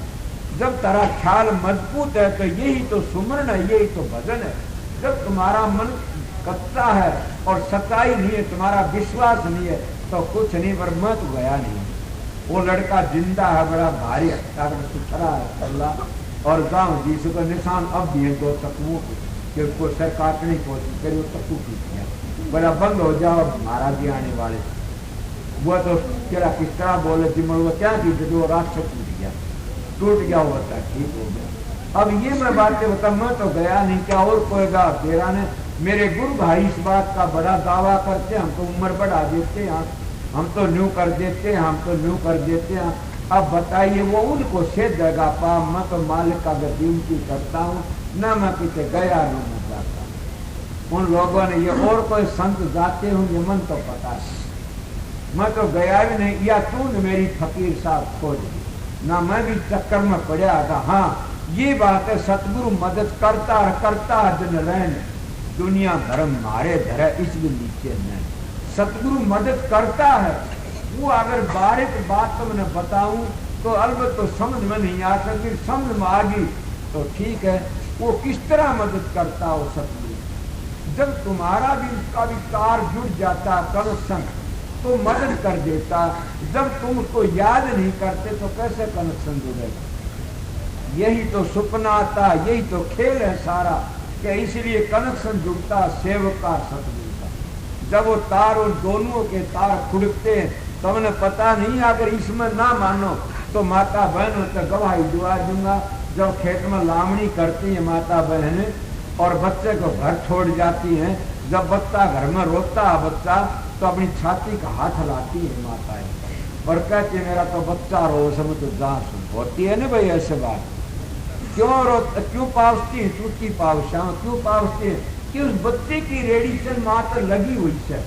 जब तेरा ख्याल मजबूत है तो यही तो सुमरन है, यही तो भजन है। जब तुम्हारा मन कच्चा है और सच्चाई नहीं है, तुम्हारा विश्वास नहीं है, तो कुछ नहीं, पर मैं तो गया नहीं। वो लड़का जिंदा है, बड़ा भारी सुथरा है अल्लाह, और गाँव जी से निशान अब भी है 2 तकवों के, उसको सर काटने की कोशिश करी, वो तकू टूट गया। बोला बंद हो जाओ, महाराज जी आने वाले। वो तो तेरा किस तरह बोले थी, वो क्या की जो राक्षस टूट गया, वो बता ठीक हो गया। अब ये मैं बातें बता, मैं तो गया नहीं, क्या और कोई गा तेरा ने। मेरे गुरु भाई इस बात का बड़ा दावा करते, हम तो उम्र बढ़ा देते हैं, हम तो न्यू कर देते हैं, हम तो न्यू कर देते हैं। अब बताइए वो उनको से जगह पा, मैं तो मालिक का गद्दी करता हूँ, न मैं किसे गया न मैं जाता। उन लोगों ने ये और कोई संत जाते हूँ ये मन तो पता है, मैं तो गया भी नहीं, या तूने मेरी फकीर साहब खोज दी ना, मैं भी चक्कर में पड़ा था। हाँ ये बात है, सतगुरु मदद करता दिन रहन, दुनिया धर्म मारे धरे इस भी नीचे नहीं। सतगुरु मदद करता है, वो अगर बारीक बात तो मैं बताऊं तो अलबत्त तो समझ में नहीं आ सकती, समझ में आ गई तो ठीक है। वो किस तरह मदद करता हो सतगुरु, जब तुम्हारा भी उसका भी तार जुड़ जाता कनेक्शन तो मदद कर देता, जब तुम उसको याद नहीं करते तो कैसे कनेक्शन जुड़ेगा। यही तो सपना आता, यही तो खेल है सारा, कि इसलिए कनेक्शन जुड़ता सेवक का सतगुरु का। जब वो तार और दोनों के तार खुड़कते तो हमें पता नहीं, अगर इसमें ना मानो तो माता बहन तो गवाही दुआ दूंगा। जब खेत में लावणी करती है माता बहन और बच्चे को घर छोड़ जाती हैं, जब बच्चा घर में रोता है बच्चा तो अपनी छाती का हाथ लाती है माताएं और कहती है मेरा तो बच्चा रो, सब तो जांच होती है ना भाई। ऐसे बात क्यों रो, क्यों पावती है, टूटी पावशां क्यों पावती है कि उस बच्चे की रेडिएशन माँ तो लगी हुई है,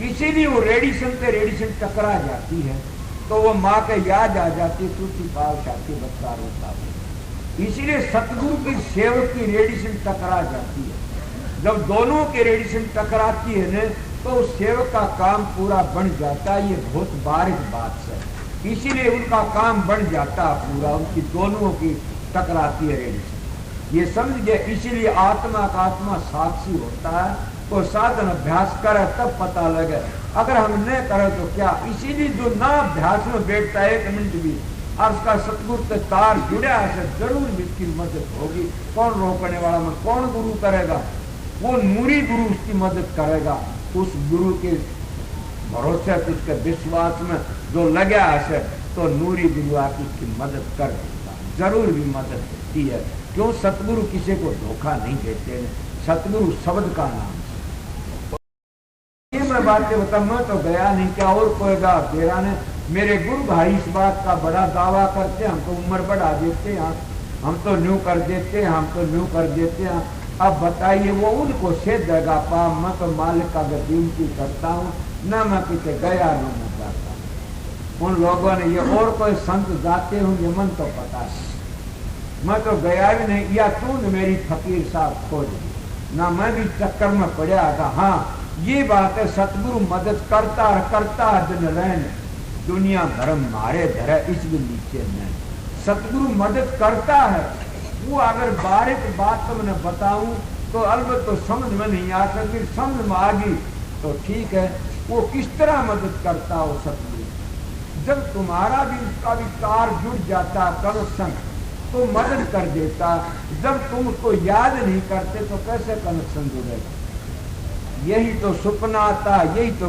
इसीलिए वो रेडिएशन टकरा जाती है तो वो माँ के याद आ जाती, टूटी पावशां के बच्चा रोता है। इसीलिए सतगुरु की सेवक की रेडिएशन टकरा जाती है। जब दोनों के रेडिएशन टकराती है न तो उस सेवक का काम पूरा बन जाता है। ये बहुत बारीक बात है, इसीलिए उनका काम बन जाता है पूरा, उनकी दोनों की टकराती है रेडिएशन। ये समझ गए, इसीलिए आत्मा का आत्मा साक्षी होता है, तो साधन अभ्यास करे तब पता लगे, अगर हम न करें तो क्या। इसीलिए जो ना अभ्यास में बैठता है 1 मिनट भी और उसका सतगुरु से तार जुड़ा है, जरूर इसकी मदद होगी। कौन रोकने वाला में, कौन गुरु करेगा, वो नूरी गुरु उसकी मदद करेगा। उस गुरु के भरोसे उसके विश्वास में जो लगा है तो नूरी गुरुआ की उसकी मदद कर देता, जरूर भी मदद होती है। क्यों? सतगुरु किसी को धोखा नहीं देते, सतगुरु शब्द का नाम। ये मैं बातें बता, मैं तो गया नहीं, क्या और कोई गा तेरा ने। मेरे गुरु भाई इस बात का बड़ा दावा करते, हमको उम्र बढ़ा देते हैं, हम तो न्यू कर देते हैं, हम तो न्यू कर देते हैं। अब बताइए वो उनको से देगा पा, मैं तो मालिक का विनती करता हूँ, न मैं किसे गया न मैं जाता हूँ। उन लोगों ने ये और कोई संत जाते होंगे मन तो पता है, मैं तो गया भी नहीं। या तूने मेरी फकीर साहब खोज दी ना, मैं भी चक्कर में पड़ा था। हाँ ये बात है, सतगुरु मदद करता दिन रहन दुनिया धर्म मारे धरे इस भी नीचे नहीं। सतगुरु मदद करता है, वो अगर बारीक बात तुमने बताऊं तो अलबत्त तो समझ में नहीं आ सकती, समझ में आ गई तो ठीक है। वो किस तरह मदद करता हो सतगुरु? जब तुम्हारा भी उसका भी कार जुड़ जाता कनेक्शन तो मदद कर देता, जब तुम उसको याद नहीं करते तो कैसे कनेक्शन जुड़ेगा? यही तो सपना था, यही तो